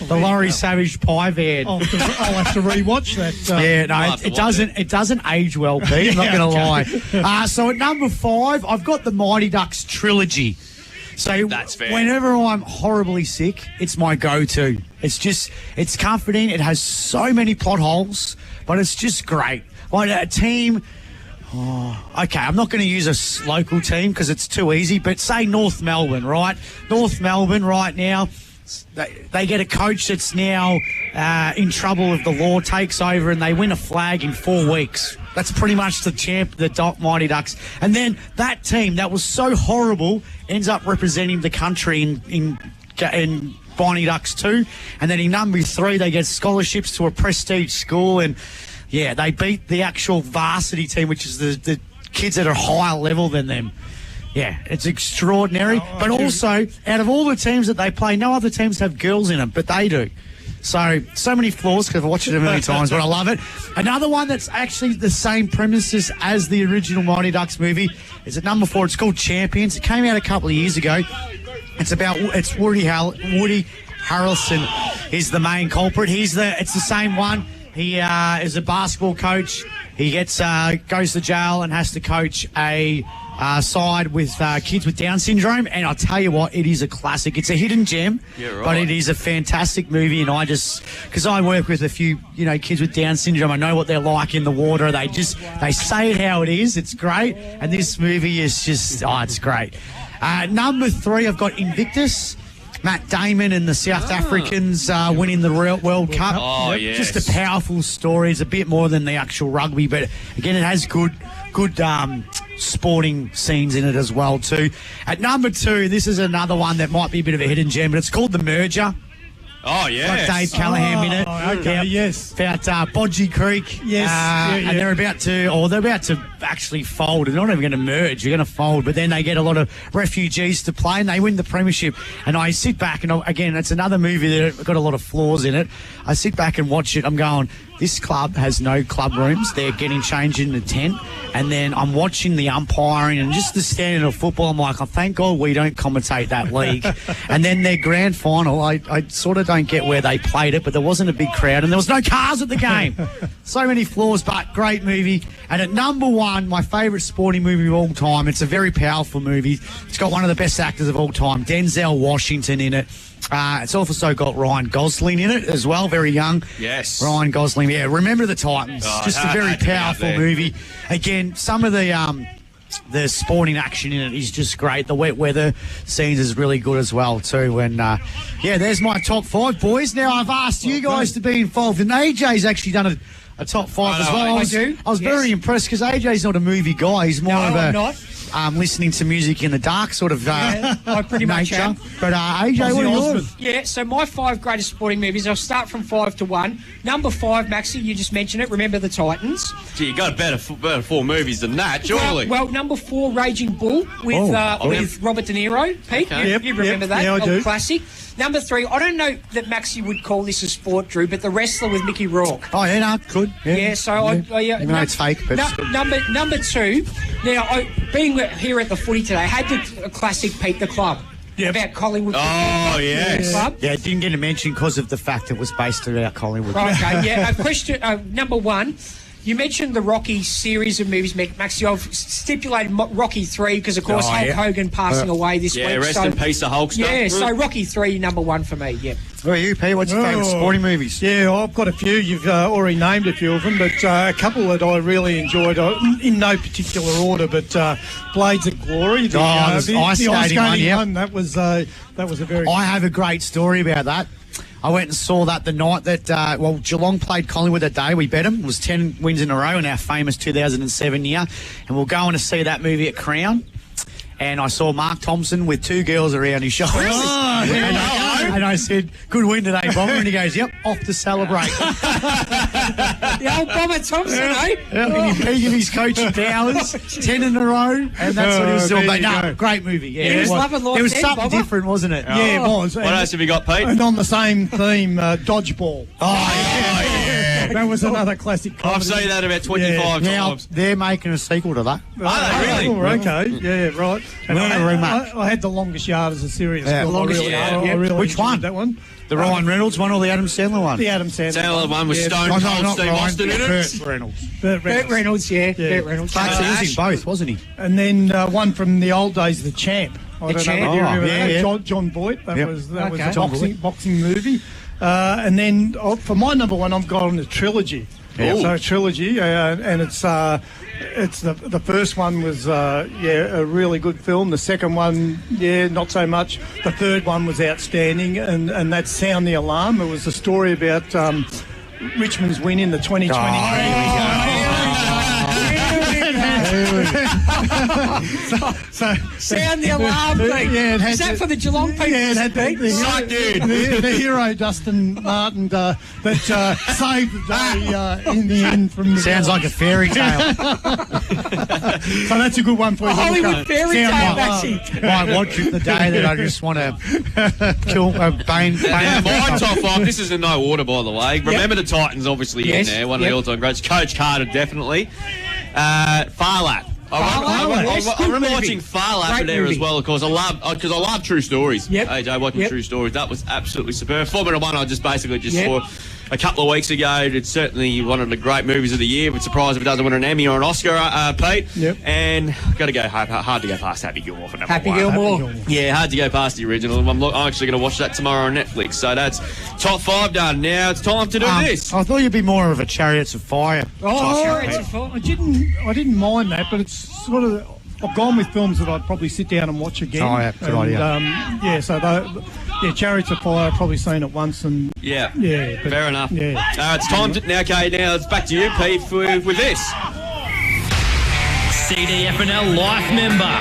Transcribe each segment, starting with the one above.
The Laurie Savage pie van. I'll have to rewatch that. Yeah, no, it doesn't age well, Pete. I'm not going to lie. So at number 5, I've got the Mighty Ducks trilogy. So That's fair. Whenever I'm horribly sick, it's my go-to. It's comforting. It has so many plot holes, but it's just great. Like a team. Okay, I'm not going to use a local team because it's too easy, but say North Melbourne, right? North Melbourne right now, they get a coach that's now in trouble if the law takes over and they win a flag in 4 weeks. That's pretty much the Mighty Ducks. And then that team that was so horrible ends up representing the country in Mighty Ducks 2. And then in number 3, they get scholarships to a prestige school. And, yeah, they beat the actual varsity team, which is the kids that are higher level than them. Yeah, it's extraordinary. But also, out of all the teams that they play, no other teams have girls in them, but they do. So many flaws because I've watched it a million times, but I love it. Another one that's actually the same premises as the original Mighty Ducks movie is at number 4. It's called Champions. It came out a couple of years ago. It's Woody Harrelson is the main culprit. It's the same one. He is a basketball coach. He goes to jail and has to coach a side with kids with Down syndrome, and I'll tell you what, it is a classic. It's a hidden gem, but it is a fantastic movie. And because I work with a few, kids with Down syndrome, I know what they're like in the water. They say it how it is. It's great, and this movie is just, it's great. Number 3, I've got Invictus. Matt Damon and the South Africans winning the World Cup. Oh, yes. Just a powerful story. It's a bit more than the actual rugby, but again, it has good sporting scenes in it as well too. At number 2, this is another one that might be a bit of a hidden gem, but it's called The Merger. Oh, yes. Got Dave Callaghan in it. Okay, yes. About Bodgy Creek. Yes. And they're about to actually fold. They're not even going to merge. They're going to fold. But then they get a lot of refugees to play and they win the premiership. And I sit back and, again, it's another movie that got a lot of flaws in it. I sit back and watch it. I'm going, this club has no club rooms. They're getting changed in the tent. And then I'm watching the umpiring and just the standard of football. I'm like, thank God we don't commentate that league. And then their grand final, I sort of don't get where they played it, but there wasn't a big crowd and there was no cars at the game. So many flaws, but great movie. And at number 1, my favourite sporting movie of all time. It's a very powerful movie. It's got one of the best actors of all time, Denzel Washington, in it. It's also got Ryan Gosling in it as well, very young. Yes. Ryan Gosling, yeah. Remember the Titans. Just a very powerful movie. Again, some of the sporting action in it is just great. The wet weather scenes is really good as well too. And there's my top 5, boys. Now I've asked you guys to be involved, and AJ's actually done a top 5 as well. I was very impressed because AJ's not a movie guy. He's more of a listening to music in the dark sort of I pretty much nature. am. But AJ, what are yours? Yeah, so my 5 greatest sporting movies, I'll start from 5 to 1. Number 5, Maxie, you just mentioned it. Remember the Titans. Gee, you got better 4 movies than that, surely. Well, number 4, Raging Bull with Robert De Niro. Pete, Okay. you remember that? Yeah, I do. Classic. Number 3, I don't know that Maxie would call this a sport, Drew, but The Wrestler with Mickey Rourke. Oh, yeah, no, good. Yeah, so Even though it's fake, but number 2. Now, being here at the footy today, I had the classic Pete the Club. About Collingwood. Oh, yes. Club. Yeah, it didn't get a mention because of the fact it was based around Collingwood. Right, okay, yeah. Question number 1. You mentioned the Rocky series of movies, Maxie. I've stipulated Rocky 3 because, of course, Hulk Hogan passing away this week. Yeah, rest in peace, the Hulkster. Yeah, so Rocky 3, number 1 for me, yeah. Who are you, Pete? What's your favourite sporting movies? Yeah, I've got a few. You've already named a few of them, but a couple that I really enjoyed, in no particular order, but Blades of Glory. The ice skating one. That was a very... I have a great story about that. I went and saw that the night that, Geelong played Collingwood that day. We bet them. It was 10 wins in a row in our famous 2007 year. And we're going to see that movie at Crown. And I saw Mark Thompson with 2 girls around his shoulders. And I said, good win today, Bomber. And he goes, yep, off to celebrate. The old Bomber Thompson, eh? Yeah, and he peaked his coaching powers, 10 in a row. And that's what he was doing. But no, great movie. Yeah, He was loving life. There was then, something Bomber. different, wasn't it? Yeah, it was. What else have you got, Pete? And on the same theme, Dodgeball. That was another classic comedy. I've seen that about 25 Now, times. they're making a sequel to that. Are they really? Oh, okay. Yeah, right. And Not very much. I had the longest yard as a serious film. Longest I really, Yard. I really Which enjoyed one? That one. The Ryan Reynolds one or the Adam Sandler one? The Adam Sandler. Sandler one with Stone Oh, Cold not Steve Ryan, Austin in it. Burt Reynolds. Burt Burt Reynolds, Burt Reynolds. But he was in both, wasn't he? And then one from the old days, The Champ. I don't Champ. know if you remember yeah, that. yeah. John Boyd. That was Okay. a boxing movie. And then for my number one, I've gone a trilogy. Yeah. So a trilogy, and it's the first one was a really good film. The second one, not so much. The third one was outstanding, and that's Sound the Alarm. It was a story about Richmond's win in the 2020. Sound the alarm, Pete. Yeah, Is that for the Geelong people? Yeah, it had the hero Dustin Martin that saved the day in the end from the Sounds like a fairy tale. So that's a good one for you. Hollywood fairy tale, actually. Might watch it the day that I just want to kill Bane. Now, my top five, this is in no order, by the way. Remember the Titans, obviously, Yes. in there. One of the all-time greats. Coach Carter, definitely. Farlap. I remember watching Farlap Great in there movie. as well, of course. I love true stories. Yep. AJ, watching Yep. true stories. That was absolutely superb. Formula One, I just Yep. saw a couple of weeks ago. It's certainly one of the great movies of the year. But surprised if it doesn't win an Emmy or an Oscar, Pete. Yep. And got to go hard to go past Happy Gilmore for number Happy one. Gilmore. Yeah, hard to go past the original. I'm actually going to watch that tomorrow on Netflix. So that's top five done. Now it's time to do this. I thought you'd be more of a Chariots of Fire. Chariots of Fire. I didn't mind that, but it's sort of. I've gone with films that I'd probably sit down and watch again. Oh, yeah, good idea. Chariots of Fire, I've probably seen it once, and Yeah. but- Fair enough. Yeah. It's time to now. Okay, now it's back to you, Pete, with this. CDFNL life member,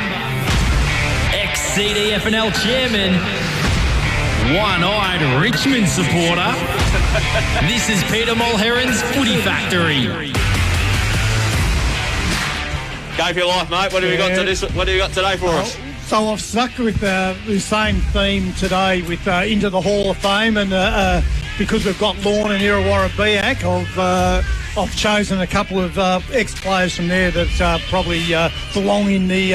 ex-CDFNL chairman, one-eyed Richmond supporter. This is Peter Mulheron's Footy Factory. Go for your life, mate. What do we got to this? What do you got today for us? So I've stuck with the same theme today with into the Hall of Fame, and because we've got Lorne and Irrewarra Beeac, I've chosen a couple of ex-players from there that probably belong in the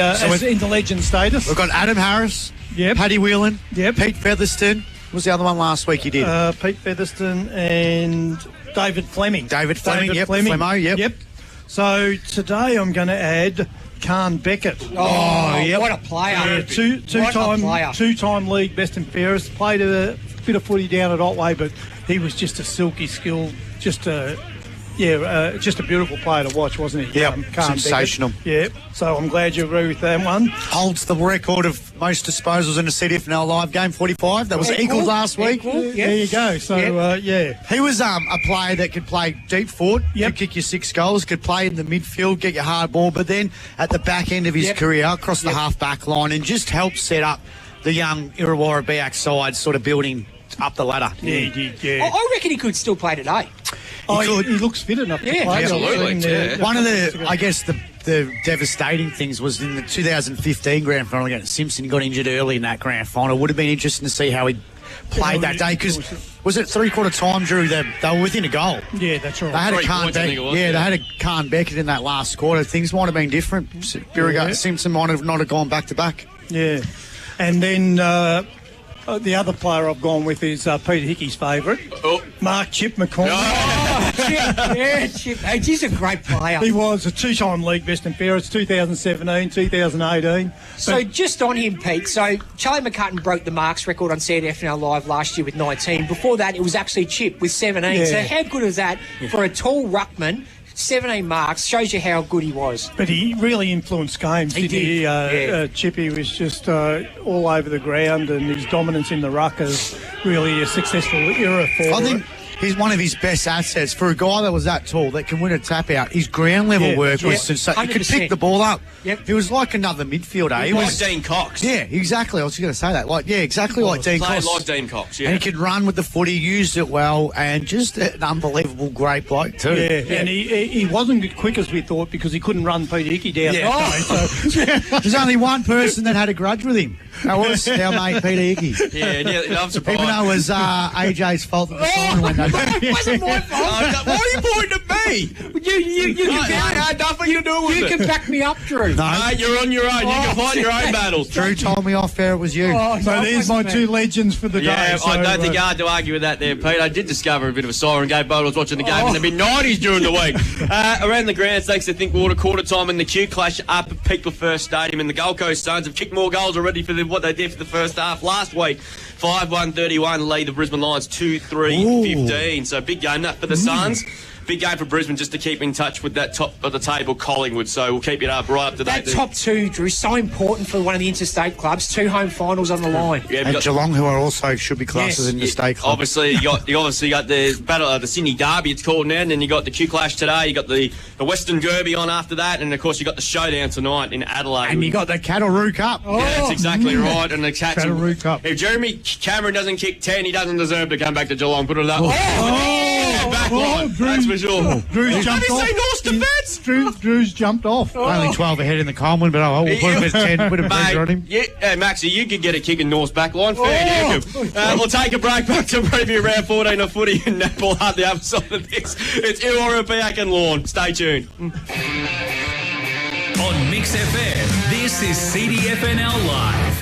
into legend status. We've got Adam Harris, Yep. Paddy Whelan, Yep. Pete Featherston. What was the other one last week you did? Pete Featherston and David Fleming. David Fleming, yep. Flemo, yep. So today I'm going to add Khan Beckett. What a player. Two-time league best and fairest. Played a bit of footy down at Otway, but he was just a silky skill, just a beautiful player to watch, wasn't he? Yep, Khan sensational. Beckett. Yeah, so I'm glad you agree with that one. Holds the record of most disposals in a CDFNL live game, 45. That was equalled last week. There you go. So, He was a player that could play deep forward, Yep. could kick you 6 goals, could play in the midfield, get you hard ball, but then at the back end of his career, across the half-back line, and just helped set up the young Irrewarra Beeac side, sort of building up the ladder. Yeah, he did, yeah. I reckon he could still play today. He looks fit enough to play. absolutely, yeah. One of the, I guess, the devastating things was in the 2015 grand final against Simpson. He got injured early in that grand final. Would have been interesting to see how he played that day, because was it three-quarter time, Drew? They were within a goal. Yeah, that's right. They had 3 a Khan points, I think Beckett. it was, They had a Khan Beckett in that last quarter. Things might have been different. Simpson might have not have gone back to back. Yeah, and then the other player I've gone with is Peter Hickey's favourite, Mark Chip McCormick. Chip. Hey, he's a great player. He was a two-time league best and fairest, 2017, 2018. So just on him, Pete, so Charlie McCutton broke the marks record on CDFNL Live last year with 19. Before that, it was actually Chip with 17. Yeah. So how good is that for a tall ruckman? 17 marks, shows you how good he was. But he really influenced games, He didn't he? did, Chippy was just all over the ground, and his dominance in the ruck is really a successful era for I think he's one of his best assets for a guy that was that tall that can win a tap out. His ground level work was sensational. He could 100%. pick the ball up. Yep. He was like another midfielder. He Like was Dean Cox. Yeah, exactly. I was going to say that. Like Dean Played Cox. like Dean Cox, yeah. And he could run with the footy, used it well, and just an unbelievable great bloke too. Yeah, and he wasn't as quick as we thought because he couldn't run Peter Hickey down that day. So. There's only one person that had a grudge with him. That was our mate Peter Hickey. Yeah, I'm surprised. Even though it was AJ's fault at the time when they It wasn't my fault. Why are you pointing at me? I had nothing to do with You it. can back me up, Drew. No, you're on your own. You can fight your own battles. Drew told me off air it was you. So there's my two legends for the day. Yeah, So, I don't think you had to argue with that there, Pete. I did discover a bit of a siren game, but I was watching the game in the mid-90s during the week. Around the grounds, thanks to Thinkwater, quarter time in the Q Clash up at People First Stadium, and the Gold Coast Suns have kicked more goals already for what they did for the first half last week. 5-1-31 lead the Brisbane Lions 2-3-15. So big game for the Suns. Big game for Brisbane just to keep in touch with that top of the table Collingwood. So we'll keep it up right up to date. That top two, Drew, so important for one of the interstate clubs. 2 home finals on the line. Yeah, And Geelong, who are also should be classed as an interstate club. Obviously, you got the battle, the Sydney Derby. It's called now, and then you got the Q Clash today. You got the Western Derby on after that, and of course you got the showdown tonight in Adelaide. And you got the Cattle Cup. Yeah, that's exactly right. And the Cats. Cattle Cup. If Jeremy Cameron doesn't kick 10, he doesn't deserve to come back to Geelong. Put it that way. Back line, that's for sure. Drew's jumped Have you off. seen North's defence? Drew's jumped off. Only 12 ahead in the Coleman, but we'll put a bit of 10, bit of pressure on him. Yeah, Maxie, you could get a kick in North's back line. Fair dinkum. We'll take a break back to preview round 14 of footy in Netball at the other side of this. It's Irrewarra, Beeac and Lorne. Stay tuned. On Mix FM, this is CDFNL Live.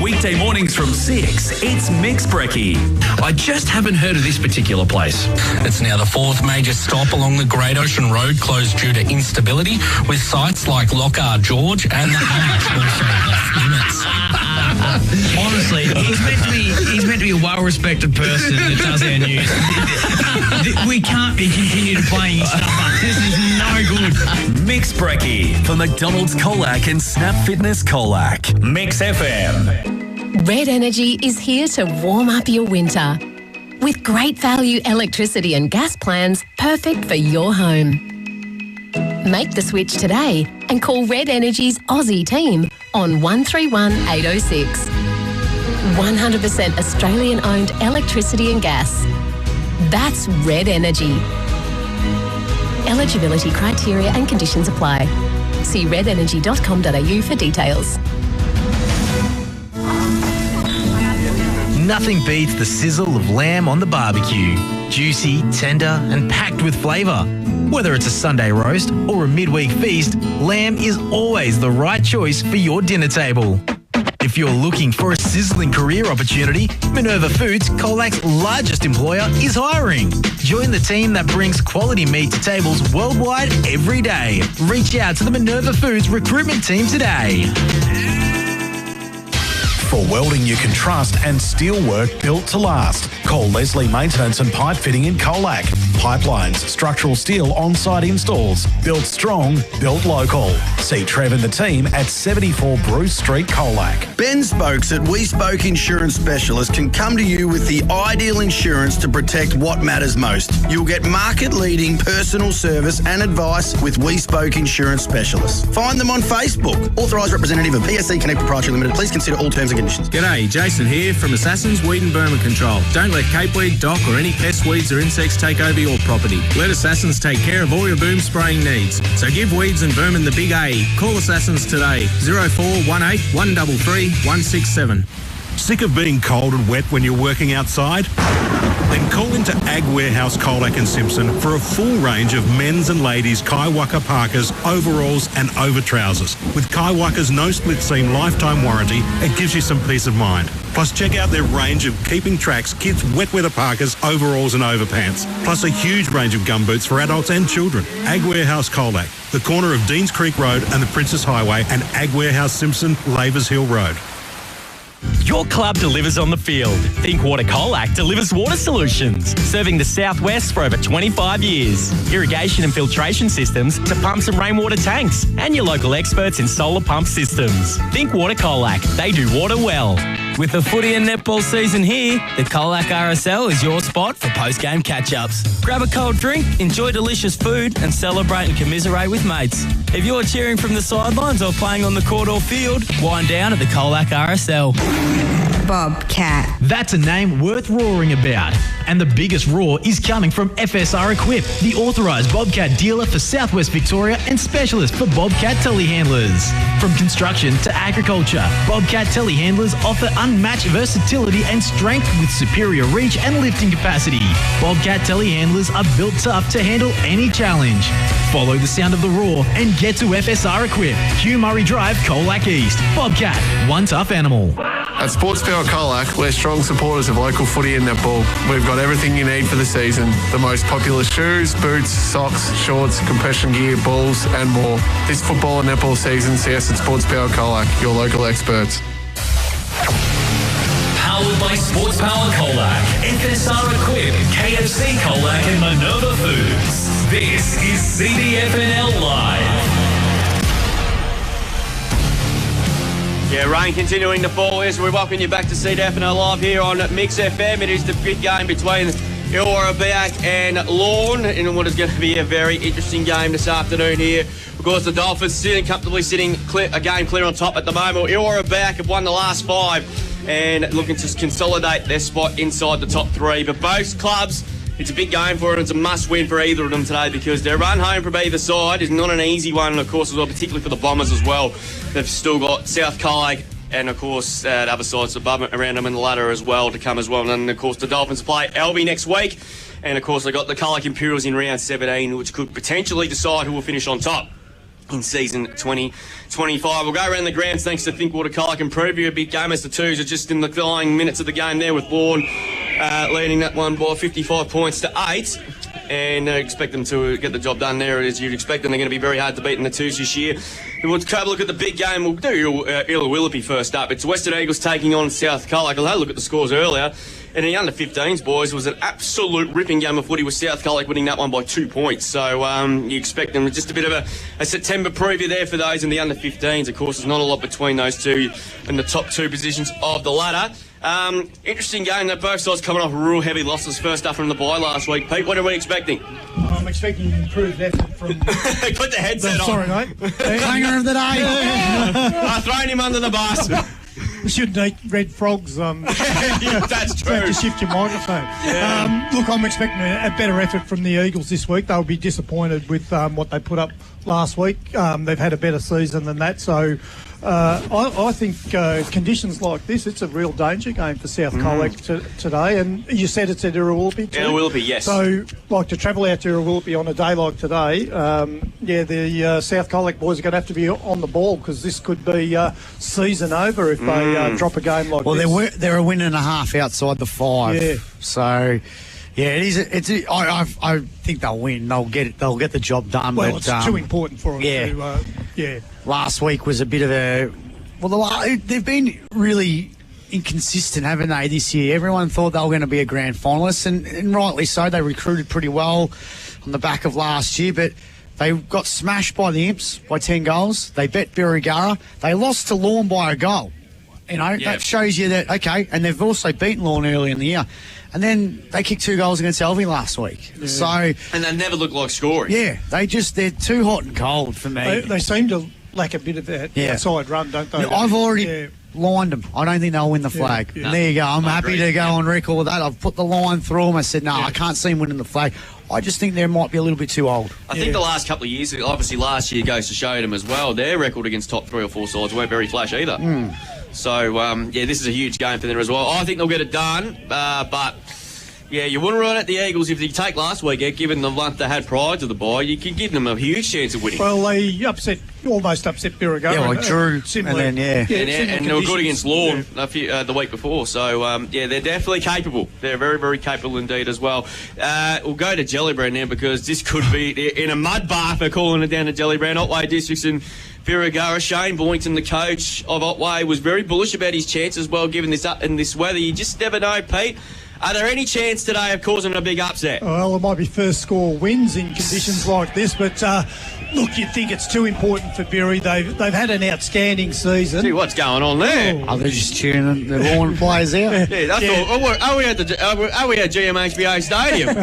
Weekday mornings from 6, it's Mix Brekkie. I just haven't heard of this particular place. It's now the fourth major stop along the Great Ocean Road, closed due to instability, with sites like Lockhart George and the Hatch also off limits. Honestly, he's meant to be a well-respected person that does our news. We can't be continuing playing his stuff. This is no good. Mix Brekkie for McDonald's Colac and Snap Fitness Colac. Mix FM. Red Energy is here to warm up your winter with great value electricity and gas plans perfect for your home. Make the switch today and call Red Energy's Aussie team on 131 806. 100% Australian-owned electricity and gas. That's Red Energy. Eligibility criteria and conditions apply. See redenergy.com.au for details. Nothing beats the sizzle of lamb on the barbecue. Juicy, tender, and packed with flavour. Whether it's a Sunday roast or a midweek feast, lamb is always the right choice for your dinner table. If you're looking for a sizzling career opportunity, Minerva Foods, Colac's largest employer, is hiring. Join the team that brings quality meat to tables worldwide every day. Reach out to the Minerva Foods recruitment team today. For welding you can trust and steelwork built to last, call Leslie Maintenance and Pipe Fitting in Colac. Pipelines, structural steel on-site installs. Built strong, built local. See Trev and the team at 74 Bruce Street, Colac. Ben Spokes at We Spoke Insurance Specialist can come to you with the ideal insurance to protect what matters most. You'll get market-leading personal service and advice with We Spoke Insurance Specialists. Find them on Facebook. Authorised representative of PSC Connect Proprietary Limited. Please consider all terms and conditions. G'day, Jason here from Assassin's Weed and Vermin Control. Don't let capeweed, dock or any pest weeds or insects take over your property. Let Assassins take care of all your boom spraying needs. So give weeds and vermin the big A. Call Assassins today. 0418 133 167. Sick of being cold and wet when you're working outside? Then call into Ag Warehouse Colac and Simpson for a full range of men's and ladies' Kaiwaka parkas, overalls and over trousers. With Kaiwaka's no split seam lifetime warranty, it gives you some peace of mind. Plus check out their range of keeping tracks, kids' wet weather parkas, overalls and overpants. Plus a huge range of gumboots for adults and children. Ag Warehouse Colac, the corner of Deans Creek Road and the Princess Highway, and Ag Warehouse Simpson, Lavers Hill Road. Your club delivers on the field. Thinkwater Colac delivers water solutions, serving the southwest for over 25 years. Irrigation and filtration systems to pumps and rainwater tanks, and your local experts in solar pump systems. Thinkwater Colac, they do water well. With the footy and netball season here, the Colac RSL is your spot for post-game catch-ups. Grab a cold drink, enjoy delicious food, and celebrate and commiserate with mates. If you're cheering from the sidelines or playing on the court or field, wind down at the Colac RSL. Bobcat. That's a name worth roaring about. And the biggest roar is coming from FSR Equip, the authorised Bobcat dealer for Southwest Victoria and specialist for Bobcat telehandlers. From construction to agriculture, Bobcat telehandlers offer unmatched versatility and strength with superior reach and lifting capacity. Bobcat telehandlers are built tough to handle any challenge. Follow the sound of the roar and get to FSR Equip, Hugh Murray Drive, Colac East. Bobcat, one tough animal. At Sports Power Colac, we're strong supporters of local footy and netball. We've got everything you need for the season. The most popular shoes, boots, socks, shorts, compression gear, balls and more. This football and netball season, see us at Sports Power Colac, your local experts. Powered by Sports Power Colac, FSR Equip, KFC Colac and Minerva Foods. This is CDFNL Live. Yeah, rain continuing to fall as we welcome you back to CDFNL Live here on Mix FM. It is the big game between Irrewarra, Beeac and Lorne in what is going to be a very interesting game this afternoon here. Of course, the Dolphins comfortably sitting a game clear on top at the moment. Irrewarra, Beeac have won the last 5 and looking to consolidate their spot inside the top 3. But both clubs, it's a big game for them. It's a must-win for either of them today because their run home from either side is not an easy one, of course, as well, particularly for the Bombers as well. They've still got South Colac and, of course, the other sides above around them in the ladder as well to come as well. And then, of course, the Dolphins play Albi next week. And, of course, they've got the Colac Imperials in round 17, which could potentially decide who will finish on top in season 2025. We'll go around the grounds thanks to Thinkwater Colac and preview a big game as the Twos are just in the dying minutes of the game there with Lorne leading that one by 55 points to 8 and expect them to get the job done there as you'd expect them. They're going to be very hard to beat in the Twos this year. We'll have a look at the big game. We'll do Irrewarra first up. It's Western Eagles taking on South Colac. I'll have a look at the scores earlier. And the under-15s, boys, was an absolute ripping game of footy with South Colac winning that one by 2 points. So you expect them just a bit of a September preview there for those in the under-15s. Of course, there's not a lot between those two in the top 2 positions of the ladder. Interesting game that both sides coming off real heavy losses first up from the bye last week. Pete, what are we expecting? I'm expecting improved effort from... Put the headset on. Sorry, mate. Hanger of the day. Throwing him under the bus. We shouldn't eat red frogs. Yeah, that's true. To shift your microphone. Yeah. Look, I'm expecting a better effort from the Eagles this week. They'll be disappointed with what they put up last week. They've had a better season than that. So I think conditions like this, it's a real danger game for South Colac today. And you said it's at Irrewarra too. Irrewarra, yes. So, like, to travel out to Irrewarra on a day like today, the South Colac boys are going to have to be on the ball because this could be season over if they drop a game like this. Well, they're a win and a half outside the 5. Yeah. So... yeah, I think they'll win. They'll get it. They'll get the job done. Well, but, it's too important for them. Last week was a bit of a. Well, they've been really inconsistent, haven't they? This year, everyone thought they were going to be a grand finalist, and rightly so. They recruited pretty well on the back of last year, but they got smashed by the Imps by 10 goals. They bet Irrewarra. They lost to Lorne by a goal. You know, that shows you that, okay, and they've also beaten Lorne early in the year. And then they kicked 2 goals against Albi last week. Yeah. So, and they never look like scoring. Yeah, they're too hot and cold for me. They seem to lack a bit of that outside run, don't they? I've already lined them. I don't think they'll win the flag. Yeah. There you go. I'm happy to go on record with that. I've put the line through them. I said, I can't see them winning the flag. I just think they might be a little bit too old. I think the last couple of years, obviously last year goes to show them as well, their record against top 3 or 4 sides weren't very flash either. So, this is a huge game for them as well. I think they'll get it done, but... yeah, you wouldn't run at the Eagles if you take last week, given the month they had prior to the bye. You could give them a huge chance of winning. Well, they almost upset Irrewarra. Yeah, well, Drew, similar, and then, and they were good against Lorne the week before. So, they're definitely capable. They're very, very capable indeed as well. We'll go to Jellybrand now because this could be in a mud bath. They're calling it down to Jellybrand. Otway Districts and Irrewarra. Shane Boynton, the coach of Otway, was very bullish about his chances. Well, given this weather, you just never know, Pete. Are there any chance today of causing a big upset? Well, it might be first score wins in conditions like this, but look, you'd think it's too important for Berry. They've had an outstanding season. See what's going on there? Oh, they're just tuning the Lorne players out. Thought, are we at GMHBA Stadium?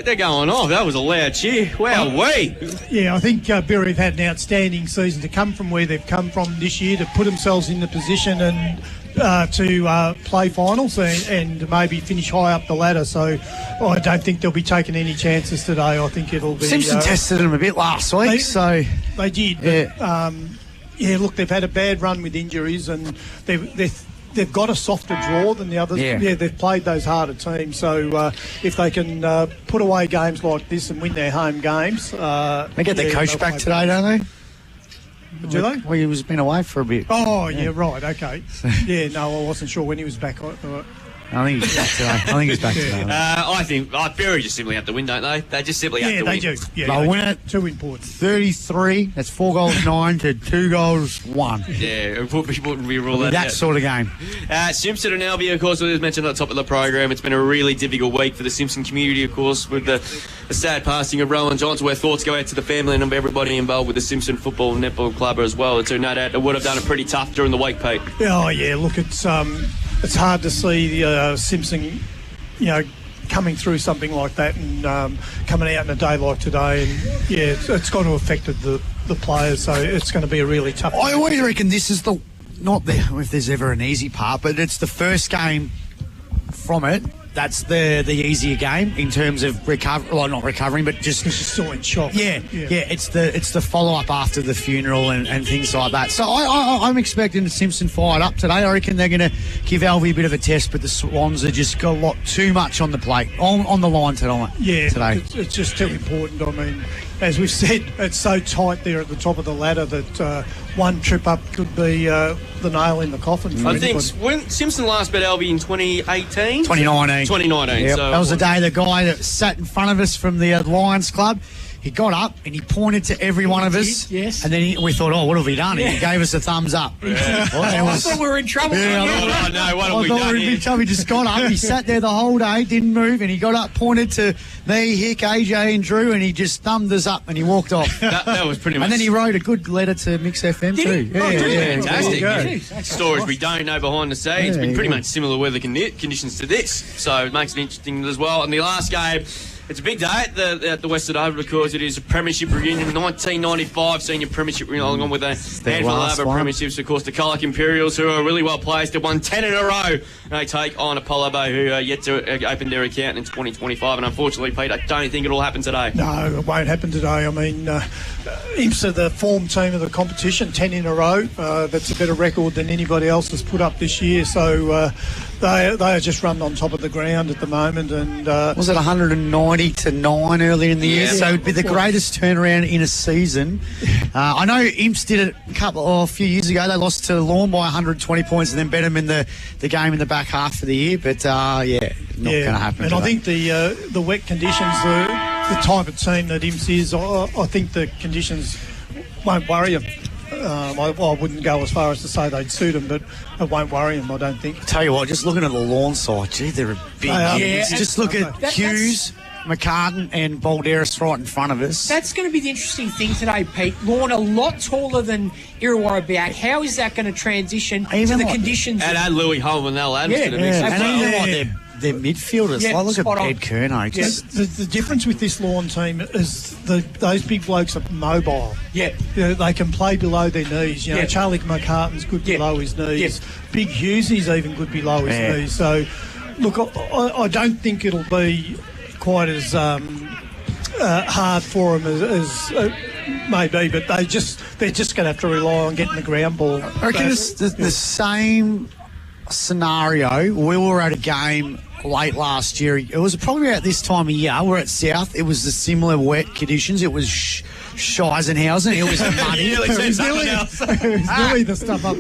They're going off. That was a loud cheer. Wowee. Yeah, I think Berry have had an outstanding season to come from where they've come from this year to put themselves in the position and to play finals and maybe finish high up the ladder. So I don't think they'll be taking any chances today. I think it'll be... Simpson tested them a bit last week, They did. Yeah. But, look, they've had a bad run with injuries and they've got a softer draw than the others. Yeah. They've played those harder teams. So if they can put away games like this and win their home games... they get their coach back today, don't they? Do they? Well, he was been away for a bit. Oh, yeah, right, okay. Yeah, no, I wasn't sure when he was back. I think he's back today. I think Bury just simply have to win, don't they? They just simply have to win. Yeah, they do. Yeah, They'll win it. Too important. 33. That's 4 goals 9 to 2 goals 1. Yeah, it wouldn't be ruled out. That sort of game. Simpson and Albion, of course, as mentioned at the top of the program, it's been a really difficult week for the Simpson community, of course, with the sad passing of Rowan Johnson, where thoughts go out to the family and everybody involved with the Simpson Football Netball Club as well. So no doubt it would have done it pretty tough during the week, Pete. Oh, yeah, look, it's hard to see the Simpson, coming through something like that and coming out in a day like today. And, yeah, it's going to affect the players, so it's going to be a really tough I always reckon this is if there's ever an easy part, but it's the first game from it. That's the easier game in terms of not recovering, but just still in shock. Yeah. It's the follow up after the funeral and things like that. So I'm expecting the Simpson fired up today. I reckon they're going to give Alvey a bit of a test, but the Swans have just got a lot too much on the plate on the line tonight. Yeah, today it's just too important. I mean, as we've said, it's so tight there at the top of the ladder that one trip up could be the nail in the coffin. I think when Simpson last beat Albion in 2018? 2019. 2019. Yep. So that was the day the guy that sat in front of us from the Lions Club, he got up and he pointed to every one of us. Yes. And then we thought, what have we done? And he gave us a thumbs up. Yeah. I thought we were in trouble. What have we done here? He just got up. He sat there the whole day, didn't move, and he got up, pointed to me, Hick, AJ, and Drew, and he just thumbed us up and he walked off. that was pretty much. And then he wrote a good letter to Mix FM too. Fantastic. Stories we don't know behind the scenes. It's been pretty much similar weather conditions to this, so it makes it interesting as well. And the last game, it's a big day at the Western Oval because it is a premiership reunion, 1995 senior premiership reunion, along with a handful of other premierships. Of course, the Colac Imperials, who are really well placed, have won 10 in a row. And they take on Apollo Bay, who are yet to open their account in 2025. And unfortunately, Pete, I don't think it'll happen today. No, it won't happen today. I mean, Imps are the form team of the competition, 10 in a row. That's a better record than anybody else has put up this year. So they are just running on top of the ground at the moment. And was it 190 to 9 earlier in the year? So it'd be the greatest turnaround in a season. I know Imps did it a few years ago. They lost to Lorne by 120 points and then beat them in the game in the back half of the year. But not going to happen. And I think the wet conditions, the type of team that Imps is, I think the conditions won't worry them. I wouldn't go as far as to say they'd suit them, but it won't worry them, I don't think. Tell you what, just looking at the Lorne side, gee, they're a big. Just look at Hughes, McCartan and Balderas right in front of us. That's going to be the interesting thing today, Pete. Lorne a lot taller than Irrewarra Beeac. How is that going to transition to the conditions? And add Louis Holm and Al Adams to the mix. And even their midfielders. Look at Ed Kerno. The difference with this Lorne team is those big blokes are mobile. Yeah. They can play below their knees. Charlie McCartan's good below his knees. Big Hughesy's even good below his knees. So, look, I don't think it'll be quite as hard for them as maybe, but they're just going to have to rely on getting the ground ball. I reckon it's the same scenario. We were at a game late last year. It was probably about this time of year. We're at South. It was the similar wet conditions. It was Scheisenhausen. It was muddy. It was nearly the stuff up.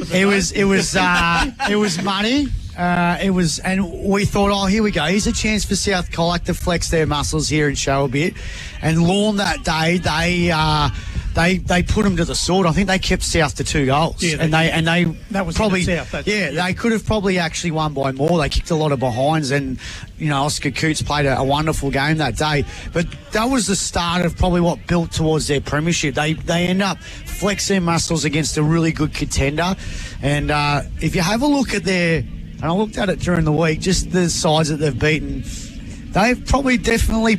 It was muddy. And we thought, here we go. Here's a chance for South Colac to flex their muscles here and show a bit. And Lorne that day, they put them to the sword. I think they kept South to 2 goals. Yeah, that was probably South. They could have probably actually won by more. They kicked a lot of behinds, and Oscar Coots played a wonderful game that day. But that was the start of probably what built towards their premiership. They end up flexing muscles against a really good contender. And if you have a look at and I looked at it during the week, just the sides that they've beaten, they've probably definitely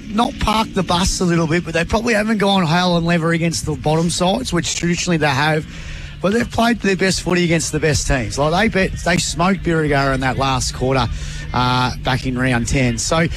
not parked the bus a little bit, but they probably haven't gone hell and leather against the bottom sides, which traditionally they have. but they've played their best footy against the best teams. Like they smoked Irrewarra in that last quarter back in round 10. So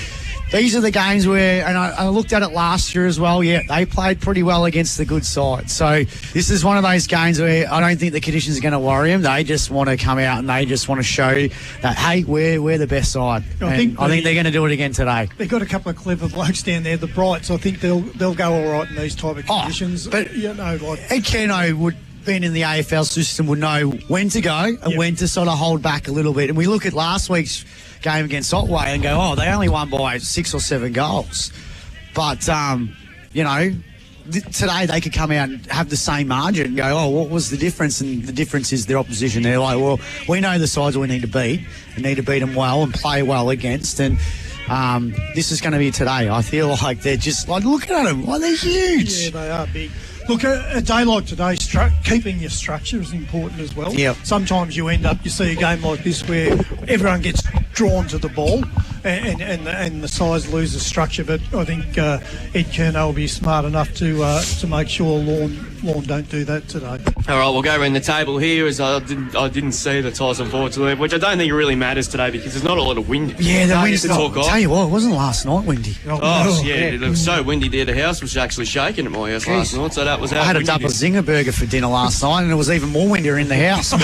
these are the games where, and I looked at it last year as well, yeah, they played pretty well against the good side. So this is one of those games where I don't think the conditions are going to worry them. They just want to come out and they just want to show that, hey, we're the best side. I think they're going to do it again today. They've got a couple of clever blokes down there, the Brights. I think they'll go all right in these type of conditions. But Ed Keno been in the AFL system would know when to go and when to sort of hold back a little bit. And we look at last week's game against Otway and go, oh, they only won by 6 or 7 goals. But, today they could come out and have the same margin and go, oh, what was the difference? And the difference is their opposition. They're like, well, we know the sides we need to beat. We need to beat them well and play well against. And this is going to be today. I feel like they're just like, look at them. Like, they're huge. Yeah, they are big. Look, a day like today, keeping your structure is important as well. Yep. Sometimes you see a game like this where everyone gets drawn to the ball and the sides loses structure. But I think Ed Kerno will be smart enough to make sure Lorne don't do that today. All right, we'll go around the table here as I didn't see the toss, unfortunately, which I don't think it really matters today because there's not a lot of wind. Yeah, the wind's to talk I'll tell you what, it wasn't last night windy. It was so windy there. The house was actually shaking at my house last night, so that was how I had a double zinger burger for dinner last night, and it was even more windier in the house. But,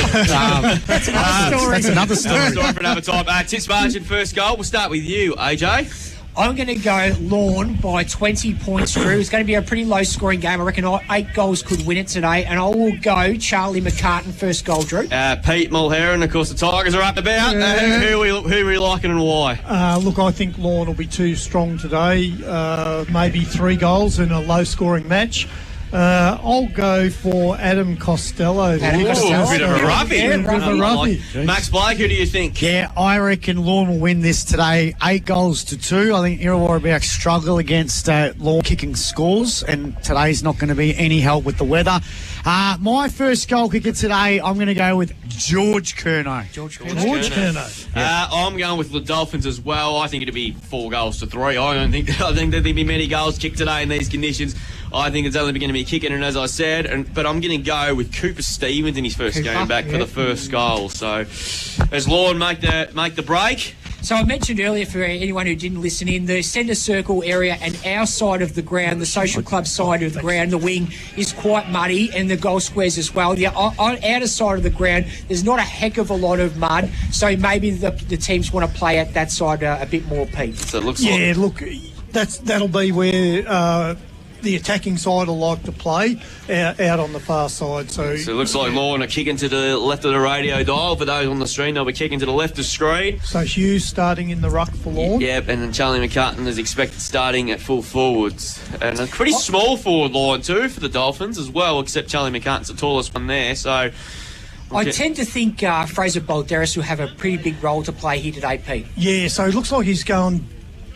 that's another story. That's another story. For another time. Tips margin, first goal. We'll start with you, AJ. I'm going to go Lorne by 20 points, Drew. It's going to be a pretty low-scoring game. I reckon 8 goals could win it today. And I will go Charlie McCartan, first goal, Drew. Pete Mulherron, of course, the Tigers are up and about. Who are we liking and why? Look, I think Lorne will be too strong today. Maybe 3 goals in a low-scoring match. I'll go for Adam Costello. A bit of a roughie. Max Blake, who do you think? Yeah, I reckon Lorne will win this today, 8 goals to 2. I think Irrewarra Beeac struggle against Lorne kicking scores, and today's not going to be any help with the weather. My first goal kicker today, I'm going to go with George Kerno. George Kerno. I'm going with the Dolphins as well. I think it'll be 4 goals to 3. I don't think there'll be many goals kicked today in these conditions. I think it's only going to be kicking, and as I said, but I'm going to go with Cooper Stevens in his first game back for the first goal. So, as Lorne make the break. So I mentioned earlier, for anyone who didn't listen in, the centre circle area and our side of the ground, the social club side of the ground, the wing, is quite muddy, and the goal squares as well. The outer side of the ground, there's not a heck of a lot of mud, so maybe the teams want to play at that side a bit more, Pete. So it looks that'll be where the attacking side will like to play out on the far side. So it looks like Lorne are kicking to the left of the radio dial. For those on the screen, they'll be kicking to the left of the screen. So Hughes starting in the ruck for Lorne. Yep, and then Charlie McCartan is expected starting at full forwards. And a pretty small forward line too for the Dolphins as well, except Charlie McCartan's the tallest one there. So I tend to think Fraser Balderas will have a pretty big role to play here today, Pete. Yeah, so it looks like he's going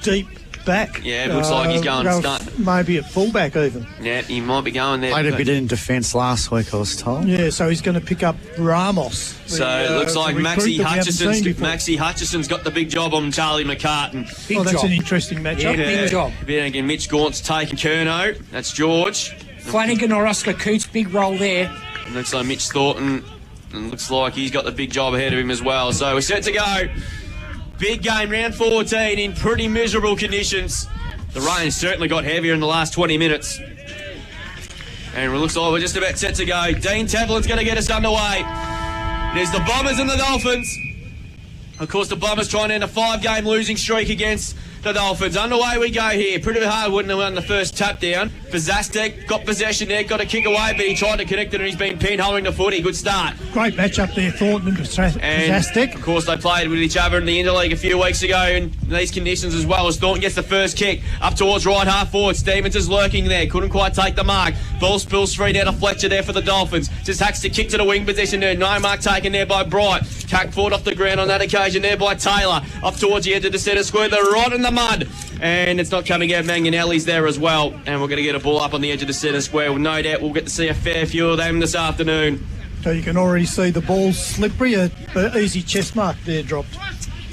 deep back. Yeah, it looks like he's going to start. Maybe at fullback even. Yeah, he might be going there. Played a bit in defence last week, I was told. Yeah, so he's going to pick up Ramos. So it looks like Maxie Hutchison's got the big job on Charlie McCartan. That's an interesting matchup. Big job. Again, Mitch Gaunt's taking Kerno. That's George. Flanagan or Oscar Coots, big role there. It looks like Mitch Thornton. And looks like he's got the big job ahead of him as well. So we're set to go. Big game, round 14, in pretty miserable conditions. The rain certainly got heavier in the last 20 minutes. And it looks like we're just about set to go. Dean Tevlin's going to get us underway. There's the Bombers and the Dolphins. Of course, the Bombers trying to end a 5-game losing streak against the Dolphins. Underway we go here. Pretty hard wouldn't have won the first tap down. Fazastek got possession there, got a kick away, but he tried to connect it and he's been pinned holding the footy. Good start. Great match up there, Thornton and Fazastek. Of course, they played with each other in the Interleague a few weeks ago in these conditions as well. As Thornton gets the first kick up towards right half forward. Stevens is lurking there, couldn't quite take the mark. Ball spills free down to Fletcher there for the Dolphins. Just hacks the kick to the wing position there. No mark taken there by Bright. Cack forward off the ground on that occasion there by Taylor. Up towards the edge of the centre square. They're right in the mud. And it's not coming out. Manganelli's there as well. And we're going to get a ball up on the edge of the centre square. No doubt we'll get to see a fair few of them this afternoon. So you can already see the ball slippery. An easy chest mark there dropped.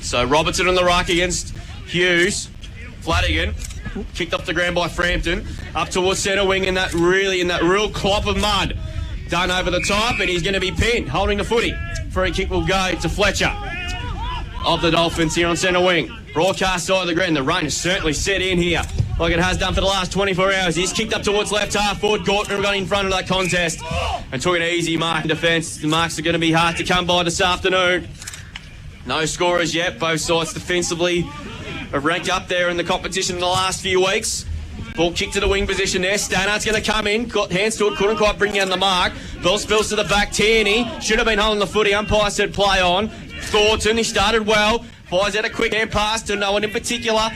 So Robertson on the ruck against Hughes. Flanagan kicked off the ground by Frampton. Up towards centre wing in that real clop of mud. Done over the top, and he's going to be pinned, holding the footy. Free kick will go to Fletcher of the Dolphins here on centre wing. Broadcast side of the ground. The rain has certainly set in here, like it has done for the last 24 hours. He's kicked up towards left half forward. Gortner got in front of that contest and took an easy mark in defence. The marks are going to be hard to come by this afternoon. No scorers yet. Both sides defensively have ranked up there in the competition in the last few weeks. Ball kick to the wing position there. Stannard's going to come in. Got hands to it. Couldn't quite bring down the mark. Ball spills to the back. Tierney should have been holding the footy. Umpire said play on. Thornton, he started well. Fires out a quick hand pass to no one in particular.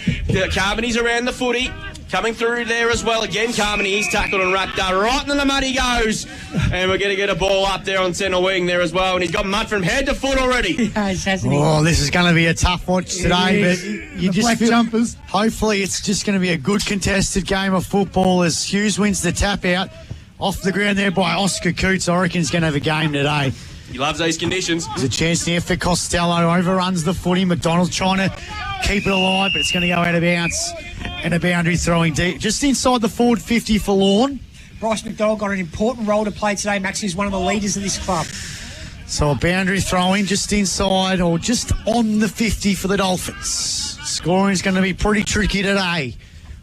Carmony's around the footy. Coming through there as well. Again, Carmody, he's tackled and wrapped up. Right in the mud he goes. And we're going to get a ball up there on centre wing there as well. And he's got mud from head to foot already. He has, hasn't he? Oh, this is going to be a tough watch today. But you The just black feel, jumpers. hopefully it's just going to be a good contested game of football as Hughes wins the tap out. Off the ground there by Oscar Coots. I reckon he's going to have a game today. He loves these conditions. There's a chance here for Costello. Overruns the footy. McDonald trying to keep it alive, but it's going to go out of bounds. And a boundary throwing deep. Just inside the forward 50 for Lorne. Bryce McDonald got an important role to play today. Max is one of the leaders of this club. So a boundary throwing just inside or just on the 50 for the Dolphins. Scoring is going to be pretty tricky today.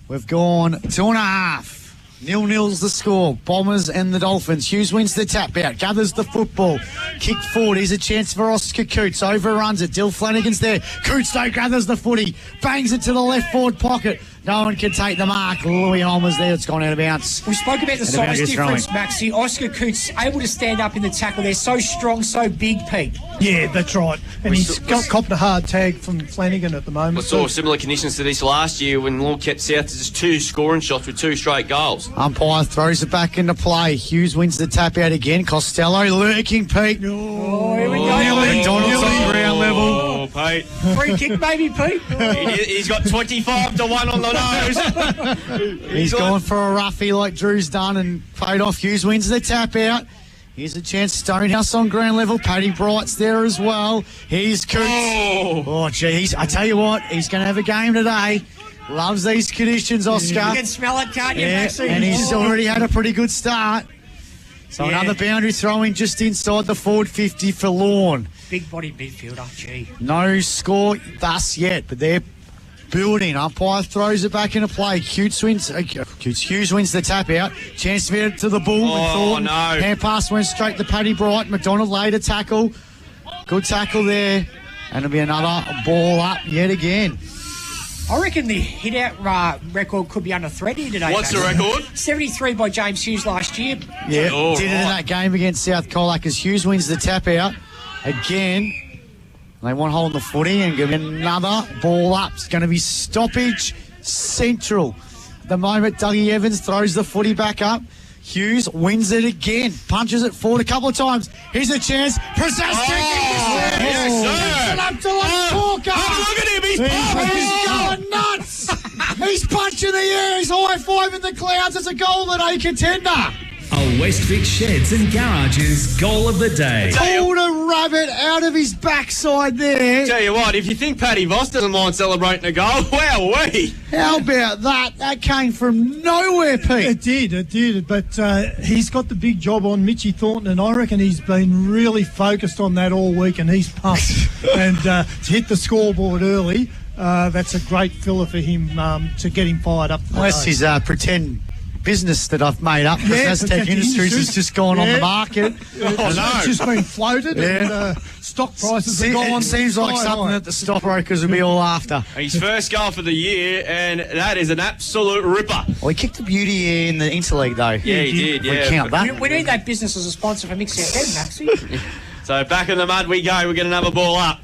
We've gone 2.5. 0-0's the score. Bombers and the Dolphins. Hughes wins the tap out. Gathers the football. Kick forward. Here's a chance for Oscar Coots. Overruns it. Dill Flanagan's there. Coots though gathers the footy. Bangs it to the left forward pocket. No one can take the mark. Louis Holmer's there. It's gone out of bounds. We spoke about the size difference, Maxie. Oscar Coots able to stand up in the tackle. They're so strong, so big, Pete. Yeah, that's right. And he's copped a hard tag from Flanagan at the moment. I saw similar conditions to this last year when Lorne kept South to just 2 scoring shots with 2 straight goals. Umpire throws it back into play. Hughes wins the tap out again. Costello lurking, Pete. Oh, here we go. McDonald's on ground level. Oh, Pete. Free kick, maybe, Pete. He's got 25-1 on the nose. He's gone for a roughie like Drew's done and paid off. Hughes wins the tap out. Here's a chance. Stonehouse on ground level. Paddy Bright's there as well. Here's Coots. Oh, geez. I tell you what, he's going to have a game today. Loves these conditions, Oscar. You can smell it, can't you, Maxie? And he's already had a pretty good start. So another boundary throwing just inside the forward 50 for Lorne. Big body midfielder, gee. No score thus yet, but they're building. Umpire throws it back into play. Hughes wins the tap out. Chance to get it to the ball. Oh, no. Hand pass went straight to Paddy Bright. McDonald later tackle. Good tackle there. And it'll be another ball up yet again. I reckon the hit-out record could be under threat here today. What's the record? 73 by James Hughes last year. Yeah, did it in that game against South Colac as Hughes wins the tap out. Again, they want hold the footy and give another ball up. It's going to be stoppage central. At the moment, Dougie Evans throws the footy back up. Hughes wins it again. Punches it forward a couple of times. Here's a chance. Prozastic it up to Walker. Look at him. He's going nuts. He's punching the air. He's high-fiving the clouds. It's a goal today contender. A Westvic Sheds and Garages goal of the day. Pulled a rabbit out of his backside there. Tell you what, if you think Paddy Voss doesn't mind celebrating a goal, wowee. How about that? That came from nowhere, Pete. It did. But he's got the big job on Mitchie Thornton, and I reckon he's been really focused on that all week, and he's pumped. And to hit the scoreboard early, that's a great filler for him to get him fired up. Unless his pretend business that I've made up. Aztec Industries has just gone on the market. It's just been floated and stock prices have gone. It seems like something that the stockbrokers will be all after. His first goal for the year, and that is an absolute ripper. Well, he kicked a beauty in the Interleague, though. Yeah, he did, yeah. We count that. We need that business as a sponsor for Mix FM, Maxie. So back in the mud we go. We get another ball up.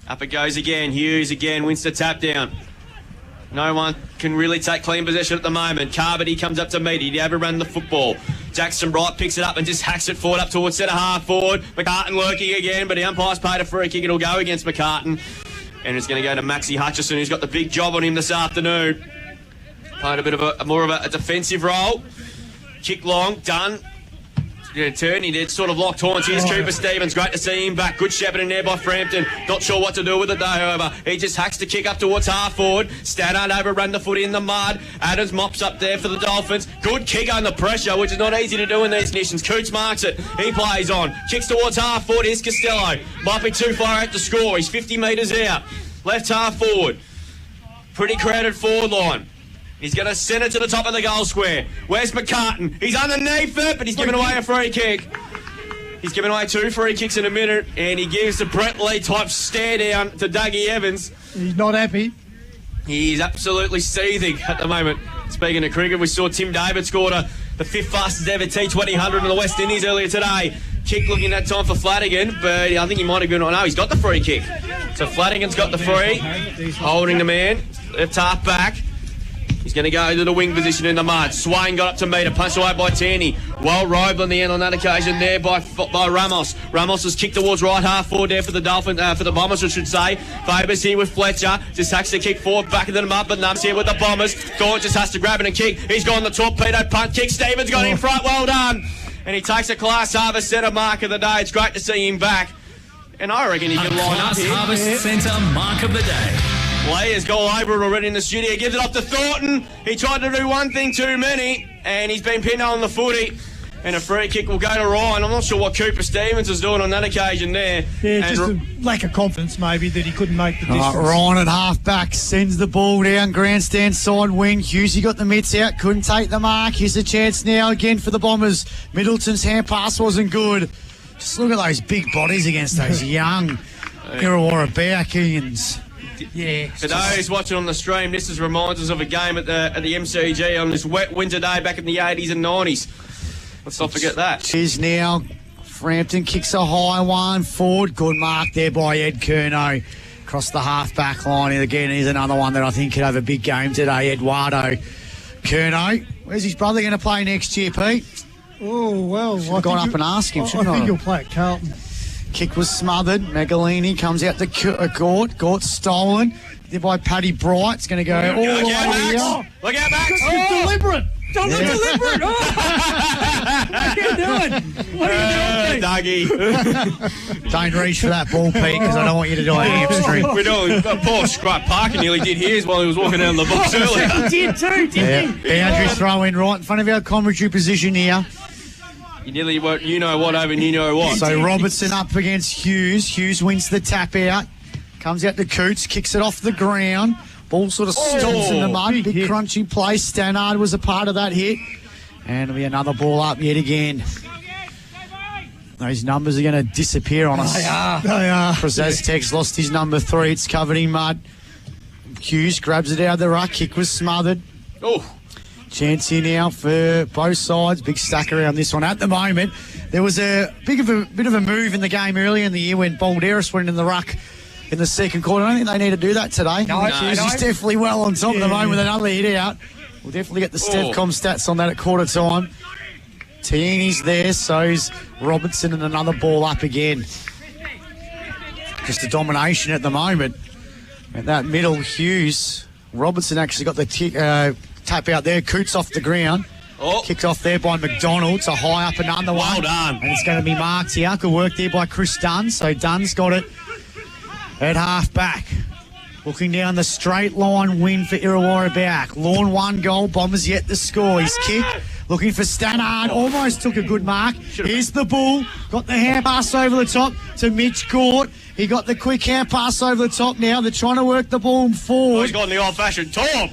Up it goes again. Hughes again wins the tap down. No one can really take clean possession at the moment. Carvity comes up to meet. He'd ever run the football. Jackson Bright picks it up and just hacks it forward up towards centre half forward. McCartan lurking again, but the umpire's paid a free kick. It'll go against McCartan. And it's going to go to Maxie Hutchison, who's got the big job on him this afternoon. Played a bit of more of a defensive role. Kick long, done. Turney did sort of locked horns. Here's Cooper Stevens. Great to see him back. Good shepherding there by Frampton. Not sure what to do with it though, however. He just hacks the kick up towards half forward. Stannard overrun the footy in the mud. Adams mops up there for the Dolphins. Good kick under pressure, which is not easy to do in these conditions. Coots marks it. He plays on. Kicks towards half forward. Here's Costello. Might be too far out to score. He's 50 metres out. Left half forward. Pretty crowded forward line. He's going to send it to the top of the goal square. Where's McCartan? He's underneath it, but he's giving away a free kick. He's giving away 2 free kicks in a minute, and he gives the Brett Lee type stare down to Dougie Evans. He's not happy. He's absolutely seething at the moment. Speaking of cricket, we saw Tim David scored the 5th fastest ever T20 100 in the West Indies earlier today. Kick looking that time for Flanagan, but I think he might have been... No, he's got the free kick. So Flanagan's got the free, holding the man. Left half back. He's going to go to the wing position in the mud. Swain got up to meet it. Punched away by Tierney. Well robbed on the end on that occasion there by Ramos. Ramos was kicked towards right half forward there for the Dolphins, for the Bombers, I should say. Fabers here with Fletcher. Just hacks the kick forward, back into the mud, but Numbs here with the Bombers. Gaunt just has to grab it and kick. He's gone the torpedo punt kick. Stevens got in front. Well done. And he takes a Class Harvest Centre mark of the day. It's great to see him back. And I reckon he can line up here. Class Harvest Centre mark of the day. Players go over it already in the studio. Gives it off to Thornton. He tried to do one thing too many, and he's been pinned on the footy. And a free kick will go to Ryan. I'm not sure what Cooper Stevens was doing on that occasion there. Yeah, just a lack of confidence maybe that he couldn't make the distance. Ryan at half-back sends the ball down, grandstand side wing. Hughesy got the mitts out, couldn't take the mark. Here's a chance now again for the Bombers. Middleton's hand pass wasn't good. Just look at those big bodies against those young Irrewarra Beeacians. Yeah. For those watching on the stream, this is reminds us of a game at the MCG on this wet winter day back in the 80s and 90s. Let's not forget that. Cheers now. Frampton kicks a high one forward. Good mark there by Ed Curnow. Across the half-back line. And again, here's another one that I think could have a big game today, Eduardo Curnow. Where's his brother going to play next year, Pete? Oh, well. Should have gone up and asked him, shouldn't I? I think he'll play at Carlton. Kick was smothered. Megalini comes out to Gort. Gort's stolen. There by Paddy Bright. It's going to go all the way here. Look out, Max! It's deliberate. Don't look deliberate. I can't do it. What are you doing? Dougie. Don't reach for that ball, Pete, because I don't want you to do a hamstring. We're doing Paul Scrap Parker nearly did his while he was walking down the box earlier. He did too, didn't he? Boundary throw in right in front of our commentary position here. You nearly went you know what over you know what. So Robertson up against Hughes. Hughes wins the tap out. Comes out to Coots, kicks it off the ground. Ball sort of stomps in the mud. Big crunchy play. Stannard was a part of that hit. And it'll be another ball up yet again. Those numbers are going to disappear on us. They are. Prozaztek's lost his number 3. It's covered in mud. Hughes grabs it out of the ruck. Kick was smothered. Oh. Chance here now for both sides. Big stack around this one. At the moment, there was a bit of a move in the game earlier in the year when Balderas went in the ruck in the second quarter. I don't think they need to do that today. No. He's definitely well on top at the moment with another hit out. We'll definitely get the Stevcom stats on that at quarter time. Tierney's there, so's Robertson, and another ball up again. Just a domination at the moment. At that middle, Hughes. Robertson actually got the tap out there. Coots off the ground. Kicked off there by McDonald. It's a high up and under one. Well done. And it's going to be marked here. Good work there by Chris Dunn. So Dunn's got it at half back. Looking down the straight line win for Irrewarra Beeac. Lorne 1 goal. Bombers yet to score. He's kicked. Looking for Stannard. Almost took a good mark. Here's the bull. Got the hand pass over the top to Mitch Gort. He got the quick hand pass over the top now. They're trying to work the ball forward. He's got the old-fashioned top.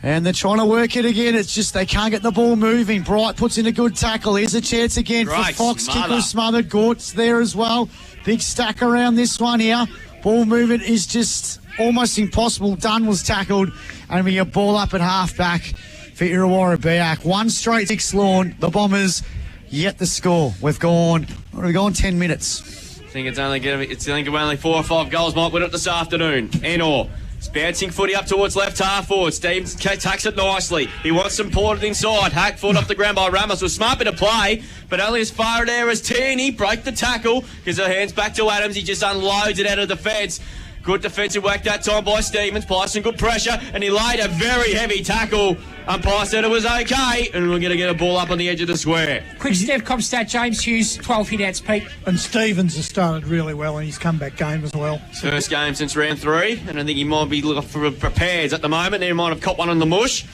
And they're trying to work it again. It's just they can't get the ball moving. Bright puts in a good tackle. Here's a chance again for Fox. Kick was smothered. Gort's there as well. Big stack around this one here. Ball movement is just almost impossible. Dunn was tackled. And we get ball up at half-back for Irrewarra Beeac. 1 straight 6 Lorne. The Bombers yet to score. We've gone 10 minutes. I think it's only 4 or 5 goals might win it this afternoon. Enor. It's bouncing footy up towards left half forward. Stevens takes it nicely. He wants some ported inside. Hack foot off the ground by Ramos. Was smart bit of play, but only as far there as Tierney. Broke the tackle because her hands back to Adams. He just unloads it out of defence. Good defensive work that time by Stevens. Applied some good pressure, and he laid a very heavy tackle. Umpire said it was okay, and we're going to get a ball up on the edge of the square. Quick step, Comstat, James Hughes, 12 hit-outs, Pete. And Stevens has started really well in his comeback game as well. First game since round 3, and I think he might be looking for prepares at the moment. He might have caught one on the mush.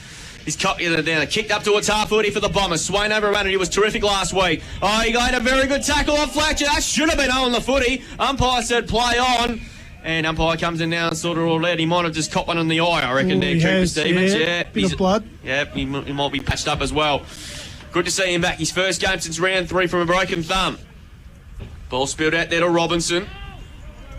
He's cut down, kicked up towards half footy for the Bombers. Swain overran it. He was terrific last week. Oh, he got a very good tackle on Fletcher. That should have been on the footy. Umpire said play on. And umpire comes in now and sort of all out. He might have just caught one in the eye, I reckon, there, Cooper Stevens. Yeah, bit of blood. Yeah, he might be patched up as well. Good to see him back. His first game since round 3 from a broken thumb. Ball spilled out there to Robinson.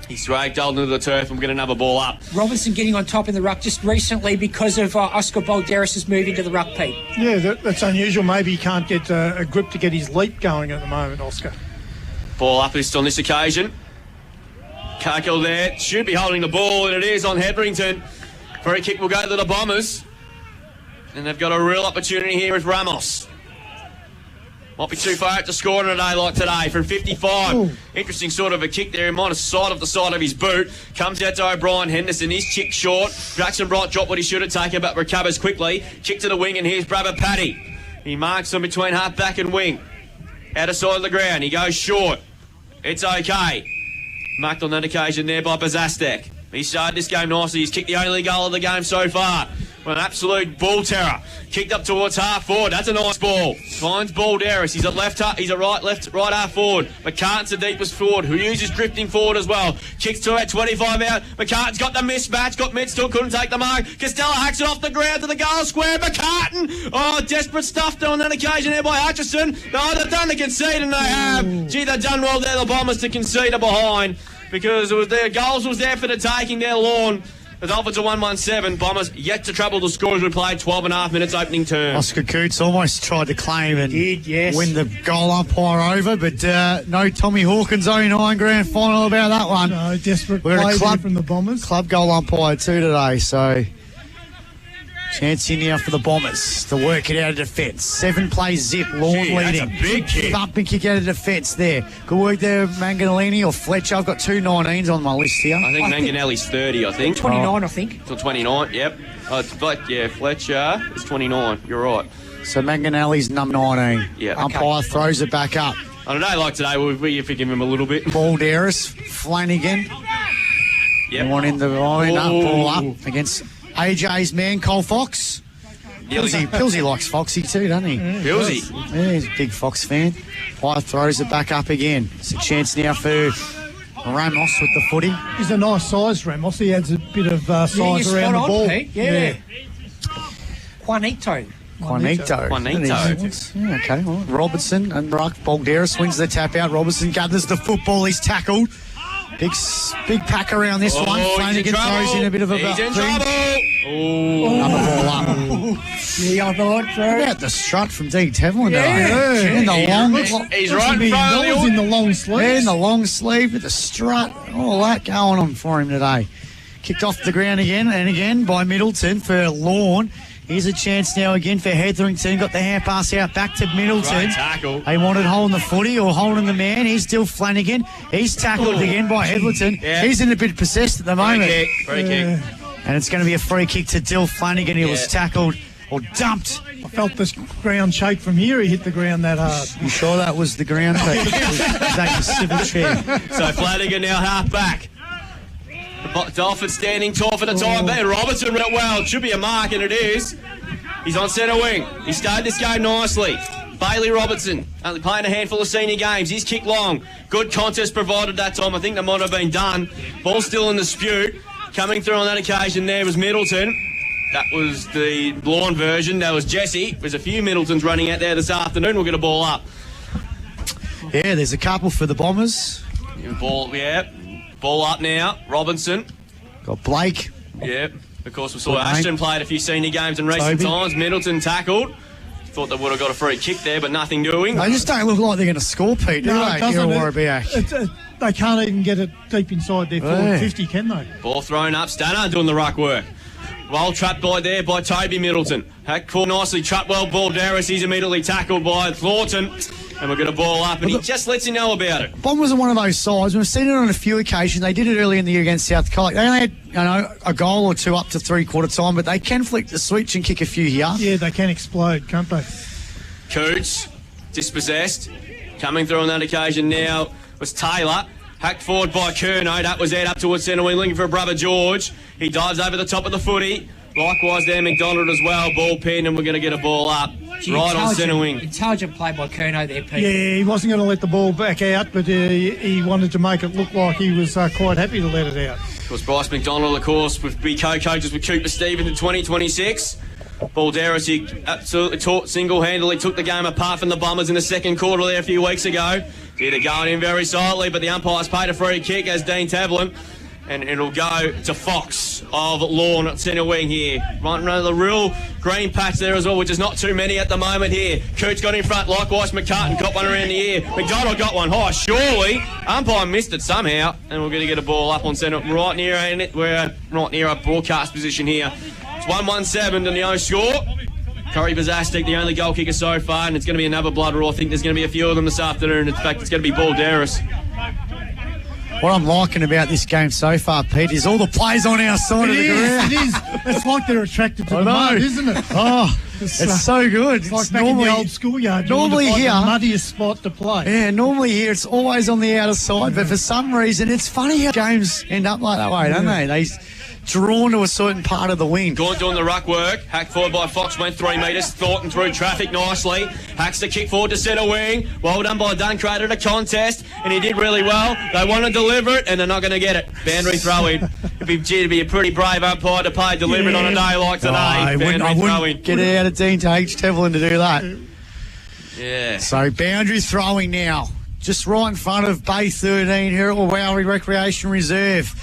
He's dragged Dalton to the turf and we're getting another ball up. Robinson getting on top in the ruck just recently because of Oscar Balderas' move into the ruck, Pete. Yeah, that's unusual. Maybe he can't get a grip to get his leap going at the moment, Oscar. Ball up on this occasion. Cargill there, should be holding the ball, and it is on Hetherington. Free kick will go to the Bombers. And they've got a real opportunity here with Ramos. Might be too far out to score on a day like today from 55. Ooh. Interesting sort of a kick there. He might have side of the side of his boot. Comes out to O'Brien. Henderson is kicked short. Jackson Bright dropped what he should have taken, but recovers quickly. Kick to the wing, and here's Brabber Paddy. He marks him between half back and wing. Out of side of the ground. He goes short. It's okay. Marked on that occasion there by Bazastek. He started this game nicely. He's kicked the only goal of the game so far. An absolute ball terror. Kicked up towards half forward. That's a nice ball. Finds Balderas. He's at right half forward. McCartan's the deepest forward. Hughes is drifting forward as well. Kicks to at 25 out. McCartan's got the mismatch. Got mid, still couldn't take the mark. Costello hacks it off the ground to the goal square. McCartan. Oh, desperate stuff on that occasion there by Hutchison. No, they've done the concede and they have. Gee, they've done well there, the Bombers, to concede a behind. Because it was their goals was there for the taking there, Lorne. The Dolphins are 1-1-7. Bombers yet to trouble the score as we played 12.5 minutes opening term. Oscar Coots almost tried to claim and win the goal umpire over, but no Tommy Hawkins 09 grand final about that one. No, desperate play from the Bombers. Club goal umpire too today, so chance in here for the Bombers to work it out of defence. 7 plays zip, Lorne leading. That's a big kick. Bumping kick out of defence there. Good work there, Manganelli or Fletcher. I've got 2 19s on my list here. I think Manganelli's 30, I think. 29, I think. Till 29, yep. Fletcher is 29. You're right. So Manganelli's number 19. Yeah. Umpire throws it back up. On a day like today, we forgive him a little bit. Balderas, Flanagan. Yep. One in the line, ball up against AJ's man, Cole Fox. Pilsy likes Foxy too, doesn't he? Pilsy. Yeah, he's a big Fox fan. Wyatt throws it back up again. It's a chance now for Ramos with the footy. He's a nice size, Ramos. He adds a bit of size around the ball. Yeah. Juanito. Yeah, okay. Well, Robertson and Balderas wins the tap out. Robertson gathers the football. He's tackled. Big pack around this one. Flanagan throws in a bit of a He's in trouble. Another ball up. Yeah, I thought so. What about the strut from Dean Tevlin? He's right in front of in the long sleeve. Yeah, in the long sleeve with the strut. All that going on for him today. Kicked off the ground again by Middleton for Lorne. Here's a chance now again for Hetherington. Got the hand pass out back to Middleton. Great tackle. They wanted holding the footy or holding the man. He's still Flanagan. He's tackled again by Hetherington. Yeah. He's in a bit possessed at the moment. Free kick. And it's going to be a free kick to Dill Flanagan. He was tackled or dumped. I felt this ground shake from here. He hit the ground that hard. You sure that was the ground shake? That's a civil chair. So Flanagan now half back. The Dolphins standing tall for the time being. Robertson went well. It should be a mark, and it is. He's on centre wing. He started this game nicely. Bailey Robertson, only playing a handful of senior games. He's kicked long. Good contest provided that time. I think that might have been done. Ball still in dispute. Coming through on that occasion there was Middleton. That was the Lorne version. That was Jesse. There's a few Middletons running out there this afternoon. We'll get a ball up. Yeah, there's a couple for the Bombers. Ball up now. Robinson. Got Blake. Yep. Of course, we saw Ashton played a few senior games in recent times. Middleton tackled. Thought they would have got a free kick there, but nothing doing. They just don't look like they're going to score, Pete, do they? Irrewarra Beeac. They can't even get it deep inside their forward 50, can they? Ball thrown up. Stannard doing the ruck work. Well trapped by Toby Middleton. Hacked ball nicely. Trapped well. Balderas. He's immediately tackled by Thornton. And we're going to ball up, and he just lets you know about it. Bond wasn't one of those sides. We've seen it on a few occasions. They did it early in the year against South Colac. They only had, a goal or two up to three-quarter time, but they can flick the switch and kick a few here. Yeah, they can explode, can't they? Coots, dispossessed. Coming through on that occasion now was Taylor. Hacked forward by Curnow. That was Ed up towards centre wing, looking for brother George. He dives over the top of the footy. Likewise there, McDonald as well. Ball pinned, and we're going to get a ball up. Right on centre wing. Intelligent play by Curnow there, Pete. Yeah, he wasn't going to let the ball back out, but he wanted to make it look like he was quite happy to let it out. Of course, Bryce McDonald, of course, would be co-coaches with Cooper Stevens in 2026. Balderas, he absolutely single-handedly took the game apart from the Bombers in the second quarter there a few weeks ago. Did it going in very silently, but the umpires paid a free kick as Dean Tavlin. And it'll go to Fox of Lorne at centre wing here. Right around the real green patch there as well, which is not too many at the moment here. Coots got in front, likewise McCartan got one around the ear. McDonald got one high, surely. Umpire missed it somehow, and we're going to get a ball up on centre right near it. We're right near our broadcast position here. It's 1-1-7 to no score. Corey Bazastic, the only goal kicker so far, and it's going to be another blood raw. I think there's going to be a few of them this afternoon. In fact, it's going to be Balderas. What I'm liking about this game so far, Pete, is all the players on our side of the ground. It is. It's like they're attracted to the mud, isn't it? Oh, it's so good. It's like back in the old schoolyard. Normally here, the muddiest spot to play. Yeah, normally here it's always on the outer side, but for some reason it's funny how games end up like that way, don't they? They drawn to a certain part of the wing. Gaunt doing the ruck work. Hacked forward by Fox, went 3 metres. Thornton through traffic nicely. Hacks the kick forward to centre wing. Well done by Dunn, created a contest, and he did really well. They want to deliver it, and they're not going to get it. Boundary throw-in. It'd be a pretty brave umpire to pay deliver it on a day like today. I wouldn't get it out of Dean to H. Tevlin to do that. Yeah. So boundary throwing now. Just right in front of Bay 13 here at Wowie Recreation Reserve.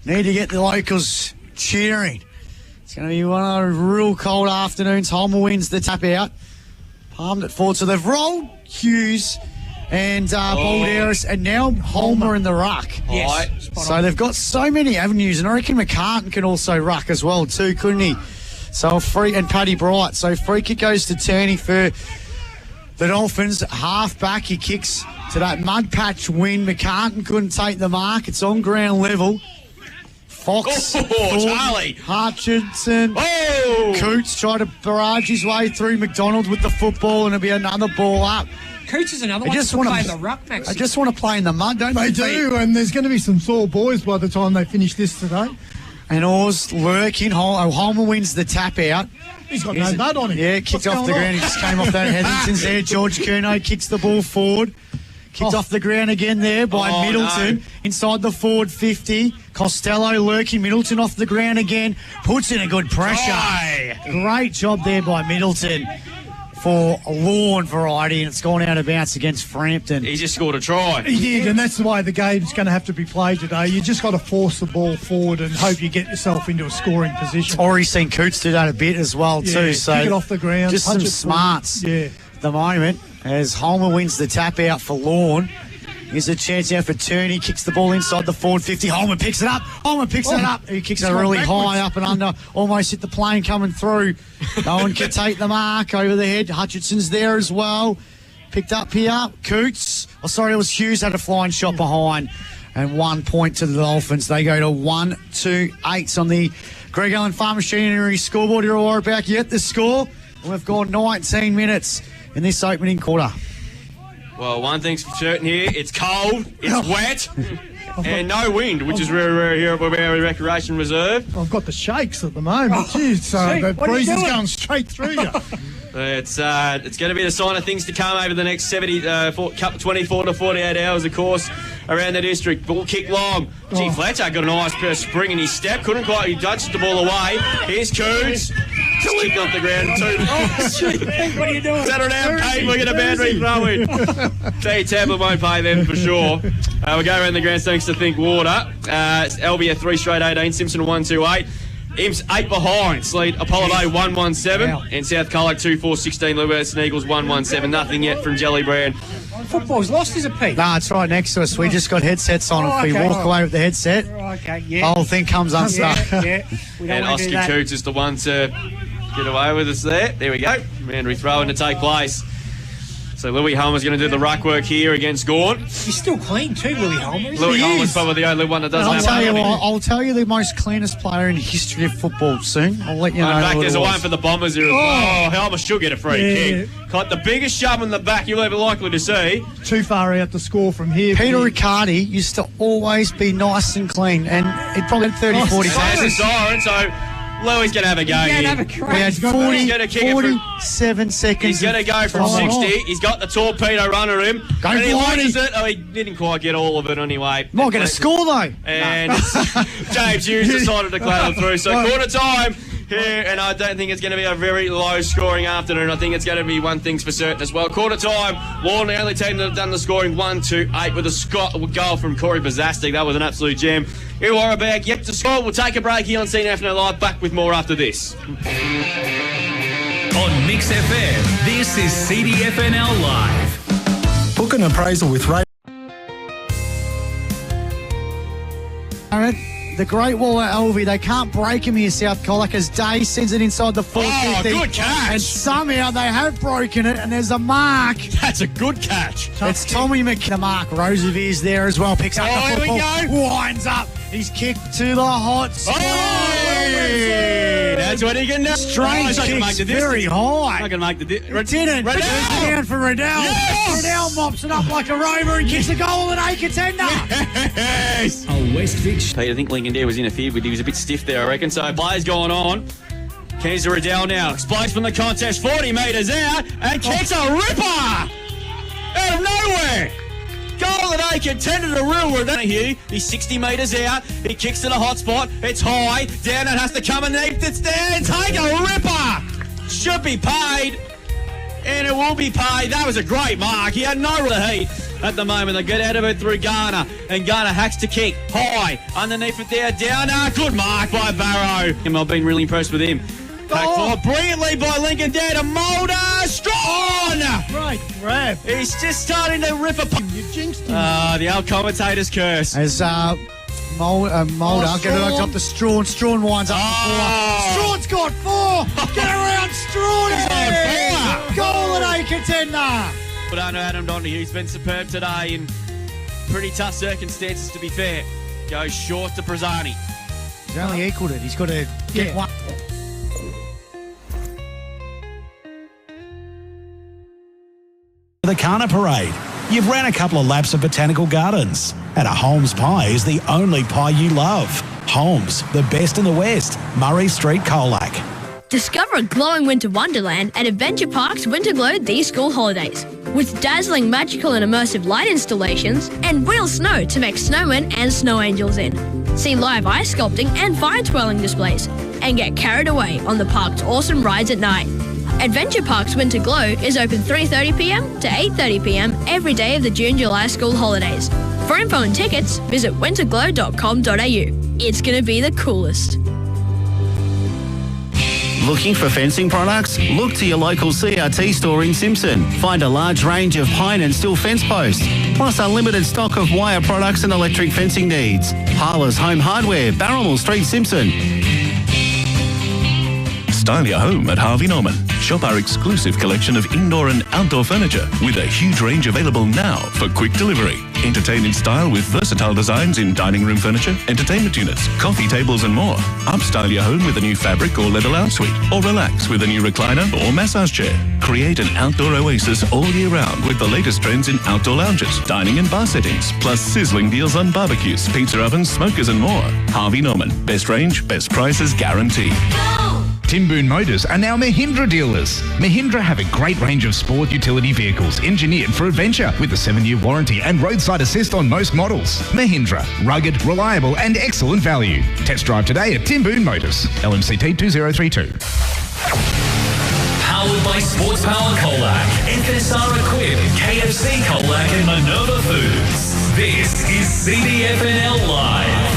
Need to get the locals cheering. It's going to be one of those real cold afternoons. Homer wins the tap out. Palmed it forward. So they've rolled Hughes and Balderas, and now Homer in the ruck. Yes. So they've got so many avenues, and I reckon McCartan can also ruck as well too, couldn't he? So and Paddy Bright. So free kick goes to Turney for the Dolphins. Half back, he kicks to that mud patch win. McCartan couldn't take the mark. It's on ground level. Fox, Charlie Hutchinson, Coots tried to barrage his way through McDonald with the football, and it'll be another ball up. Coots is another one to play in the ruck, Max. I just want to play in the mud, don't they? They do, and there's going to be some sore boys by the time they finish this today. And Oz lurking. Homer wins the tap out. He's got no mud on him. Yeah, kicked off the ground. He just came off that. Hetherington's there. George Curnow kicks the ball forward. Kicked off the ground again there by Middleton. Inside the forward 50. Costello lurking. Middleton off the ground again. Puts in a good pressure. Great job there by Middleton for a Lorne variety, and it's gone out of bounds against Frampton. He just scored a try. He did, and that's the way the game's going to have to be played today. You just got to force the ball forward and hope you get yourself into a scoring position. Already seen Coots do that a bit as well too. So kick it off the ground. Just some smarts at the moment as Homer wins the tap out for Lorne. Here's a chance now for Turney. Kicks the ball inside the forward 50. Homer picks it up. He kicks it really high up and under. Almost hit the plane coming through. No one can take the mark over the head. Hutchinson's there as well. Picked up here. Coots. It was Hughes had a flying shot behind. And 1 point to the Dolphins. They go to 1-2-8 on the Greg Allen Farm Machinery scoreboard. Irrewarra back yet the score. We've gone 19 minutes in this opening quarter. Well, one thing's for certain here, it's cold, it's wet, and no wind, which is very rare here at Wowie Recreation Reserve. I've got the shakes at the moment. The breeze is going straight through you. It's going to be the sign of things to come over the next 24 to 48 hours, of course, around the district. Ball kick long. Gee, Fletcher got a nice bit of spring in his step. Couldn't quite, he dodged the ball away. Here's Coots. Just kicked off the ground too. What are you doing? Settle down, Pete. We're going to boundary throw in. Say Tablet won't pay them for sure. We'll go around the grounds thanks to Think Water. Albia 3 straight 18, Simpson 1-2-8. Imps 8 behind. Sleet Apollo Bay 1-1-7. And South Colac 2-4-16. Liberty Eagles 1-1-7. Nothing yet from Jelly Brand. Football's lost, is it, Pete? Nah, it's right next to us. We just got headsets on. If we walk away with the headset, the whole thing comes unstuck. And Oscar Coots is the one to get away with us there. There we go. Boundary throw-in to take place. So Louis Homer's going to do the ruck work here against Gawn. He's still clean too, Louis Homer. Louis Homer's probably the only one that doesn't have I'll tell you the most cleanest player in the history of football soon. I'll let you know. In fact, there's a one for the Bombers here as well. Homer should get a free kick. Caught the biggest shove in the back you'll ever likely to see. Too far out to score from here. Peter Riccardi used to always be nice and clean, and he probably had 30, 40 passes. So Louis going to have a go here. He had 47 seconds. He's going to go from 60. He's got the torpedo runner him. And he launches it. Oh, he didn't quite get all of it anyway. Not going to score, though. And James Hughes decided to cloud him through. So quarter time here, and I don't think it's going to be a very low-scoring afternoon. I think it's going to be one thing's for certain as well. Quarter time, Lorne, the only team that have done the scoring 1-2-8 with a goal from Corey Bazastic. That was an absolute gem. Irrewarra Beeac yet to score. We'll take a break here on CDFNL Live. Back with more after this. On Mix FM, this is CDFNL Live. Book an appraisal with Ray. The Great Wall at Elvie, they can't break him here, South Colac, as Day sends it inside the 450. Oh, good catch. And somehow they have broken it, and there's a mark. That's a good catch. It's Tommy McKenna. Mark Rosevere's there as well. Picks up the football. Here we go. Winds up. He's kicked to the hot spot. That's what he can do. Strange kicks, very high. Not going to make the It didn't. Riddell. It's down for Riddell. Yes. Riddell mops it up like a rover and kicks a goal at a contender. Yes. A Westfitch. Pete, I think Lincoln Dare was interfered with. He was a bit stiff there, I reckon. So play's going on. Keys to Riddell now. Explodes from the contest, 40 metres out, and kicks a ripper out of nowhere. Goal at a contender to real Riddell here. He's 60 metres out. He kicks to the hot spot. It's high. Down it has to come underneath. It's there. Take a ripper. Should be paid. And it will be paid. That was a great mark. He had no heat at the moment. They get out of it through Garner. And Garner hacks to kick. High. Underneath it there. Downer. Good mark by Barrow. And I've been really impressed with him. Packed forward brilliantly by Lincoln Dare to Mulder. Strong! Right grab. He's just starting to rip a... You jinxed him. The old commentator's curse. As Mulder get it up to Strawn. Strawn winds up for 4. Strawn's got 4. Get around Strawn. Goal at a contender. But I know Adam Donahue, he's been superb today in pretty tough circumstances, to be fair. Goes short to Brazzani. He's only equalled it. He's got to get one. The Kana Parade. You've ran a couple of laps of botanical gardens. And a Holmes pie is the only pie you love. Holmes, the best in the West. Murray Street, Colac. Discover a glowing winter wonderland at Adventure Park's Winter Glow these school holidays. With dazzling, magical and immersive light installations and real snow to make snowmen and snow angels in. See live ice sculpting and fire twirling displays. And get carried away on the park's awesome rides at night. Adventure Park's Winter Glow is open 3:30pm to 8:30pm every day of the June-July school holidays. For info and tickets, visit winterglow.com.au. It's going to be the coolest. Looking for fencing products? Look to your local CRT store in Simpson. Find a large range of pine and steel fence posts, plus unlimited stock of wire products and electric fencing needs. Harlow's Home Hardware, Barrelmore Street, Simpson. Style your home at Harvey Norman. Shop our exclusive collection of indoor and outdoor furniture with a huge range available now for quick delivery. Entertain in style with versatile designs in dining room furniture, entertainment units, coffee tables and more. Upstyle your home with a new fabric or leather lounge suite, or relax with a new recliner or massage chair. Create an outdoor oasis all year round with the latest trends in outdoor lounges, dining and bar settings, plus sizzling deals on barbecues, pizza ovens, smokers and more. Harvey Norman. Best range, best prices guaranteed. Timboon Motors are now Mahindra dealers. Mahindra have a great range of sport utility vehicles engineered for adventure with a 7-year warranty and roadside assist on most models. Mahindra, rugged, reliable and excellent value. Test drive today at Timboon Motors. LMCT 2032. Powered by Sports Power Colac, FSR Equip, KFC Colac and Minerva Foods. This is CDFNL Live.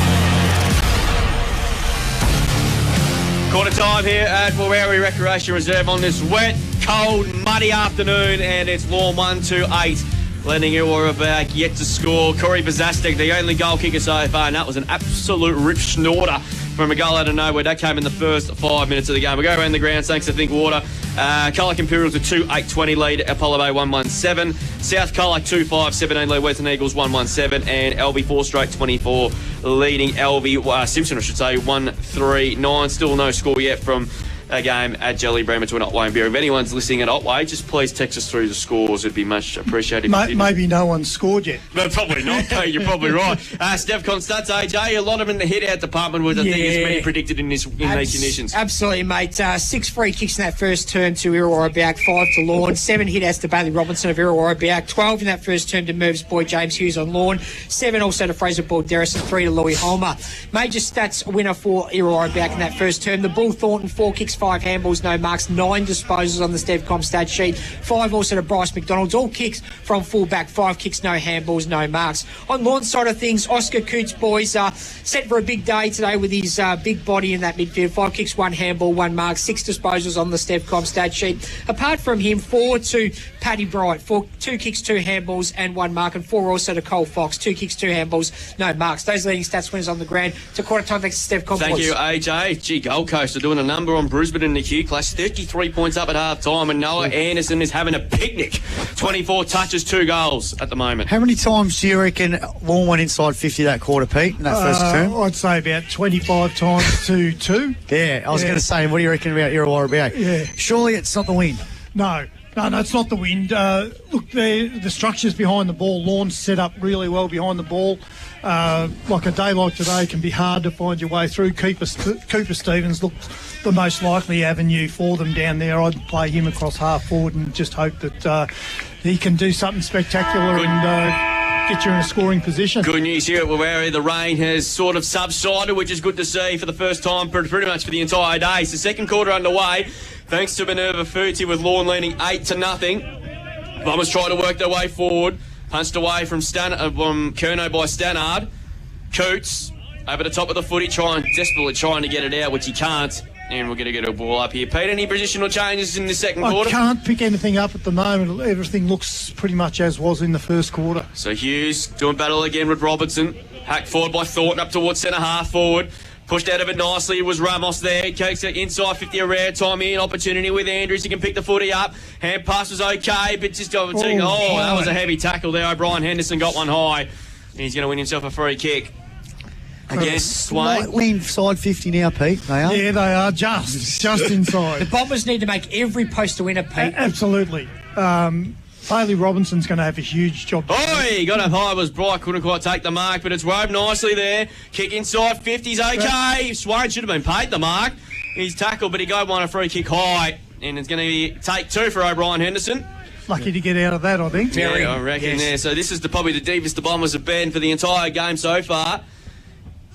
Quarter time here at Irrewarra Recreation Reserve on this wet, cold, muddy afternoon, and it's Lorne 1-2-8. Letting Irrewarra back, yet to score. Corey Bazastic, the only goal kicker so far, and that was an absolute rip snorter. from a goal out of nowhere. That came in the first 5 minutes of the game. We go around the grounds thanks to Think Water. Colac Imperials a 2-8-20 lead. Apollo Bay 1-1-7. South Colac 2-5-17 lead. Western Eagles 1-1-7. And LV 4-24 leading LV Simpson, I should say, 1-3-9. Still no score yet from a game at Jelly Bream between Otway and Beer. If anyone's listening at Otway, just please text us through the scores. It'd be much appreciated. Maybe no one's scored yet. No, probably not. No, you're probably right. Stevcon stats, AJ, a lot of them in the hit-out department, which I think is many predicted in these conditions. Absolutely, mate. 6 free kicks in that first term to Irrewarra Beeac, 5 to Lorne, 7 hit-outs to Bailey Robinson of Irrewarra Beeac, 12 in that first term to Merv's boy James Hughes on Lorne, 7 also to Fraser Ball Derrison, 3 to Louis Holmer. Major stats winner for Irrewarra Beeac in that first term. The Bull Thornton, 4 kicks, 5 handballs, no marks, 9 disposals on the Stevcom stat sheet, 5 also to Bryce McDonald's, all kicks from full-back, 5 kicks, no handballs, no marks. On Lorne's side of things, Oscar Coots, boys, set for a big day today with his big body in that midfield, 5 kicks, 1 handball, 1 mark, 6 disposals on the Stevcom stat sheet. Apart from him, 4 to Paddy Bright, 2 kicks, 2 handballs and 1 mark, and 4 also to Cole Fox, 2 kicks, 2 handballs, no marks. Those leading stats winners on the ground. To quarter time, thanks to Stevcom. Thank you, AJ. Gee, Gold Coast are doing a number on Brisbane in the Q Clash, 33 points up at half time, and Noah Anderson is having a picnic. 24 touches, 2 goals at the moment. How many times do you reckon Lorne went inside 50 that quarter, Pete, in that first term? I'd say about 25 times to 2. Yeah, I was going to say, what do you reckon about Irrewarra Beeac? Yeah. Surely it's not the wind. No, it's not the wind. Look, the structures behind the ball, Lorne's set up really well behind the ball. Like a day like today can be hard to find your way through. Cooper Stevens looked the most likely avenue for them down there. I'd play him across half forward and just hope that he can do something spectacular and get you in a scoring position. Good news here at Warra. The rain has sort of subsided, which is good to see for the first time pretty much for the entire day. So second quarter underway, thanks to Minerva Footy with Lorne leading 8-0. Bombers try to work their way forward. Punched away from Kerno by Stannard. Coots over the top of the footy, desperately trying to get it out, which he can't. And we're going to get a ball up here. Pete, any positional changes in the second quarter? I can't pick anything up at the moment. Everything looks pretty much as was in the first quarter. So Hughes doing battle again with Robertson. Hacked forward by Thornton up towards centre half forward. Pushed out of it nicely. It was Ramos there. He takes it inside 50, a rare time in. Opportunity with Andrews. He can pick the footy up. Hand pass was okay, but just that was a heavy tackle there. O'Brien Henderson got one high. And he's going to win himself a free kick. Again, Swain. Slightly inside 50 now, Pete. They are. Yeah, they are just inside. The Bombers need to make every post to win a Pete. Absolutely. Bailey Robinson's going to have a huge job. He got up high, was Bright, couldn't quite take the mark, but it's roved nicely there. Kick inside, 50's okay. Swain should have been paid the mark. He's tackled, but he got one a free kick high, and it's going to be take 2 for O'Brien Henderson. Lucky to get out of that, I think. Yeah, I reckon there. So this is probably the deepest the Bombers have been for the entire game so far.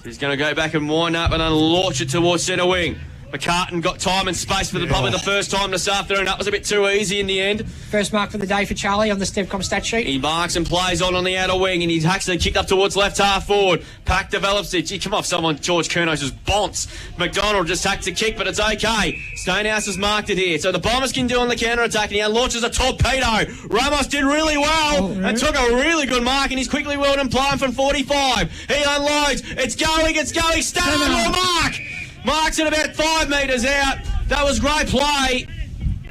He's going to go back and wind up and then launch it towards centre wing. McCartan got time and space for probably the first time this afternoon. That was a bit too easy in the end. First mark for the day for Charlie on the Stevcom stat sheet. He marks and plays on the outer wing, and he's actually kicked up towards left half forward. Pack develops it. Gee, come off someone. George Kernos is bonce. McDonald just hacks a kick, but it's okay. Stonehouse has marked it here. So the Bombers can do on the counter-attack, and he launches a torpedo. Ramos did really well and took a really good mark, and he's quickly wheeled and playing from 45. He unloads. It's going. Stand on mark. Marks it about 5 metres out. That was great play.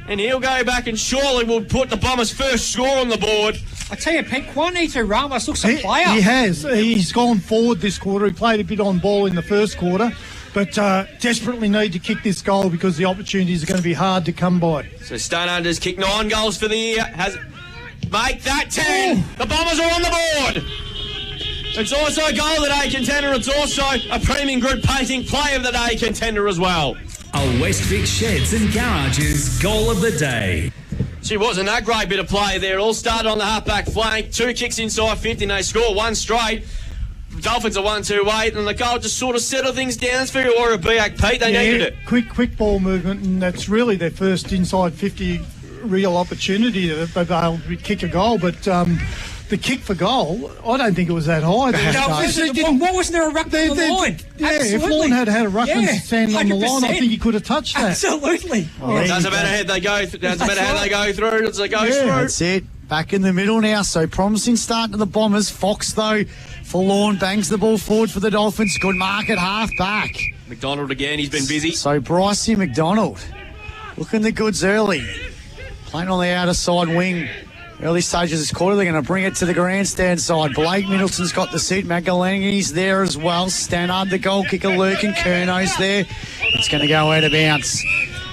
And he'll go back and surely will put the Bombers' first score on the board. I tell you, Pete, Juanito Ramos looks a player. He has. He's gone forward this quarter. He played a bit on ball in the first quarter, but desperately need to kick this goal because the opportunities are going to be hard to come by. So Stone has kicked 9 goals for the year. Make that 10. The Bombers are on the board. It's also a goal of the day contender. It's also a Premium Group Painting Play of the Day contender as well. A West Vic Sheds and Garages Goal of the Day. She wasn't that great bit of play there. It all started on the half-back flank. 2 kicks inside 50 and they score 1 straight. Dolphins are 1-2-8 and the goal just sort of settled things down for Irrewarra Beeac, Pete. They needed it. Quick ball movement, and that's really their first inside 50 real opportunity that they've been able to kick a goal, but the kick for goal, I don't think it was that high. What wasn't there a ruckman on the line? Yeah, if Lorne had a ruckman standing on the line, I think he could have touched that. Absolutely. Doesn't matter how they go through. As they go through. That's it. Back in the middle now, so promising start to the Bombers. Fox, though, for Lorne, bangs the ball forward for the Dolphins. Good mark at half back. McDonald again, he's been busy. So Brycey McDonald looking the goods early. Playing on the outer side wing. Early stages of this quarter, they're going to bring it to the grandstand side. Blake Middleton's got the seat. Magalangi's there as well. Stannard, the goal kicker, Lurkin. Kerno's there. It's going to go out of bounds.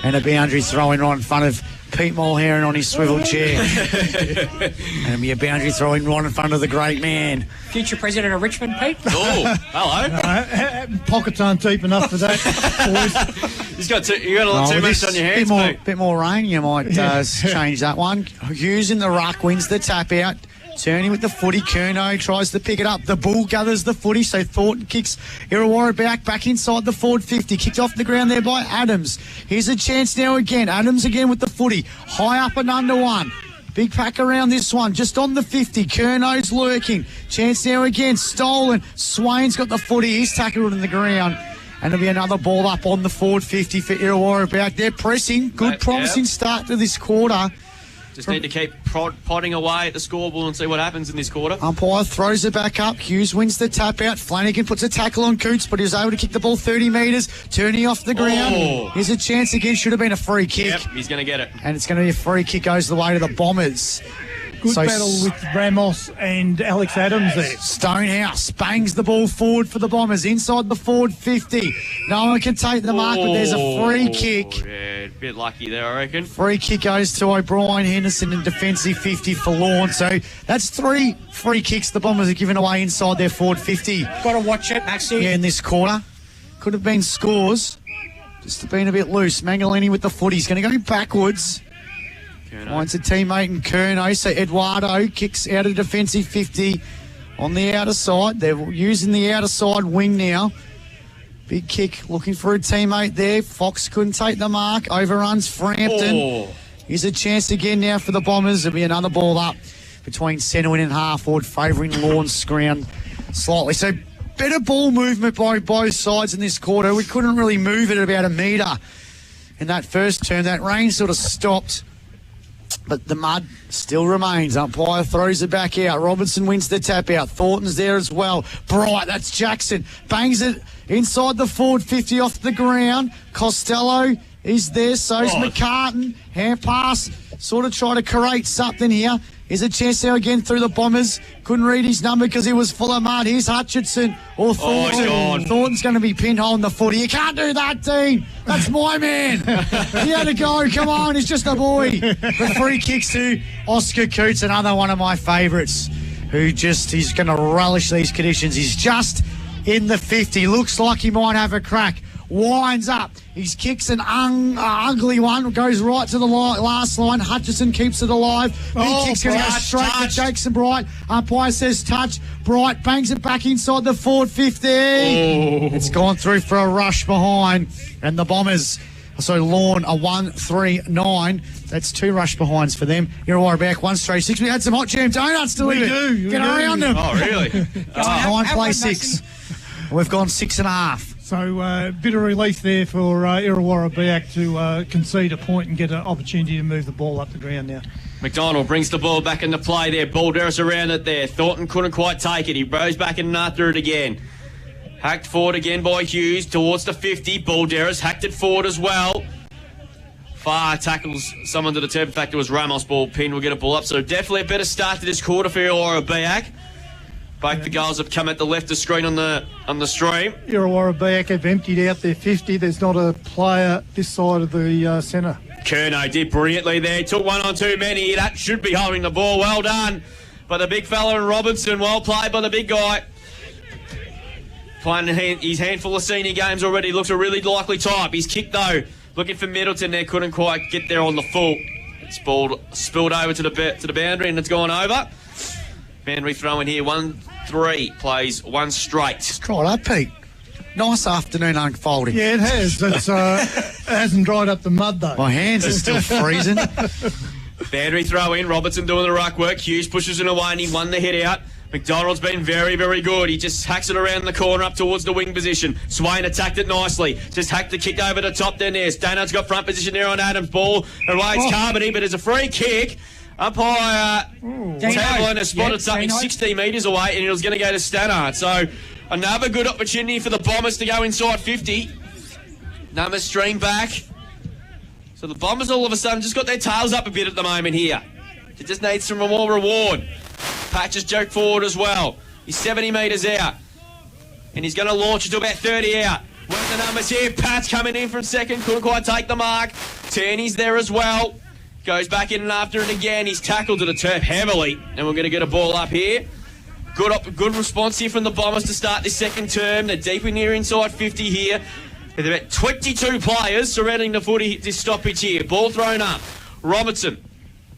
And a boundary throw in right in front of Pete Mulherron on his swivel chair. And it'll be a boundary throw in right in front of the great man. Future president of Richmond, Pete. Oh, hello. Pockets aren't deep enough for that, boys. You got a lot too much on your hands, bit more rain, you might change that one. Hughes in the ruck wins the tap out. Turning with the footy. Curnow tries to pick it up. The Bull gathers the footy, so Thornton kicks Irrewarra back inside the forward 50. Kicked off the ground there by Adams. Here's a chance now again. Adams again with the footy. High up and under one. Big pack around this one, just on the 50. Curnow's lurking. Chance now again, stolen. Swain's got the footy. He's tackled in the ground. And there'll be another ball up on the forward 50 for Irrewarra back. They're pressing. Good, promising start to this quarter. Just need to keep prodding away at the scoreboard and see what happens in this quarter. Umpire throws it back up. Hughes wins the tap out. Flanagan puts a tackle on Coots, but he was able to kick the ball 30 metres, turning off the ground. Oh. Here's a chance again. Should have been a free kick. Yep, he's going to get it. And it's going to be a free kick, goes the way to the Bombers. Good battle with Ramos and Alex Adams there. Stonehouse bangs the ball forward for the Bombers inside the forward 50. No one can take the mark, but there's a free kick. Yeah, a bit lucky there, I reckon. Free kick goes to O'Brien, Henderson, and defensive 50 for Lorne. So that's 3 free kicks the Bombers are giving away inside their forward 50. Got to watch it, Maxie. Yeah, in this quarter. Could have been scores. Just been a bit loose. Mangalini with the footy. He's going to go backwards. Finds a teammate in Curnow, so Eduardo kicks out of defensive 50 on the outer side. They're using the outer side wing now. Big kick, looking for a teammate there. Fox couldn't take the mark. Overruns Frampton. Oh. Here's a chance again now for the Bombers. There'll be another ball up between centre-win and half-forward, favouring Lorne's ground slightly. So better ball movement by both sides in this quarter. We couldn't really move it at about a metre in that first term. That rain sort of stopped. But the mud still remains. Umpire throws it back out. Robinson wins the tap out. Thornton's there as well. Bright, that's Jackson. Bangs it inside the forward 50 off the ground. Costello is there. So's McCartan. Hand pass. Sort of try to create something here. Here's a chance now again through the Bombers. Couldn't read his number because he was full of mud. Here's Hutchinson or Thornton. Thornton's going to be pinholed the footy. You can't do that, Dean. That's my man. He had to go. Come on, he's just a boy. The free kicks to Oscar Coots, another one of my favourites, he's going to relish these conditions. He's just in the 50. Looks like he might have a crack. Winds up. He kicks an ugly one. Goes right to the last line. Hutchison keeps it alive. Big kick's going to go straight to Jackson Bright. Umpire says touch. Bright bangs it back inside the forward 50. It's gone through for a rush behind. And the Bombers, so Lorne, a 1-3-9. That's 2 rush behinds for them. Irrewarra back 1-3-6. We had some hot jam donuts to leave it. Get around them. Oh, really? 9 play 6. We've gone 6.5. So a bit of relief there for Irrewarra Beeac to concede a point and get an opportunity to move the ball up the ground now. McDonald brings the ball back into play there. Balderas around it there. Thornton couldn't quite take it. He rose back and after it again. Hacked forward again by Hughes towards the 50. Balderas hacked it forward as well. Far tackles someone to the turn. In fact, it was Ramos. Ball pin will get a ball up. So definitely a better start to this quarter for Irrewarra Beeac. Both the goals have come at the left of screen on the stream. Irrewarra Beeac have emptied out their 50. There's not a player this side of the centre. Curnow did brilliantly there. He took one on too many. That should be holding the ball. Well done by the big fella in Robinson. Well played by the big guy. Playing his handful of senior games already. Looks a really likely type. He's kicked though. Looking for Middleton there. Couldn't quite get there on the full. It's spilled over to the boundary and it's gone over. Boundary throw in here. 1-3 plays 1 straight. Just try that, Pete. Nice afternoon unfolding. Yeah, it has. It hasn't dried up the mud, though. My hands are still freezing. Boundary throw in. Robertson doing the ruck work. Hughes pushes it away and he won the hit out. McDonald's been very, very good. He just hacks it around the corner up towards the wing position. Swain attacked it nicely. Just hacked the kick over the top there. Stannard's got front position there on Adams. Ball awaits Carbony, but there's a free kick. Umpire Tamlin has spotted something 60 metres away and it was going to go to Stannard. So another good opportunity for the Bombers to go inside 50. Numbers stream back. So the Bombers all of a sudden just got their tails up a bit at the moment here. It just needs some more reward. Patches jerk forward as well. He's 70 metres out. And he's going to launch it to about 30 out. Work the numbers here. Pat's coming in from second. Couldn't quite take the mark. Tierney's there as well. Goes back in and after it again. He's tackled to the turf heavily. And we're going to get a ball up here. Good response here from the Bombers to start this second term. They're deep in near inside 50 here. With about 22 players surrounding the footy, this stoppage here. Ball thrown up. Robertson.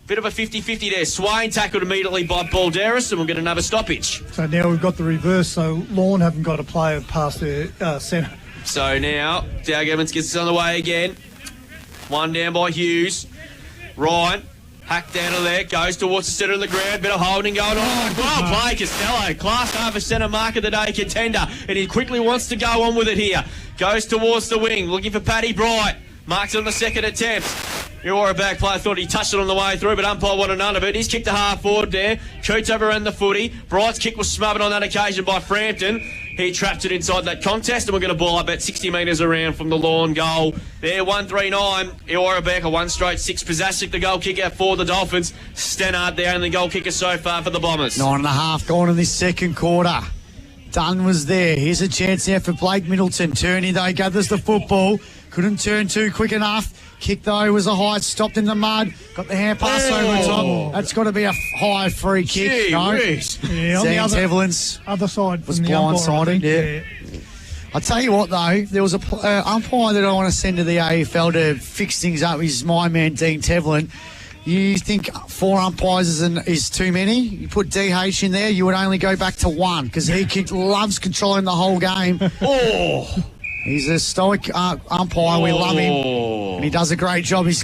Bit of a 50-50 there. Swain tackled immediately by Balderas, and we'll get another stoppage. So now we've got the reverse, so Lorne haven't got a player past their centre. So now, Doug Evans gets us on the way again. One down by Hughes. Ryan, hacked down to there, goes towards the centre of the ground. Bit of holding going on. Well play, Costello. Class half a centre mark of the day contender. And he quickly wants to go on with it here. Goes towards the wing, looking for Paddy Bright. Marks on the second attempt. Irrewarra back player thought he touched it on the way through, but umpire wanted none of it. He's kicked a half forward there. Coots overran the footy. Bright's kick was smothered on that occasion by Frampton. He trapped it inside that contest, and we're going to ball up about 60 metres around from the Lorne goal. There, 139. Irrewarra back a 1-6. Pizasic, the goal kicker for the Dolphins. Stannard, the only goal kicker so far for the Bombers. 9.5 gone in this second quarter. Dunn was there. Here's a chance now for Blake Middleton. Turney, though, gathers the football. Couldn't turn too quick enough. Kick, though, was a high. Stopped in the mud. Got the hand pass over the top. That's got to be a high free kick. Yeah, on the other side was blindsided. Yeah. I'll tell you what, though. There was a umpire that I want to send to the AFL to fix things up. He's my man, Dean Tevlin. You think 4 umpires is too many? You put DH in there, you would only go back to 1 because he loves controlling the whole game. He's a stoic umpire. We love him. And he does a great job. And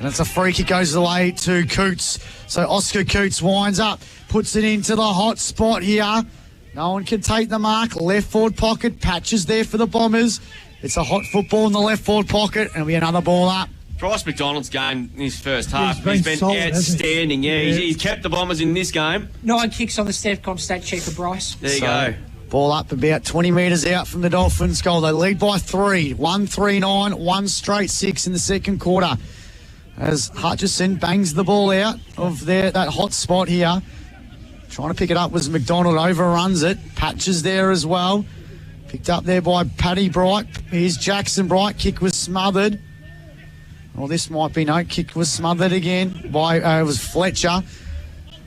it's a free kick goes away to Coots. So Oscar Coots winds up, puts it into the hot spot here. No one can take the mark. Left forward pocket. Patches there for the Bombers. It's a hot football in the left forward pocket. And we another ball up. Bryce McDonald's game in his first half. He's been solid, outstanding. Yeah, he's kept the Bombers in this game. 9 kicks on the Stevcom stat sheet for Bryce. There you go. Ball up about 20 metres out from the Dolphins goal. They lead by 3. 1-3-9, 1-6 in the second quarter. As Hutchison bangs the ball out of that hot spot here. Trying to pick it up was McDonald, overruns it. Patches there as well. Picked up there by Paddy Bright. Here's Jackson Bright. Kick was smothered. Well, this might be no. Kick was smothered again by it was Fletcher.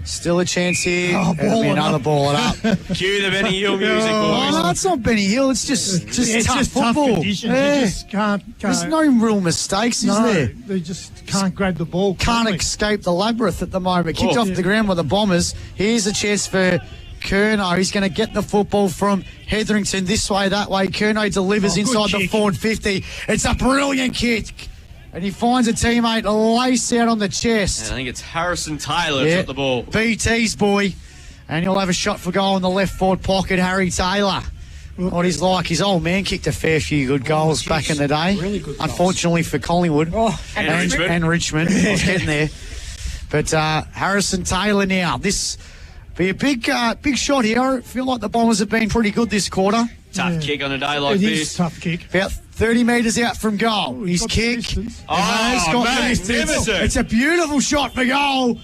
Still a chance here. Another ball it up. Cue the Benny Hill music, boys. No, it's not Benny Hill. It's just tough football. Conditions. You just can't. There's no real mistakes, is there? They just can't grab the ball. Can't escape the labyrinth at the moment. Kicked off the ground by the Bombers. Here's a chance for Curnow. He's going to get the football from Hetherington this way, that way. Curnow delivers inside the forward 50. It's a brilliant kick. And he finds a teammate lace out on the chest. And I think it's Harrison Taylor that's got the ball. BT's boy. And he'll have a shot for goal in the left forward pocket, Harry Taylor. What he's like, his old man kicked a fair few good goals back in the day. Really good goals. Unfortunately for Collingwood. And Richmond. I was getting there. But Harrison Taylor now. This be a big shot here. I feel like the Bombers have been pretty good this quarter. Tough kick on a day like this. It is a tough kick. About 30 metres out from goal. His kick. Magnificent. It's a beautiful shot for goal.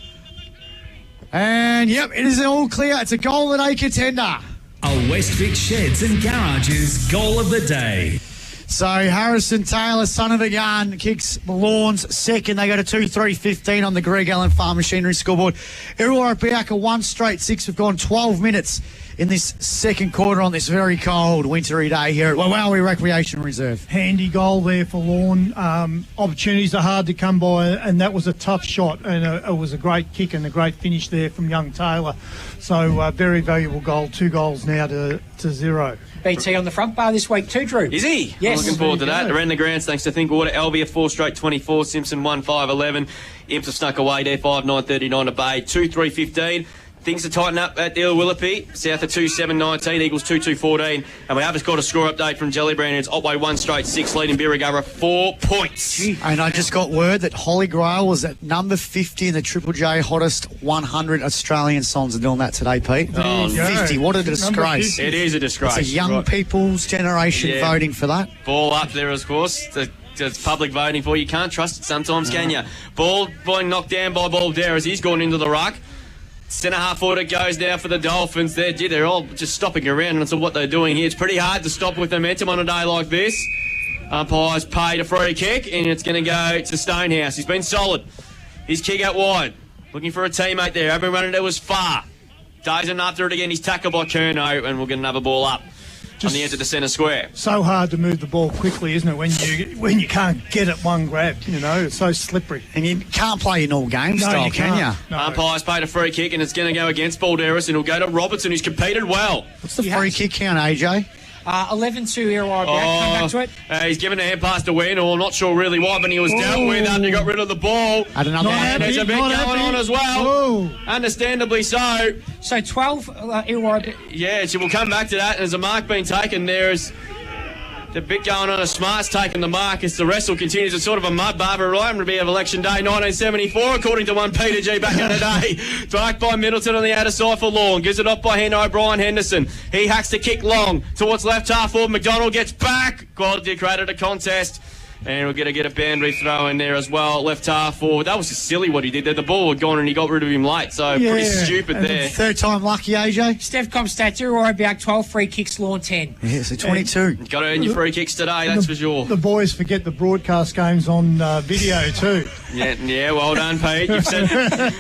And, yep, it is all clear. It's a goal of the day contender. A Westvic Sheds and Garages goal of the day. So Harrison Taylor, son of a gun, kicks Lorne's second. They go to 2-3-15 on the Greg Allen Farm Machinery scoreboard. Irrewarra Beeac a 1-6. We've gone 12 minutes in this second quarter on this very cold, wintry day here at Wowie Recreation Reserve. Handy goal there for Lorne. Opportunities are hard to come by, and that was a tough shot, and it was a great kick and a great finish there from young Taylor. So very valuable goal. 2 goals now to 0. BT on the front bar this week too, Drew. Is he? Yes. I'm looking forward to that. Around the grounds, thanks to Thinkwater. Albia 4-24, Simpson 1-5-11. Imps have snuck away there, 5-9-39 to Bay, 2-3-15. Things are tighten up at the Willoughby, south of 2-7-19, Eagles 2-2-14. And we have just got a score update from Gellibrand. It's Otway 1 straight 6, leading Irrewarra 4 points. And I just got word that Holly Grail was at number 50 in the Triple J hottest 100 Australian songs. Are doing that today, Pete. Oh, 50. What a disgrace. It is a disgrace. It's a young people's generation voting for that. Ball up there, of course. It's public voting for you. Can't trust it sometimes, can you? Ball being knocked down by Balder as he's gone into the ruck. Centre half forward it goes now for the Dolphins. They're all just stopping around, and that's what they're doing here. It's pretty hard to stop with momentum on a day like this. Umpire's paid a free kick, and it's going to go to Stonehouse. He's been solid. His kick out wide. Looking for a teammate there. Having run it was far. Dozing after it again. He's tackled by Curnow, and we'll get another ball up on the edge of the centre square. So hard to move the ball quickly, isn't it, when you can't get it one grab, it's so slippery. And you can't play in all games style, can you? No. Umpire's paid a free kick, and it's going to go against Balderas, and it'll go to Robertson, who's competed well. What's the free kick count, AJ? 11-2 Irrewarra. Come back to it. He's given a hand pass to Win, or I'm not sure really why, but he was dealt with after he got rid of the ball. And there's a bit going on as well. Understandably so. So 12 Irrewarra. Yeah, so we'll come back to that. There's a mark being taken. There's the bit going on. A Smart's taking the mark as the wrestle continues. It's sort of a mud Barbara Ryan would be of election day 1974, according to one Peter G back in the day. Back by Middleton on the outer side for Lorne. Gives it off by O'Brien Henderson. He hacks the kick long towards left half forward. McDonald gets back. Quality created a contest. And we're going to get a boundary throw in there as well. Left half forward. That was just silly what he did there. The ball had gone and he got rid of him late. So pretty stupid there. Third time lucky, AJ. Stevcom stats. Irrewarra Beeac 12 free kicks, Lorne 10. Yeah, so 22. Got to earn your free kicks today, that's for sure. The boys forget the broadcast games on video too. Yeah, well done, Pete. You've said,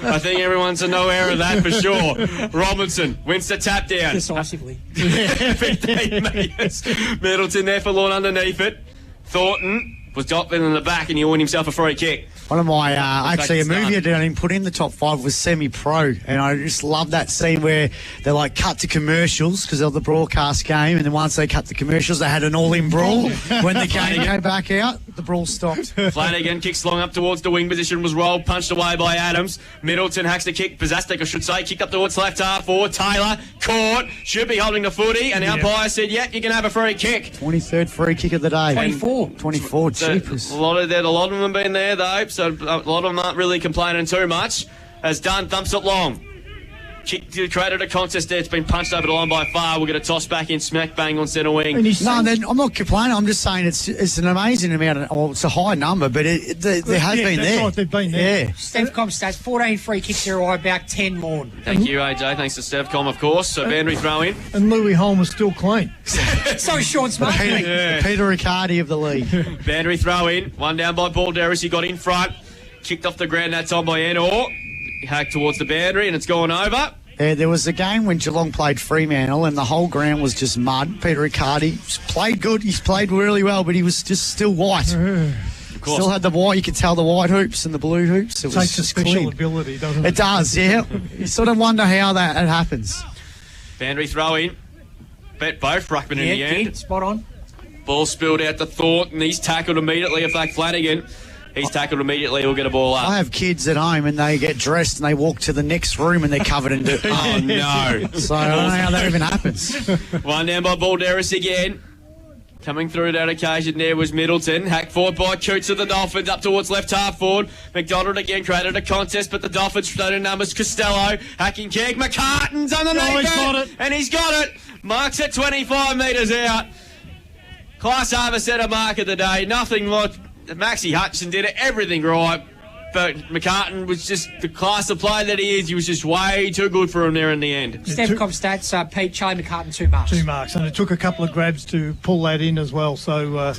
I think everyone's no error of that for sure. Robinson wins the tap down. Decisively. 15 metres. Middleton there for Lorne underneath it. Thornton was dropping in the back and he won himself a free kick. One of my, actually a movie I didn't put in the top 5 was Semi-Pro, and I just love that scene where they like cut to commercials because of the broadcast game, and then once they cut to commercials they had an all-in brawl. When the game came back out, the brawl stopped. Flanagan kicks long up towards the wing position, was rolled, punched away by Adams. Middleton hacks the kick, Pazastic I should say, kicked up towards left half forward. Taylor caught, should be holding the footy, and the umpire said, you can have a free kick. 23rd free kick of the day. 24, cheapers. A lot of them have been there though, so a lot of them aren't really complaining too much. As Dunn thumps it long. Created a contest there. It's been punched over the line by far. We'll get a toss back in, smack bang on centre wing. I'm not complaining. I'm just saying it's an amazing amount. It's a high number, but there has been there. Right, they've been there. Yeah. Stevcom stats 14 free kicks Irrewarra Beeac 10 Lorne. Thank you, AJ. Thanks to Stevcom, of course. So boundary throw in. And Louis Holm was still clean. So Sean Smart. Peter Riccardi of the league. Boundary throw in. One down by Balderas. He got in front. Kicked off the ground that time by Enor. Hacked towards the boundary and it's gone over. There was a game when Geelong played Fremantle and the whole ground was just mud. Peter Riccardi played good. He's played really well, but he was just still white. Of course. Still had the white. You could tell the white hoops and the blue hoops. It takes a special clean ability, doesn't it? It does, yeah. You sort of wonder how that happens. Boundary throw in. Bet both ruckman in the end. Spot on. Ball spilled out to Thornton. He's tackled immediately. In fact, Flanagan. He's tackled immediately. He'll get a ball up. I have kids at home and they get dressed and they walk to the next room and they're covered in dirt. Oh, no. So I don't know how that even happens. One down by Balderas again. Coming through that occasion there was Middleton. Hacked forward by Coots of the Dolphins up towards left half forward. McDonald again created a contest, but the Dolphins showed in numbers. Costello hacking kick. McCartan's underneath it. And he's got it. Marks at 25 metres out. Class Harbour set a mark of the day. Nothing like Maxie Hutchinson did it. Everything right. But McCartan was just the class of player that he is. He was just way too good for him there in the end. Stevcom stats, Pete, Charlie McCartan, 2 marks. 2 marks, and it took a couple of grabs to pull that in as well. So,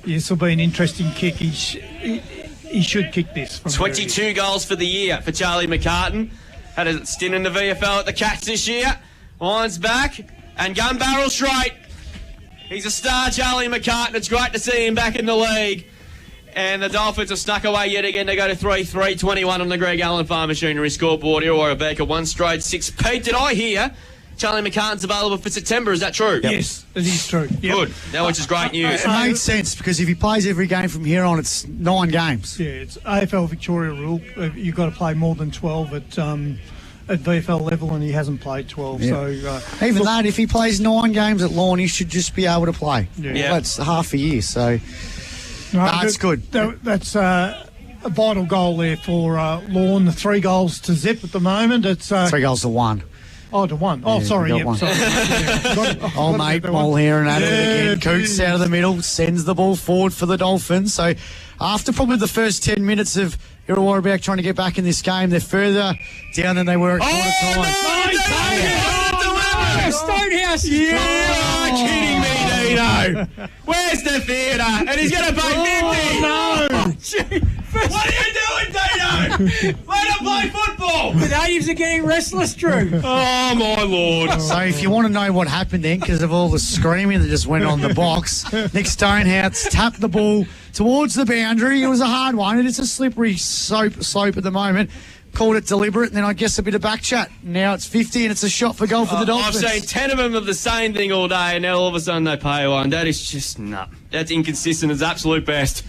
this will be an interesting kick. He should kick this. From 22 goals for the year for Charlie McCartan. Had a stint in the VFL at the Cats this year. Lines back and gun barrel straight. He's a star, Charlie McCartan. It's great to see him back in the league. And the Dolphins have snuck away yet again. They go to 3-3-21 on the Greg Allen Farm Machinery scoreboard. Irrewarra Beeac 1 straight 6. Pete, did I hear Charlie McCartan's available for September? Is that true? Yep. Yes, it is true. Yep. Good. That which is great news. It makes sense because if he plays every game from here on, it's 9 games. Yeah, it's AFL Victoria rule. You've got to play more than 12 at at VFL level, and he hasn't played 12. Yeah. So even that, if he plays 9 games at Lorne, he should just be able to play. Yeah. Well, that's half a year, so that's good. That's a vital goal there for Lorne. The 3 goals to zip at the moment. It's 3 goals to 1. Oh, to 1. Oh, Yeah, sorry. got Yep, one. sorry. Old mate Paul here and at it again. Coots out of the middle, sends the ball forward for the Dolphins. So after probably the first 10 minutes of Irrewarra Beeac trying to get back in this game, they're further down than they were at quarter time. Stonehouse! You are kidding me, Dino. Where's the theatre? And he's going to pay 50. No. What are you doing, Dino? Let him play football. The natives are getting restless, Drew. Oh, my Lord. So if you want to know what happened then, because of all the screaming that just went on the box, Nick Stonehouse tapped the ball towards the boundary. It was a hard one, and it's a slippery slope at the moment. Called it deliberate, and then I guess a bit of back chat. Now it's 50, and it's a shot for goal for the Dolphins. I've seen 10 of them of the same thing all day, and now all of a sudden they pay one. That is just That's inconsistent as absolute best.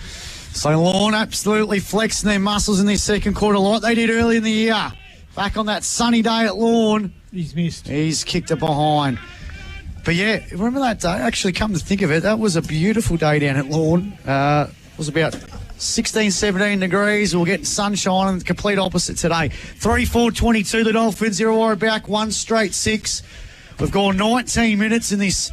So Lorne absolutely flexing their muscles in this second quarter like they did early in the year. Back on that sunny day at Lorne. He's missed. He's kicked it behind. But yeah, remember that day? Actually, come to think of it, that was a beautiful day down at Lorne. It was about 16, 17 degrees. We're getting sunshine, and the complete opposite today. 3-4-22, the Dolphins. Irrewarra back, 1 straight 6. We've gone 19 minutes in this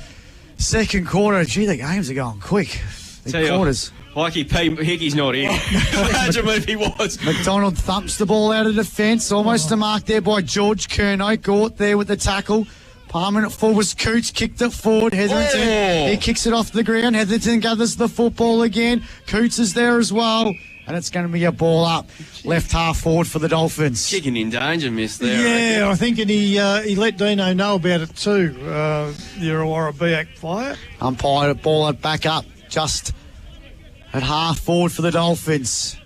second quarter. Gee, the games are going quick. The quarters. Lucky Hickey's not here. Imagine if he was. McDonald thumps the ball out of defence. Almost a mark there by George Kerno. Gort there with the tackle. Palmer at full was Coots, kicked it forward. Hetherington, he kicks it off the ground. Hetherington gathers the football again. Coots is there as well. And it's going to be a ball up, left half forward for the Dolphins. Chicken in danger, miss there. Yeah, I think and he let Dino know about it too, the Irrewarra Beeac player. Umpire ball it back up, just at half forward for the Dolphins.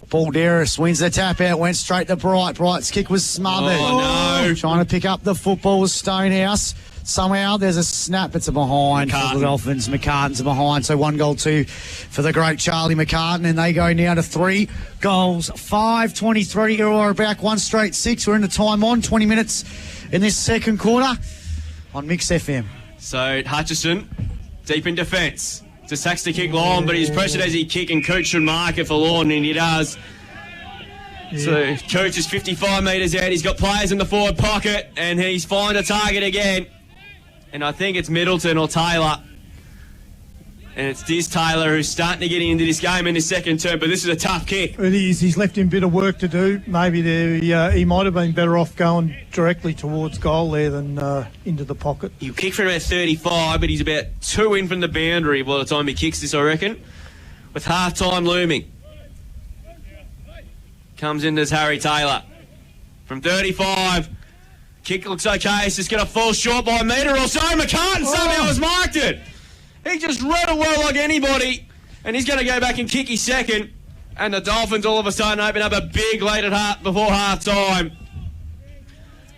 Balderas wins the tap out, went straight to Bright. Bright's kick was smothered. Oh, no. Trying to pick up the football with Stonehouse. Somehow there's a snap. It's a behind for the Dolphins. McCartan's a behind. So 1 goal 2 for the great Charlie McCartan. And they go now to 3 goals. 5-23. Irrewarra back 1 straight 6. We're in the time on. 20 minutes in this second quarter on Mix FM. So Hutchison, deep in defence. Just hacks the kick long, but he's pressured as he kick, and Cooch should mark it for Lorne, and he does. Yeah. So Cooch is 55 metres out. He's got players in the forward pocket, and he's found a target again. And I think it's Middleton or Taylor. And it's Diz Taylor who's starting to get into this game in his second term, but this is a tough kick. It is. He's left him a bit of work to do. Maybe he might have been better off going directly towards goal there than into the pocket. He'll kick for about 35, but he's about 2 in from the boundary by the time he kicks this, I reckon. With half-time looming. Comes in as Harry Taylor. From 35. Kick looks okay. It's just going to fall short by a metre or so. McCartan somehow has marked it. He just read it well like anybody, and he's going to go back and kick his second. And the Dolphins all of a sudden open up a big lead at before half-time.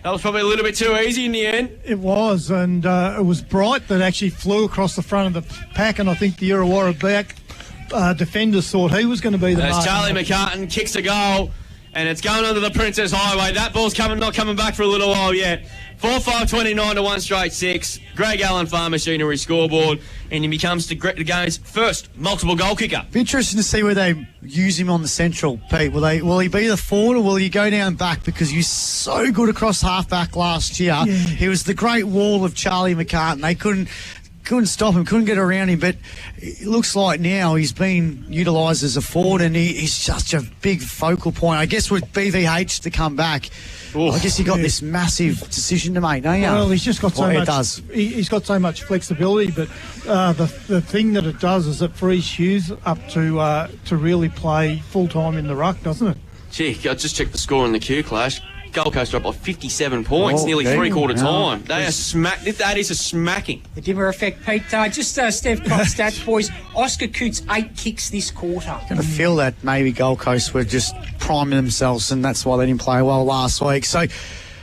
That was probably a little bit too easy in the end. It was, and it was Bright that actually flew across the front of the pack, and I think the Irrewarra Beeac defenders thought he was going to be the As mark. Charlie McCartan kicks a goal, and it's going onto the Princess Highway. That ball's not coming back for a little while yet. 4-5-29 to 1 straight 6. Greg Allen Farm Machinery scoreboard, and he becomes the game's first multiple goal kicker. Be interesting to see where they use him on the central, Pete. Will he be the forward, or will he go down back? Because he's so good across half-back last year. Yeah. He was the great wall of Charlie McCartan. They couldn't stop him, couldn't get around him, but it looks like now he's been utilised as a forward, and he's such a big focal point. I guess with BVH to come back, I guess he got this massive decision to make, don't you? Well, he's just got so much. It does. He's got so much flexibility, but the thing that it does is it frees Hughes up to really play full time in the ruck, doesn't it? Gee, I just checked the score in the Q Clash. Gold Coast dropped by 57 points, nearly three-quarter time. That is a smacking. The dimmer effect, Pete. Just Steph Cox stats, boys. Oscar Coots 8 kicks this quarter. Going to feel that maybe Gold Coast were just priming themselves, and that's why they didn't play well last week. So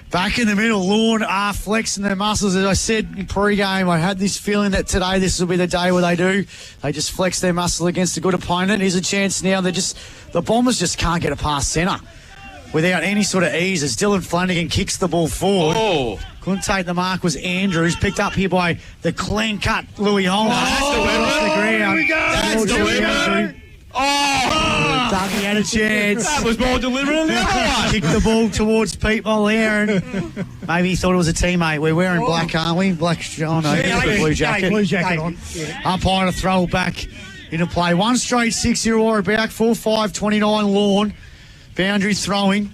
back in the middle, Lorne are flexing their muscles. As I said in pre-game, I had this feeling that today this will be the day where they just flex their muscle against a good opponent. Here's a chance now. The Bombers just can't get it past centre. without any sort of ease as Dylan Flanagan kicks the ball forward. Oh. Couldn't take the mark was Andrews, picked up here by the clean-cut Louis Holmes. That's the winner. Off the ground. That's the winner. Oh! Dougie had a chance. That was more deliberate than the other one. Kicked the ball towards people here, and maybe he thought it was a teammate. We're wearing black, aren't we? Black, oh no, the blue jacket. Blue jacket on. Yeah. Umpire to throw it back into play. 1 straight 6 Irrewarra Beeac, 4-5-29 Lorne. Boundary throwing.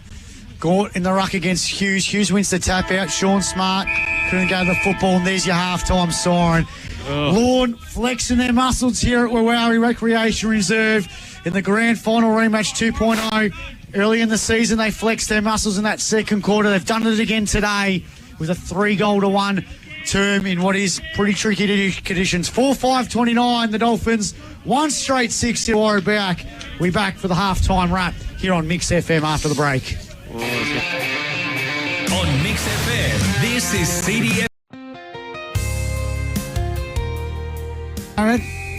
Gort in the ruck against Hughes. Hughes wins the tap out. Sean Smart couldn't go to the football, and there's your half-time siren. Lorne flexing their muscles here at Irrewarra Recreation Reserve in the grand final rematch 2.0. Early in the season, they flexed their muscles in that second quarter. They've done it again today with a 3-1 term in what is pretty tricky conditions. 4-5-29, the Dolphins. 1 straight 6 Irrewarra Beeac. We back for the half-time wrap here on Mix FM after the break. On Mix FM, this is CDF.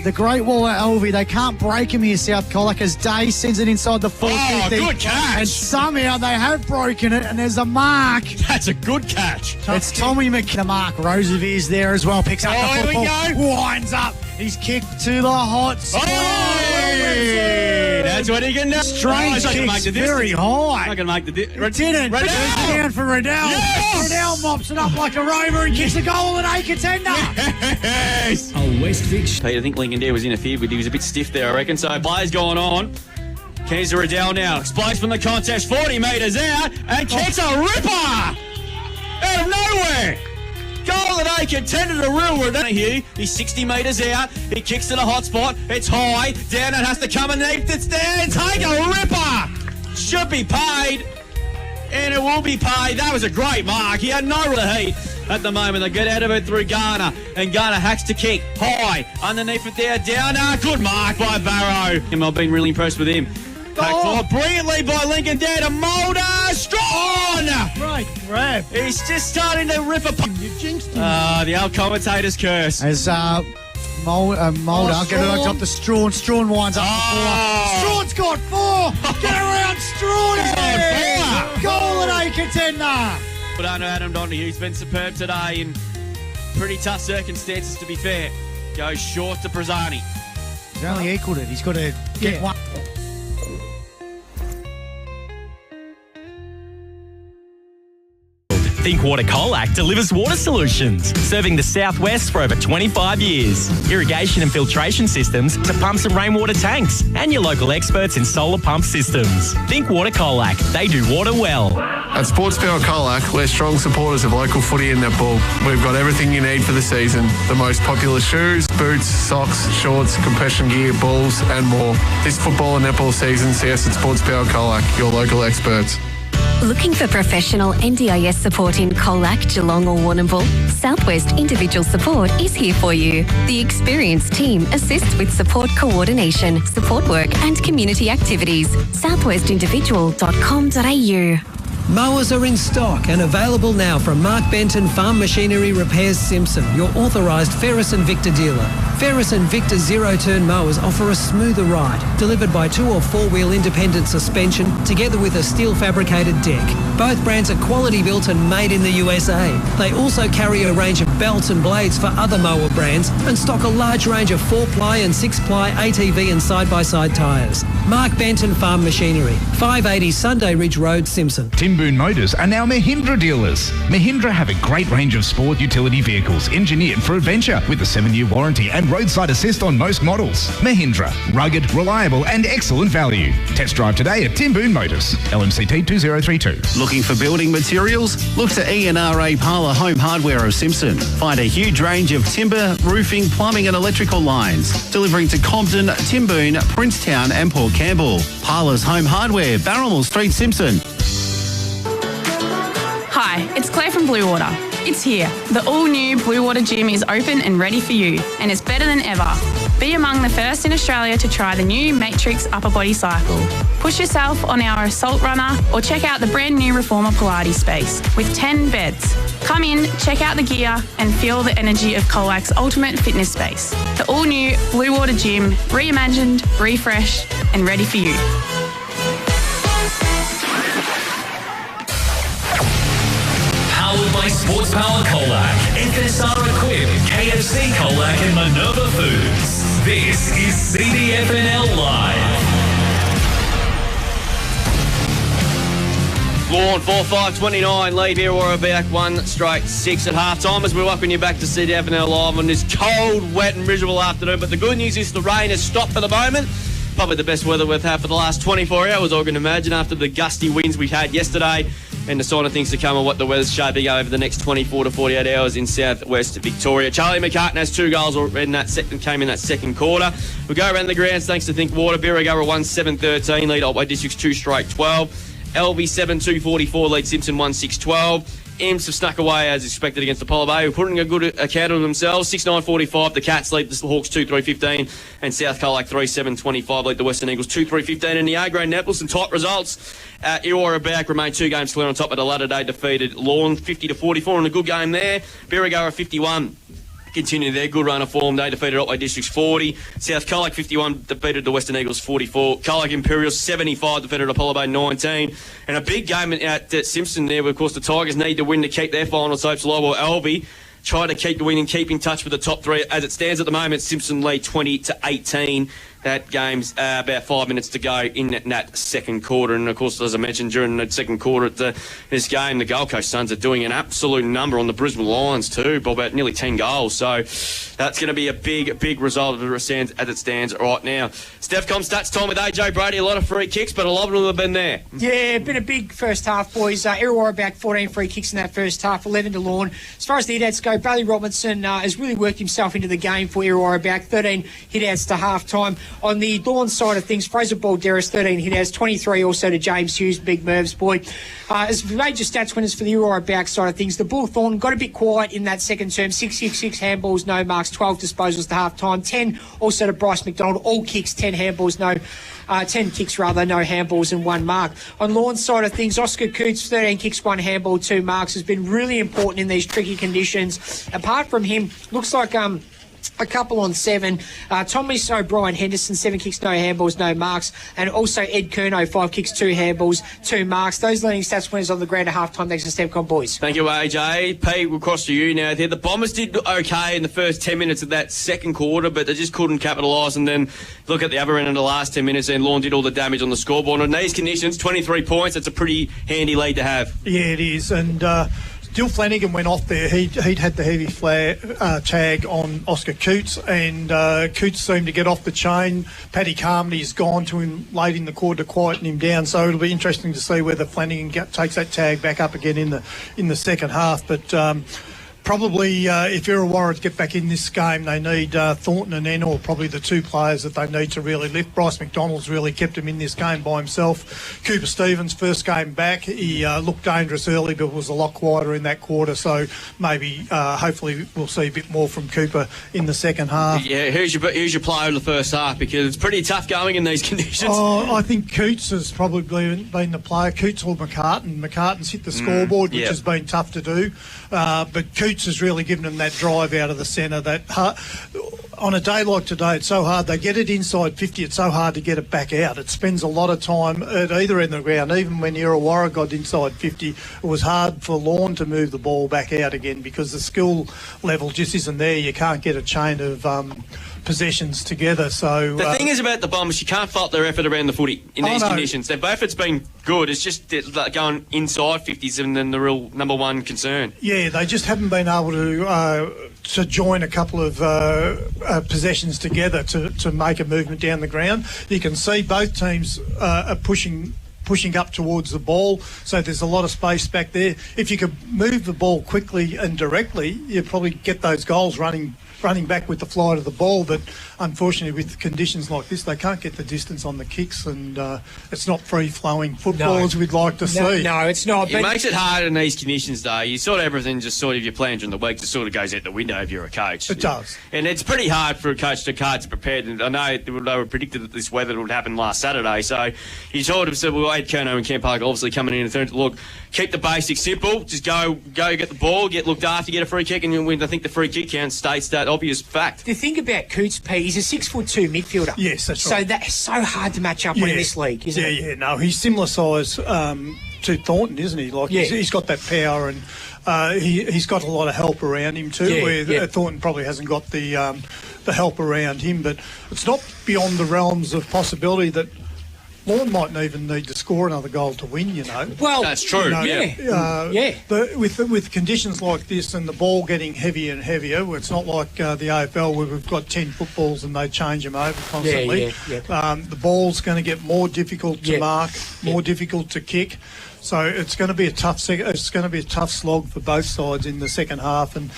The Great Wall at Elvie, they can't break him here, South Colac, as Day sends it inside the 450. Oh, good catch. And somehow they have broken it, and there's a mark. That's a good catch. It's Tommy McKenna. Mark Rosevere's there as well, picks up the football. Here we go. Winds up. He's kicked to the hot spot. Hey, that's what he can do. Strange kicks, very high. Not going to make the difference. Didn't. Goes down for Riddell. Yes! Riddell mops it up like a rover and kicks a goal at a contender. Yes! A West Vic. I think Lincoln Dare was interfered with. He was a bit stiff there, I reckon. So play's going on. Keys to Riddell now. Explodes from the contest, 40 metres out, and kicks a ripper out of nowhere. Goal at A contender to real Riddell here. He's 60 metres out. He kicks to the hot spot. It's high. Down it has to come underneath. It's there. Take a ripper. Should be paid. And it will be paid. That was a great mark. He had no real heat at the moment. They get out of it through Garner. And Garner hacks to kick. High. Underneath it there. Down. Good mark by Barrow. I've been really impressed with him. Back forward brilliantly by Lincoln Dare to Mulder. Strong! Right grab. He's just starting to rip a... You jinxed him. The old commentator's curse. As Mulder get it up to Strawn. Strawn winds up for 4. Strawn's got 4. Get around Strawn. Goal at A contender. But I know Adam Donahue, he's been superb today in pretty tough circumstances, to be fair. Goes short to Prazzani. He's only equalled it. He's got to get one. Think Water Colac delivers water solutions, serving the southwest for over 25 years. Irrigation and filtration systems to pumps and rainwater tanks, and your local experts in solar pump systems. Think Water Colac, they do water well. At Sports Power Colac, we're strong supporters of local footy and netball. We've got everything you need for the season. The most popular shoes, boots, socks, shorts, compression gear, balls and more. This football and netball season, see us at Sports Power Colac, your local experts. Looking for professional NDIS support in Colac, Geelong or Warrnambool? Southwest Individual Support is here for you. The experienced team assists with support coordination, support work and community activities. southwestindividual.com.au. Mowers are in stock and available now from Mark Benton Farm Machinery Repairs Simpson, your authorised Ferris and Victor dealer. Ferris and Victor zero-turn mowers offer a smoother ride, delivered by 2 or 4-wheel independent suspension, together with a steel fabricated deck. Both brands are quality built and made in the USA. They also carry a range of belts and blades for other mower brands and stock a large range of 4-ply and 6-ply ATV and side-by-side tyres. Mark Benton Farm Machinery, 580 Sunday Ridge Road, Simpson. Timboon Motors are now Mahindra dealers. Mahindra have a great range of sport utility vehicles engineered for adventure with a 7-year warranty and roadside assist on most models. Mahindra, rugged, reliable and excellent value. Test drive today at Timboon Motors, LMCT 2032. Looking for building materials? Look to E&RA Parlour Home Hardware of Simpson. Find a huge range of timber, roofing, plumbing and electrical lines. Delivering to Compton, Timboon, Princetown and Port Campbell. Parlour's Home Hardware, Barrelmore Street, Simpson. Hi, it's Claire from Blue Water. It's here. The all-new Blue Water Gym is open and ready for you, and it's better than ever. Be among the first in Australia to try the new Matrix Upper Body Cycle. Push yourself on our Assault Runner or check out the brand new Reformer Pilates space with 10 beds. Come in, check out the gear and feel the energy of Colac's ultimate fitness space. The all-new Blue Water Gym, reimagined, refreshed and ready for you. Power Colac, Encasara Quib, KFC Colac and Minerva Foods. This is CDFNL Live. Lorne 4-5-29, lead Irrewarra Beeac 1 straight 6 at half time as we welcome you back to CDFNL Live on this cold, wet and miserable afternoon. But the good news is the rain has stopped for the moment. Probably the best weather we've had for the last 24 hours, I can imagine, after the gusty winds we had yesterday and the sign of things to come and what the weather's shaping over the next 24 to 48 hours in southwest Victoria. Charlie McCartan has 2 goals in that came in that second quarter. We go around the grounds thanks to Think Water. Beeac 1-7-13, lead Otway Districts 2 straight 12. LV 7-2-44, lead Simpson 1-6-12. Imps have snuck away as expected against Apollo Bay, who are putting a good account of themselves. 6-9-45, the Cats lead the Hawks 2-3-15, and South Colac 3-7-25 lead the Western Eagles 2-3-15. In the A-grade Nettle, some tight results. Irrewarra Beeac remain 2 games clear on top at the latter day, defeated Lorne 50-44 in a good game there. Beeac 51. Continue their good run of form. They defeated Otway Districts 40. South Colac 51 defeated the Western Eagles 44. Colac Imperials 75 defeated Apollo Bay 19. And a big game at Simpson there, where of course the Tigers need to win to keep their final hopes alive. Or Albie try to keep the win and keep in touch with the top 3. As it stands at the moment, Simpson lead 20-18. That game's about 5 minutes to go in that second quarter. And, of course, as I mentioned, during the second quarter at this game, the Gold Coast Suns are doing an absolute number on the Brisbane Lions too, by about nearly 10 goals. So that's going to be a big result as it stands right now. Stefcom stats time with AJ Brady. A lot of free kicks, but a lot of them have been there. Yeah, been a big first half, boys. Irrewarra back 14 free kicks in that first half, 11 to Lorne. As far as the hit-outs go, Bailey Robinson has really worked himself into the game for Irrewarra back. 13 hit-outs to half-time. On the Lorne side of things, Fraser Balderas, 13 hit-outs, 23 also to James Hughes, big Mervs boy. As major stats winners for the Irrewarra back side of things, the Bullthorn got a bit quiet in that second term. 6 handballs, no marks, 12 disposals to half-time. 10 also to Bryce McDonald, all kicks, 10 handballs, 10 kicks rather, no handballs and 1 mark. On Lorne's side of things, Oscar Coots, 13 kicks, 1 handball, 2 marks, has been really important in these tricky conditions. Apart from him, looks like a couple on 7. Thomas O'Brien Henderson, 7 kicks, no handballs, no marks. And also Ed Curnow, 5 kicks, 2 handballs, 2 marks. Those leading stats winners on the ground at half-time. Thanks to Stevcon, boys. Thank you, AJ. Pete, we'll cross to you now. The Bombers did okay in the first 10 minutes of that second quarter, but they just couldn't capitalise. And then look at the other end of the last 10 minutes, and Lorne did all the damage on the scoreboard. And in these conditions, 23 points, that's a pretty handy lead to have. Yeah, it is. And Dill Flanagan went off there. He'd had the heavy tag on Oscar Coots, and Coots seemed to get off the chain. Paddy Carmody's gone to him late in the quarter to quieten him down, so it'll be interesting to see whether Flanagan takes that tag back up again in the second half. But probably if Irrewarra get back in this game, they need Thornton and Enor, probably the 2 players that they need to really lift. Bryce McDonald's really kept him in this game by himself. Cooper Stevens, first game back, he looked dangerous early but was a lot quieter in that quarter, so maybe hopefully we'll see a bit more from Cooper in the second half. Yeah, who's your player in the first half? Because it's pretty tough going in these conditions. I think Coots has probably been the player. Coots or McCartan. McCartan's hit the scoreboard, which has been tough to do, but Coots has really given them that drive out of the centre. On a day like today, it's so hard. They get it inside 50, it's so hard to get it back out. It spends a lot of time at either end of the ground. Even when Irrewarra got inside 50, it was hard for Lorne to move the ball back out again because the skill level just isn't there. You can't get a chain of possessions together. So the thing is about the Bombers, you can't fault their effort around the footy in these conditions. Their effort's been good. It's just going inside 50s and then the real number one concern. Yeah, they just haven't been able to join a couple of possessions together to make a movement down the ground. You can see both teams are pushing up towards the ball, so there's a lot of space back there. If you could move the ball quickly and directly, you'd probably get those goals running back with the flight of the ball, but unfortunately with conditions like this they can't get the distance on the kicks, and it's not free-flowing football as we'd like to see. No, it's not. It makes it hard in these conditions though. You sort of everything just sort of your plan during the week just sort of goes out the window if you're a coach. It does. And it's pretty hard for a coach to prepared. And I know they were predicted that this weather would happen last Saturday, so you sort of said, well, Wade Kerno and Ken Park obviously coming in and saying, look, keep the basics simple. Just go get the ball, get looked after, get a free kick, and you win. I think the free kick count states that obvious fact. The thing about Coots, P, he's a 6'2" midfielder. Yes, that's right. So that's so hard to match up on in this league, isn't it? Yeah, no, he's similar size to Thornton, isn't he? Like he's got that power and he's got a lot of help around him too. Where Thornton probably hasn't got the help around him, but it's not beyond the realms of possibility that Lorne mightn't even need to score another goal to win, you know. Well, that's true. With conditions like this and the ball getting heavier and heavier, it's not like the AFL where we've got 10 footballs and they change them over constantly. The ball's going to get more difficult to mark, more difficult to kick. So it's going to be a tough slog for both sides in the second half. And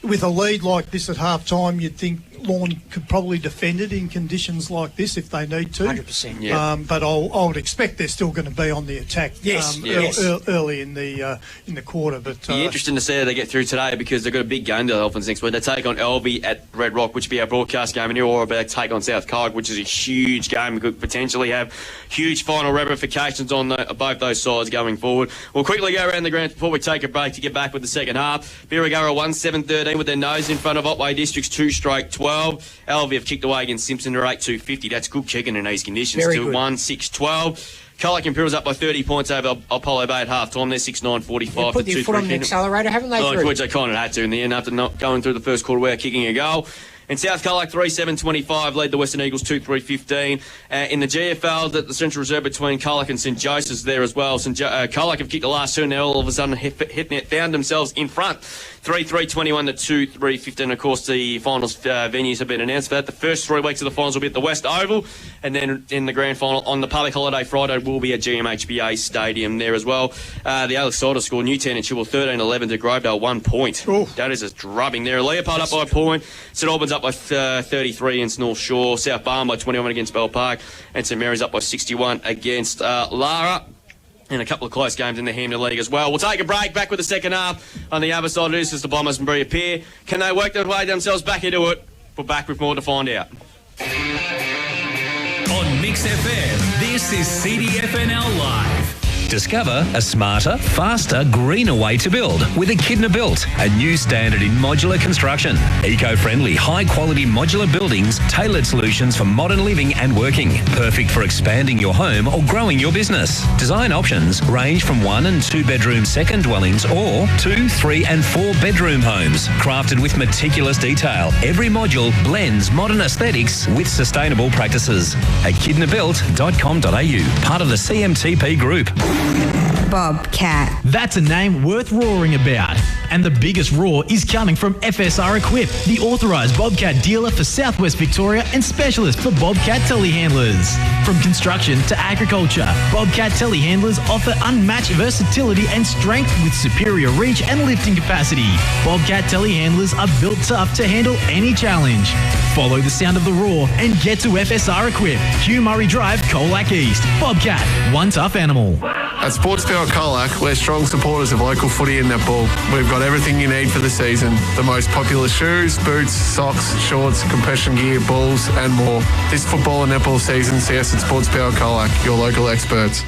with a lead like this at half time, you'd think Lorne could probably defend it in conditions like this if they need to. 100%. But I would expect they're still going to be on the attack early in the quarter. But be interesting to see how they get through today because they've got a big game to the Dolphins next week. They take on Elby at Red Rock, which will be our broadcast game, and Irrewarra they take on South Carolina, which is a huge game. We could potentially have huge final ramifications on both those sides going forward. We'll quickly go around the ground before we take a break to get back with the second half. Irrewarra 1-7-13 with their nose in front of Otway District's 2 straight 12. Elvie have kicked away against Simpson at 8-250. That's good kicking in these conditions. Very to good. 1-6-12. Colac Imperial's up by 30 points over Apollo Bay at half time. They're 6-9-45. Put their foot on the accelerator, haven't they? Which they kind of had to in the end after not going through the first quarter without kicking a goal. In South Colac, 3-7-25, lead the Western Eagles 2-3-15. In the GFL, the Central Reserve between Colac and St Joseph's there as well. Colac have kicked the last two, and now all of a sudden found themselves in front. 3-3-21 to 2-3-15. Of course, the finals venues have been announced for that. The first 3 weeks of the finals will be at the West Oval, and then in the grand final on the public holiday Friday will be at GMHBA Stadium there as well. The Alex Sider scored Newtown and Chibble 13-11 to Grovedale 1 point. Ooh. That is a drubbing there. Leopold up by a point. St Albans up by 33 against North Shore. South Barn by 21 against Bell Park, and St Mary's up by 61 against Lara. And a couple of close games in the Hampden League as well. We'll take a break, back with the second half. On the other side of this is the Bombers and reappear. Can they work their way themselves back into it? We're back with more to find out. On Mix FM, this is CDFNL Live. Discover a smarter, faster, greener way to build with Echidna Built, a new standard in modular construction. Eco-friendly, high-quality modular buildings, tailored solutions for modern living and working. Perfect for expanding your home or growing your business. Design options range from 1 and 2 bedroom second dwellings or 2, 3 and 4 bedroom homes. Crafted with meticulous detail, every module blends modern aesthetics with sustainable practices. echidnabuilt.com.au, part of the CMTP Group. Bobcat. That's a name worth roaring about. And the biggest roar is coming from FSR Equip, the authorised Bobcat dealer for Southwest Victoria and specialist for Bobcat telehandlers. From construction to agriculture, Bobcat telehandlers offer unmatched versatility and strength with superior reach and lifting capacity. Bobcat telehandlers are built tough to handle any challenge. Follow the sound of the roar and get to FSR Equip, Hugh Murray Drive, Colac East. Bobcat, one tough animal. At Sports Power Colac, we're strong supporters of local footy and netball. We've got everything you need for the season. The most popular shoes, boots, socks, shorts, compression gear, balls and more. This football and netball season, see us at Sports Power Colac, your local experts.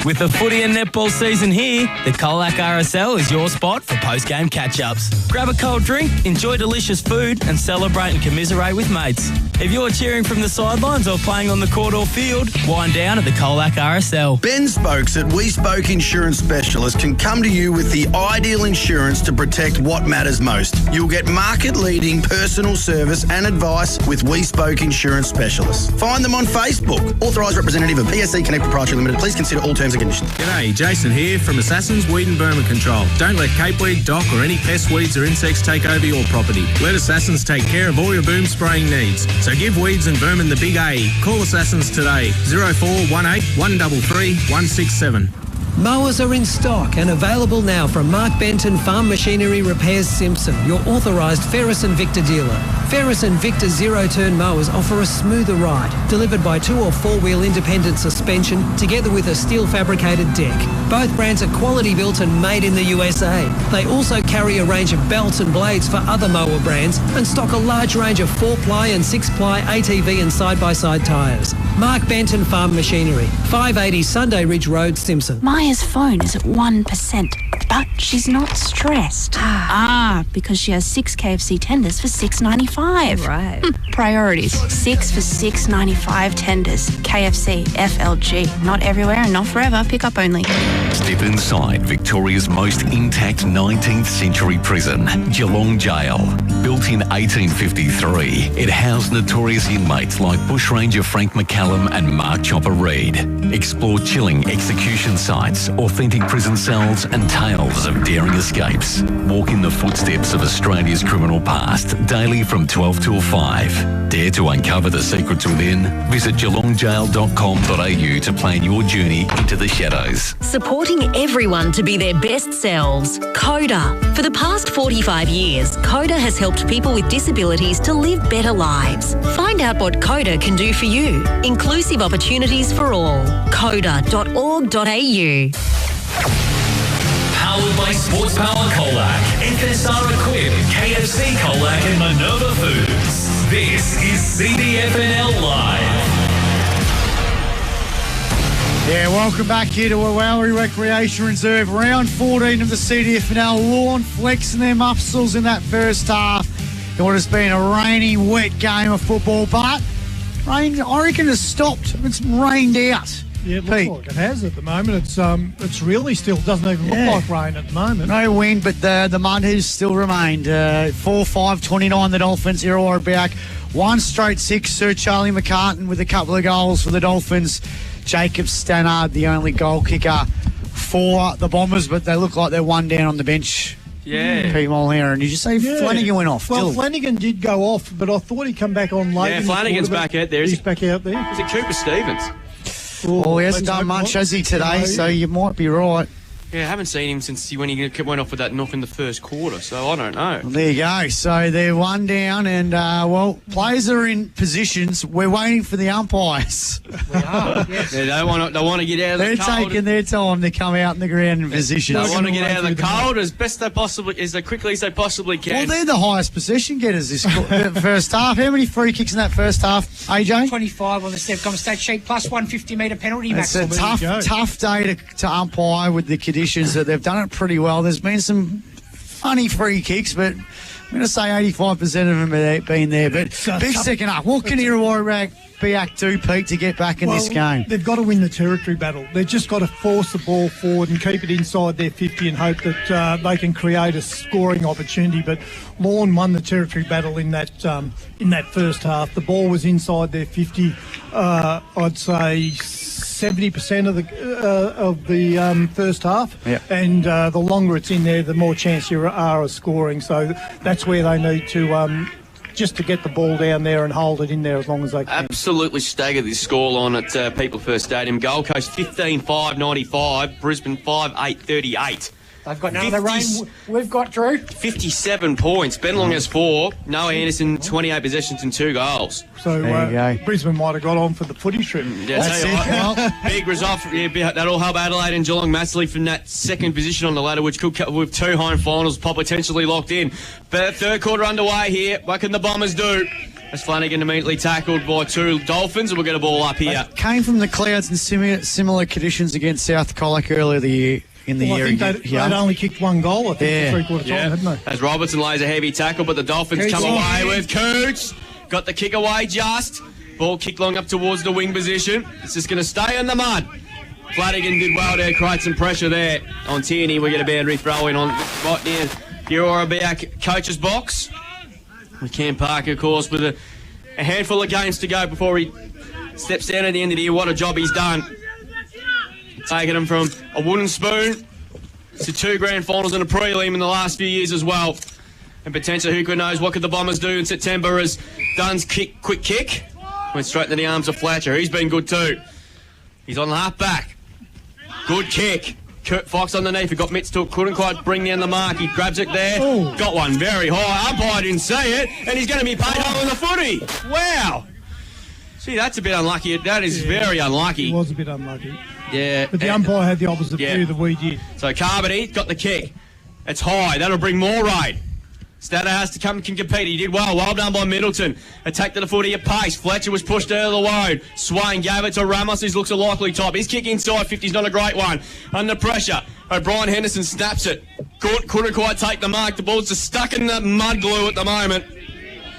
With the footy and netball season here, the Colac RSL is your spot for post-game catch-ups. Grab a cold drink, enjoy delicious food and celebrate and commiserate with mates. If you're cheering from the sidelines or playing on the court or field, wind down at the Colac RSL. Ben Spokes at We Spoke Insurance Specialist can come to you with the ideal insurance to protect what matters most. You'll get market-leading personal service and advice with We Spoke Insurance Specialists. Find them on Facebook. Authorised representative of PSC Connect Proprietary Limited. Please consider all terms and conditions. G'day, Jason here from Assassin's Weed and Vermin Control. Don't let capeweed, dock or any pest weeds or insects take over your property. Let Assassins take care of all your boom spraying needs. So give weeds and vermin the big A. Call Assassins today, 0418 133 167. Mowers are in stock and available now from Mark Benton Farm Machinery Repairs Simpson, your authorised Ferris and Victor dealer. Ferris and Victor zero-turn mowers offer a smoother ride, delivered by 2 or 4-wheel independent suspension together with a steel fabricated deck. Both brands are quality built and made in the USA. They also carry a range of belts and blades for other mower brands and stock a large range of 4-ply and 6-ply ATV and side-by-side tyres. Mark Benton Farm Machinery, 580 Sunday Ridge Road, Simpson. Maya's phone is at 1%, but she's not stressed. Because she has 6 KFC tenders for $6.95. Right. Priorities. 6 for $6.95 tenders. KFC, FLG. Not everywhere and not forever. Pick up only. Step inside Victoria's most intact 19th century prison, Geelong Jail. Built in 1853, it housed notorious inmates like Bushranger Frank McCallum and Mark Chopper Reid. Explore chilling execution sites, authentic prison cells and tales of daring escapes. Walk in the footsteps of Australia's criminal past, daily from 12 till 5. Dare to uncover the secrets within? Visit geelongjail.com.au to plan your journey into the shadows. Supporting everyone to be their best selves. CODA. For the past 45 years, CODA has helped people with disabilities to live better lives. Find out what CODA can do for you. Inclusive opportunities for all. CODA.org.au. Powered by Sports Power Colac, FSR Equip, KFC Colac and Minerva Foods. This is CDFNL Live. Yeah, welcome back here to Wowlery Recreation Reserve. Round 14 of the CDFNL. Lorne flexing their muscles in that first half. In what has been a rainy, wet game of football, but rain, I reckon, has stopped. It's rained out. Yeah, it looks like it has at the moment. It's really still doesn't even look like rain at the moment. No wind, but the mud has still remained. 4-5-29 the Dolphins. Irrewarra Beeac. 1 straight 6. Sir Charlie McCartan with a couple of goals for the Dolphins. Jacob Stannard, the only goal kicker for the Bombers, but they look like they're one down on the bench. Yeah. Pete Mulheren. Did you say Flanagan went off? Well, Flanagan did go off, but I thought he'd come back on late. Yeah, Flanagan's back out there. He's back out there. Is it Cooper Stevens? Well, he hasn't done much, has he, today? So you might be right. Yeah, I haven't seen him since when he went off with that knock in the first quarter, so I don't know. Well, there you go. So they're one down, and, players are in positions. We're waiting for the umpires. We are, yes. Yeah, they want to get out of the cold. They're taking their time to come out in the ground in position. They want to get out of the cold as quickly as they possibly can. Well, they're the highest possession getters this first half. How many free kicks in that first half, AJ? 25 on the Stepcom stat sheet, plus 150-metre penalty It's maximum. a tough day to umpire with the conditions that they've done it pretty well. There's been some funny free kicks, but I'm going to say 85% of them have been there. But big second up. What can Irrewarra Beeac do, Pete, to get back in this game? They've got to win the territory battle. They've just got to force the ball forward and keep it inside their 50 and hope that they can create a scoring opportunity. But Lorne won the territory battle in that first half. The ball was inside their 50. I'd say 70% of the first half, and the longer it's in there, the more chance you are of scoring. So that's where they need to just to get the ball down there and hold it in there as long as they can. Absolutely staggered this scoreline at People First Stadium. Gold Coast 15-5-95, Brisbane 5-8-38. They've got none of the rain we've got, Drew. 57 points. Ben Long has 4. Noah Anderson, 28 possessions and 2 goals. So Brisbane might have got on for the footy trip. Yeah, that's it. Big result. That'll help Adelaide and Geelong massively from that second position on the ladder, which could with 2 home finals potentially locked in. But third quarter underway here. What can the Bombers do? As Flanagan immediately tackled by 2 Dolphins, and we'll get a ball up here. It came from the clouds in similar conditions against South Colac earlier the year. I think they'd only kicked 1 goal, I think, for 3/4 time, hadn't they? As Robertson lays a heavy tackle, but the Dolphins come away with Coots. Got the kick away just. Ball kicked long up towards the wing position. It's just going to stay in the mud. Flanagan did well there, create some pressure there on Tierney. We get a boundary throw in on right near Irrewarra Beeac coach's box. Cam Parker, of course, with a handful of games to go before he steps down at the end of the year. What a job he's done. Taking him from a wooden spoon to 2 grand finals and a prelim in the last few years as well. And potentially, who knows what could the Bombers do in September as Dunn's quick kick went straight into the arms of Fletcher. He's been good too. He's on the half back. Good kick. Kurt Fox underneath. He got mitts to it. Couldn't quite bring down the mark. He grabs it there. Ooh. Got one very high. Umpire didn't see it. And he's going to be paid hole in the footy. Wow. See, that's a bit unlucky. That is very unlucky. It was a bit unlucky. Yeah. But the umpire had the opposite view that we did. So Carmody got the kick. It's high. That'll bring more rain. Stato has to come and compete. He did well. Well done by Middleton. Attack to the footy at pace. Fletcher was pushed out of the road. Swain gave it to Ramos, who looks a likely top. His kick inside 50's not a great one. Under pressure. O'Brien Henderson snaps it. Couldn't quite take the mark. The ball's just stuck in the mud glue at the moment.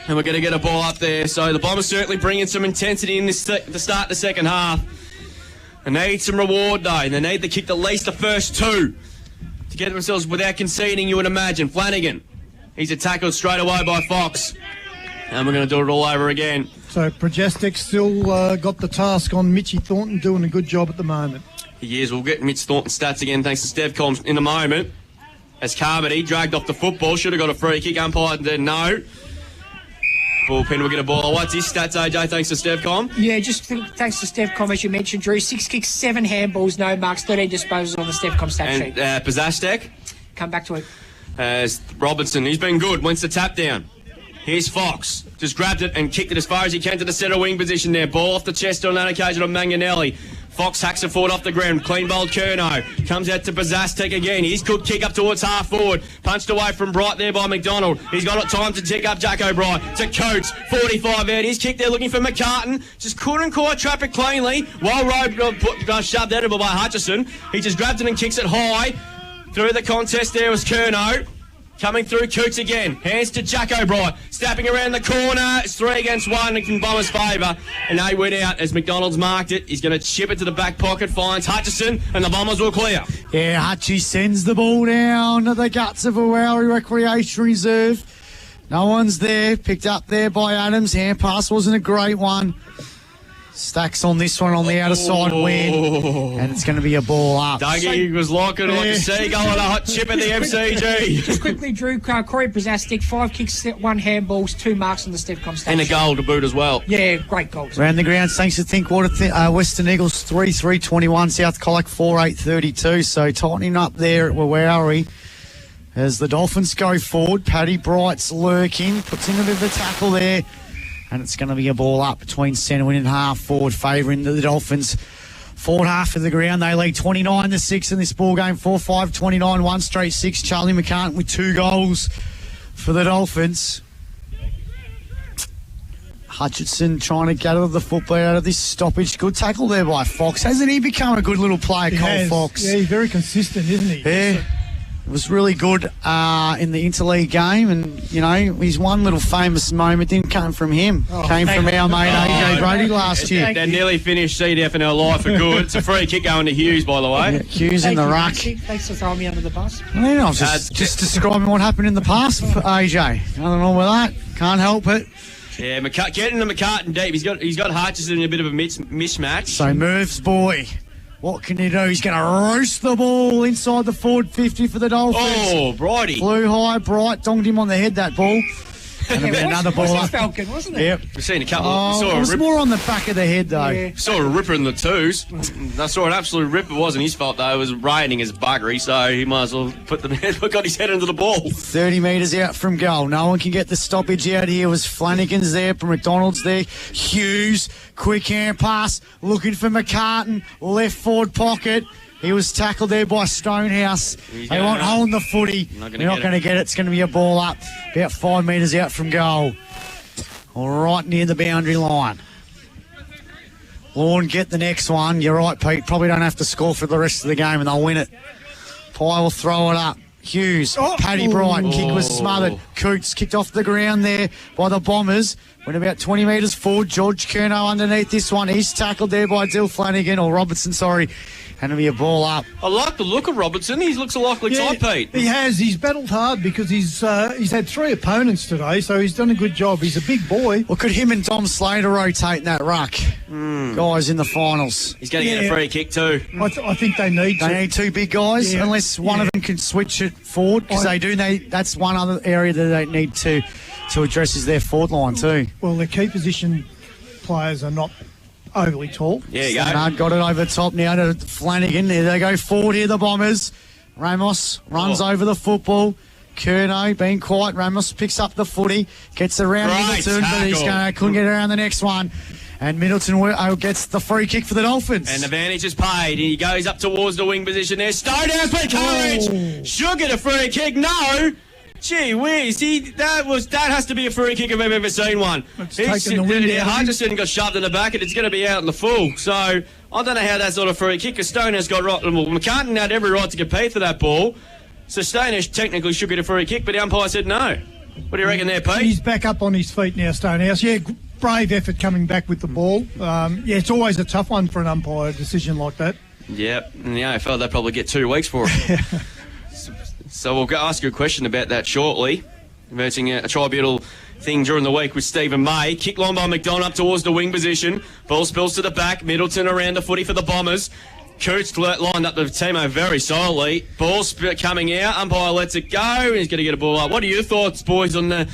And we're going to get a ball up there. So the Bombers certainly bringing some intensity in the start of the second half. They need some reward, though. They need to kick at least the first two to get themselves without conceding, you would imagine. Flanagan. He's tackled straight away by Fox. And we're going to do it all over again. So Projestek still got the task on Mitchy Thornton, doing a good job at the moment. He is. We'll get Mitch Thornton's stats again thanks to Stevcom in a moment. As Carmody dragged off the football. Should have got a free kick. Umpire said no. Bullpen will get a ball. What's his stats, AJ, thanks to Stevcom? Yeah, just thanks to Stevcom, as you mentioned, Drew. 6 kicks, 7 handballs, no marks, 13 disposals on the Stevcom stat sheet. And Pazastek? Come back to it. Robertson, he's been good. Wins the tap down. Here's Fox. Just grabbed it and kicked it as far as he can to the centre wing position there. Ball off the chest on that occasion of Manganelli. Fox hacks it forward off the ground. Clean bowled Curnow. Comes out to Bazastek again. He's good kick up towards half forward. Punched away from Bright there by McDonald. He's got time to tick up Jack O'Brien. To Coates. 45 out. His kick there looking for McCartan. Just couldn't quite trap it cleanly. While Rowe got shoved out of it by Hutchison. He just grabs it and kicks it high. Through the contest there was Curnow. Coming through Coots again. Hands to Jack O'Brien. Snapping around the corner. It's 3 against 1 in Bombers' favour. And they went out as McDonald's marked it. He's going to chip it to the back pocket. Finds Hutchison and the Bombers will clear. Yeah, Hutchie sends the ball down to the guts of Irrewarra Recreation Reserve. No one's there. Picked up there by Adams. Hand pass wasn't a great one. Stacks on this one on the outer side win, and it's going to be a ball up. Dougie was like a seagull on a hot chip at the MCG. Just quickly, Drew, Corey Brazastic, 5 kicks, 1 handballs, 2 marks on the Stevcom stat. And a goal to boot as well. Yeah, great goals. Round the ground, thanks to Thinkwater, Western Eagles 3-3-21, South Colac 4-8-32. So tightening up there at Irrewarra as the Dolphins go forward. Paddy Bright's lurking, puts in a bit of a tackle there. And it's going to be a ball up between centre wing and half forward, favouring the Dolphins. Forward half of the ground, they lead 29-6 in this ball game. 4-5-29, 1 straight 6. Charlie McCartan with 2 goals for the Dolphins. Hutchinson trying to gather the football out of this stoppage. Good tackle there by Fox. Hasn't he become a good little player, Cole Fox? Yeah, he's very consistent, isn't he? Yeah. It was really good in the interleague game, and you know his one little famous moment didn't come from him. Came from our mate AJ Brody last year. They nearly finished CDFNL live for good. It's a free kick going to Hughes, by the way. Yeah, Hughes in the ruck. Thanks for throwing me under the bus. I was just describing what happened in the past for AJ. Nothing wrong with that. Can't help it. Yeah, getting the McCartan deep. He's got Hutchison in a bit of a mismatch. So Merv's boy. What can he do? He's going to roast the ball inside the forward 50 for the Dolphins. Oh, Brighty. Flew high, Bright, donged him on the head, that ball. And another ball up. Falcon, wasn't it? Yep. We've seen a couple. It was more on the back of the head, though. Yeah. Saw a ripper in the twos. I saw an absolute ripper. It wasn't his fault, though. It was raining as buggery, so he might as well got his head into the ball. 30 metres out from goal. No one can get the stoppage out here. It was Flanagan's there, McDonald's there. Hughes, quick hand pass, looking for McCartan, left forward pocket. He was tackled there by Stonehouse. They won't hold the footy. They're not going to get it. It's going to be a ball up about 5 metres out from goal. Right near the boundary line. Lorne get the next one. You're right, Pete. Probably don't have to score for the rest of the game and they'll win it. Pye will throw it up. Hughes, Paddy Bright, kick was smothered. Coots kicked off the ground there by the Bombers. Went about 20 metres forward. George Curnow underneath this one. He's tackled there by Dill Flanagan, or Robertson, sorry. And it'll be a ball up. I like the look of Robertson. He looks a likely type, Pete. He has. He's battled hard because he's had 3 opponents today, so he's done a good job. He's a big boy. Well, could him and Dom Slater rotate in that ruck? Guys in the finals. He's going to get a free kick too. I think they need to. They need 2 big guys, unless one of them can switch it forward, because they do. That's one other area that they need to address is their forward line too. Well, their key position players are not overly tall. Yeah, you go. Stannard got it over the top now to Flanagan. There they go forward here, the Bombers. Ramos runs over the football. Curnow being quiet. Ramos picks up the footy, gets around Middleton, but couldn't get around the next one. And Middleton gets the free kick for the Dolphins. And advantage is paid. He goes up towards the wing position there. Stonehouse with courage. Should get a free kick. No. Gee whiz, that has to be a free kick if I've ever seen one. Hutchison got shoved in the back and it's going to be out in the full. So I don't know how that's not a free kick because Stonehouse got right. Well, McCartan had every right to compete for that ball. So Stonehouse technically should get a free kick, but the umpire said no. What do you reckon there, Pete? He's back up on his feet now, Stonehouse. Yeah, brave effort coming back with the ball. It's always a tough one for an umpire decision like that. Yep, and the AFL, they'll probably get 2 weeks for it. So we'll ask you a question about that shortly. Inverting a tribunal thing during the week with Stephen May. Kick line by McDonald up towards the wing position. Ball spills to the back. Middleton around the footy for the Bombers. Coots lined up the Timo very solidly. Ball coming out. Umpire lets it go. He's going to get a ball up. What are your thoughts, boys, on the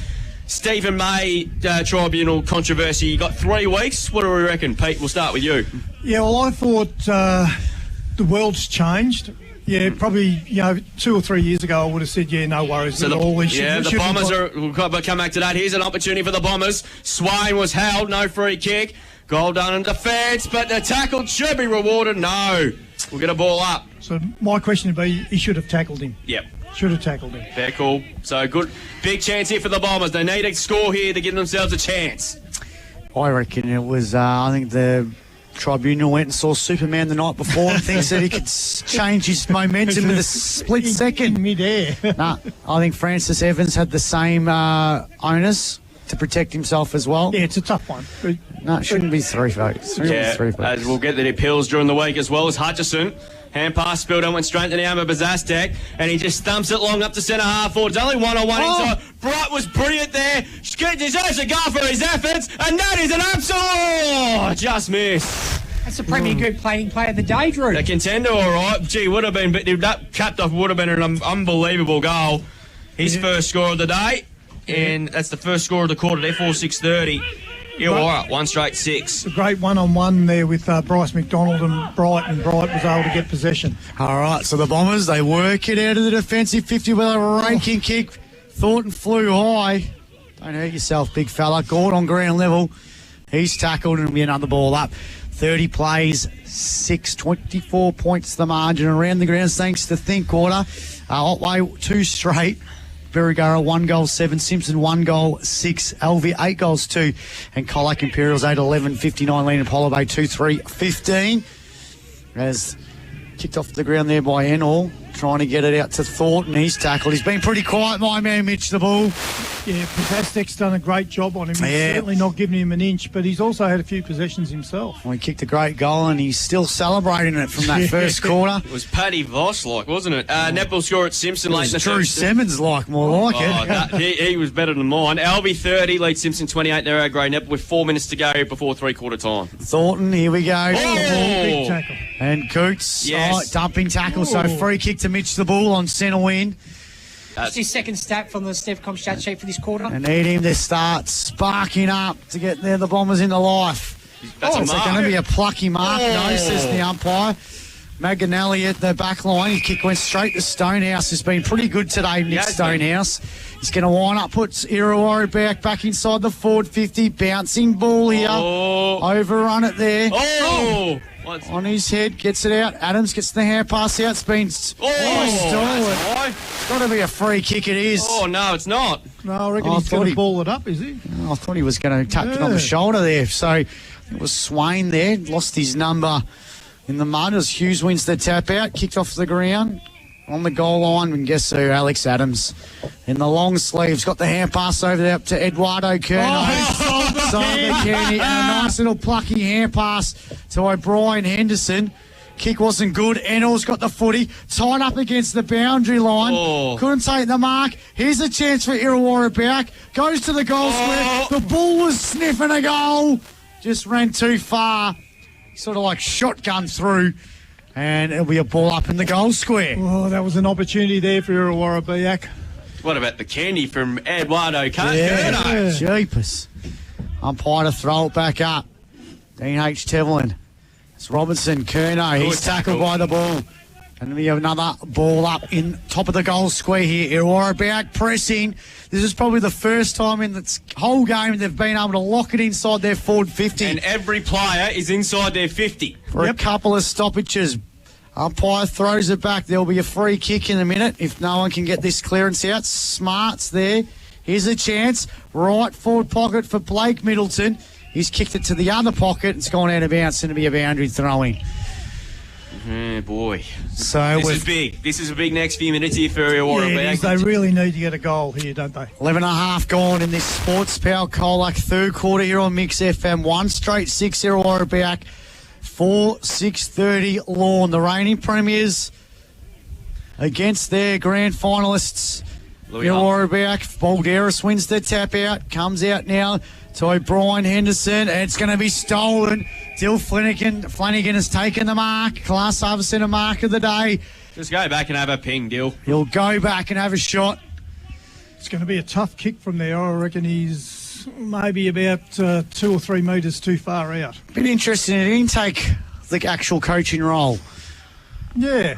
Stephen May tribunal controversy? You got 3 weeks. What do we reckon? Pete, we'll start with you. Yeah, well, I thought the world's changed. Yeah, probably 2 or 3 years ago I would have said, no worries. So the Bombers we'll come back to that. Here's an opportunity for the Bombers. Swain was held, no free kick. Goal done in defence, but the tackle should be rewarded. No, we'll get a ball up. So my question would be, he should have tackled him. Yep. Should have tackled him. Fair call. So good, big chance here for the Bombers. They need a score here to give themselves a chance. I reckon it was, I think the tribunal went and saw Superman the night before and thinks that he could change his momentum in a split second. In mid-air. I think Francis Evans had the same onus to protect himself as well. Yeah, it's a tough one. No, it shouldn't be 3 votes. As we'll get the appeals during the week as well as Hutchison. Hand pass spilled and went straight to the arm of Bazastek, and he just thumps it long up to centre half forward. It's only 1-on-1 inside. Bright was brilliant there. Deserves a goal for his efforts, and that is an absolute just miss. That's a Premier Good playing player of the day, Drew. A contender, all right. Gee, would have been, but that capped off would have been an unbelievable goal. His first score of the day, and that's the first score of the quarter. Therefore, 6:30. Irrewarra, 1 straight 6. A great one-on-one there with Bryce McDonald and Bright was able to get possession. All right, so the Bombers, they work it out of the defensive 50 with a raking kick. Thornton flew high. Don't hurt yourself, big fella. Gord on ground level. He's tackled and will be another ball up. 30 plays, 24 points the margin around the grounds thanks to Thinkwater. Otway 2 straight. Berrigara 1 goal 7, Simpson 1 goal 6, LV 8 goals 2, and Colac Imperials 8-11, 59, Lean and Apollo Bay 2-3, 15. As kicked off the ground there by Enall, trying to get it out to Thornton. He's tackled. He's been pretty quiet, my man Mitch the ball. Yeah, Pazastek's done a great job on him. He's certainly not giving him an inch, but he's also had a few possessions himself. Well, he kicked a great goal and he's still celebrating it from that first quarter. It was Paddy Voss-like, wasn't it? Netball score at Simpson late in the Drew Simmons-like, more like it. He was better than mine. Albie 30, leads Simpson 28. They're at Grey Netball with 4 minutes to go before three-quarter time. Thornton, here we go. Big tackle. And Coots, dumping tackle, Ooh. so free kick to Mitch the Bull on centre win. That's his second stat from the Stevcom stat sheet for this quarter. And need him to start sparking up to get the Bombers into life. That's it's going to be a plucky mark, no, says the umpire. Maganelli at the back line. His kick went straight to Stonehouse. Has been pretty good today, Nick Stonehouse. He's going to wind up, puts Irrewarra back inside the forward 50. Bouncing ball here. Overrun it there. On his head, gets it out. Adams gets the hand pass out. It's been stolen. It's got to be a free kick, it is. Oh, no, it's not. No, I reckon he's going to ball it up, is he? I thought he was going to tap it on the shoulder there. So it was Swain there. Lost his number in the mud as Hughes wins the tap out. Kicked off the ground. On the goal line, and guess who? Alex Adams in the long sleeves. Got the hand pass over there up to Eduardo Curnow. And a nice little plucky hand pass to O'Brien Henderson. Kick wasn't good. Ennell's got the footy. Tied up against the boundary line. Couldn't take the mark. Here's a chance for Irrewarra back. Goes to the goal square. The Bull was sniffing a goal. Just ran too far. Sort of like shotgun through. And it'll be a ball up in the goal square. Oh, that was an opportunity there for Irrewarra Beeac. What about the candy from Eduardo Curnow? Yeah, jeepers. Umpire to throw it back up. Dean H. Tevelin. It's Robinson, Curnow. He's tackled by the ball. And we have another ball up in top of the goal square here. Irrewarra Beeac pressing. This is probably the first time in the whole game they've been able to lock it inside their forward 50. And every player is inside their 50. For a couple of stoppages. Umpire throws it back. There'll be a free kick in a minute if no one can get this clearance out. Smart's there. Here's a chance. Right forward pocket for Blake Middleton. He's kicked it to the other pocket. It's gone out of bounds. It's going to be a boundary throw-in. Oh, boy. So this is big. This is a big next few minutes here for Irrewarra. Yeah, they really need to get a goal here, don't they? 11.5 gone in this Sports Power Colac third quarter here on Mix FM. 1 straight 6 Irrewarra Beeac. 4-6-30 Lorne. The reigning premiers against their grand finalists. Irrewarra Beeac. Balderas wins the tap out. Comes out now to O'Brien Henderson. And it's going to be stolen. Dill Flanagan has taken the mark. Class Harbour Centre mark of the day. Just go back and have a ping, Dill. He'll go back and have a shot. It's going to be a tough kick from there. I reckon he's maybe about 2 or 3 metres too far out. Bit interesting. He didn't take the actual coaching role. Yeah.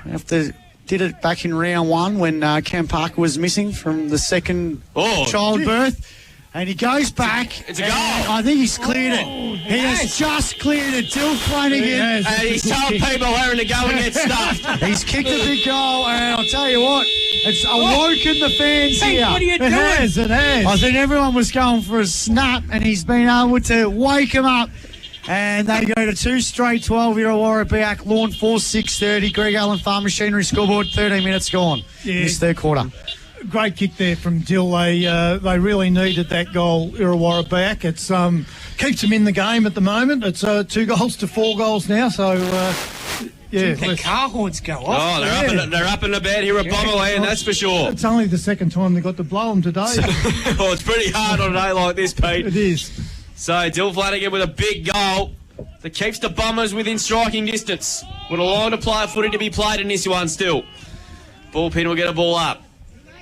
Did it back in round 1 when Cam Parker was missing from the second childbirth. And he goes back. It's a goal. I think he's cleared it. He has just cleared it. Dill Flanagan. And he's told people having to go and get stuffed. He's kicked a big goal, and I'll tell you what, it's awoken the fans here. What are you doing? It has. I think everyone was going for a snap, and he's been able to wake them up. And they go to 2 straight 12 Irrewarra Beeac, Lorne 4-6-30. Greg Allen Farm Machinery scoreboard, 13 minutes gone in this third quarter. Great kick there from Dill. They really needed that goal, Irrewarra Beeac. It's keeps them in the game at the moment. It's 2 goals to 4 goals now. So the car horns go off. Oh, they're up in the bed here at Bomberland, that's for sure. It's only the second time they got to blow them today. Well, it's pretty hard on a day like this, Pete. It is. So Dill Flanagan with a big goal that keeps the Bombers within striking distance. With a line of player footy to be played in this one still. Bullpen will get a ball up.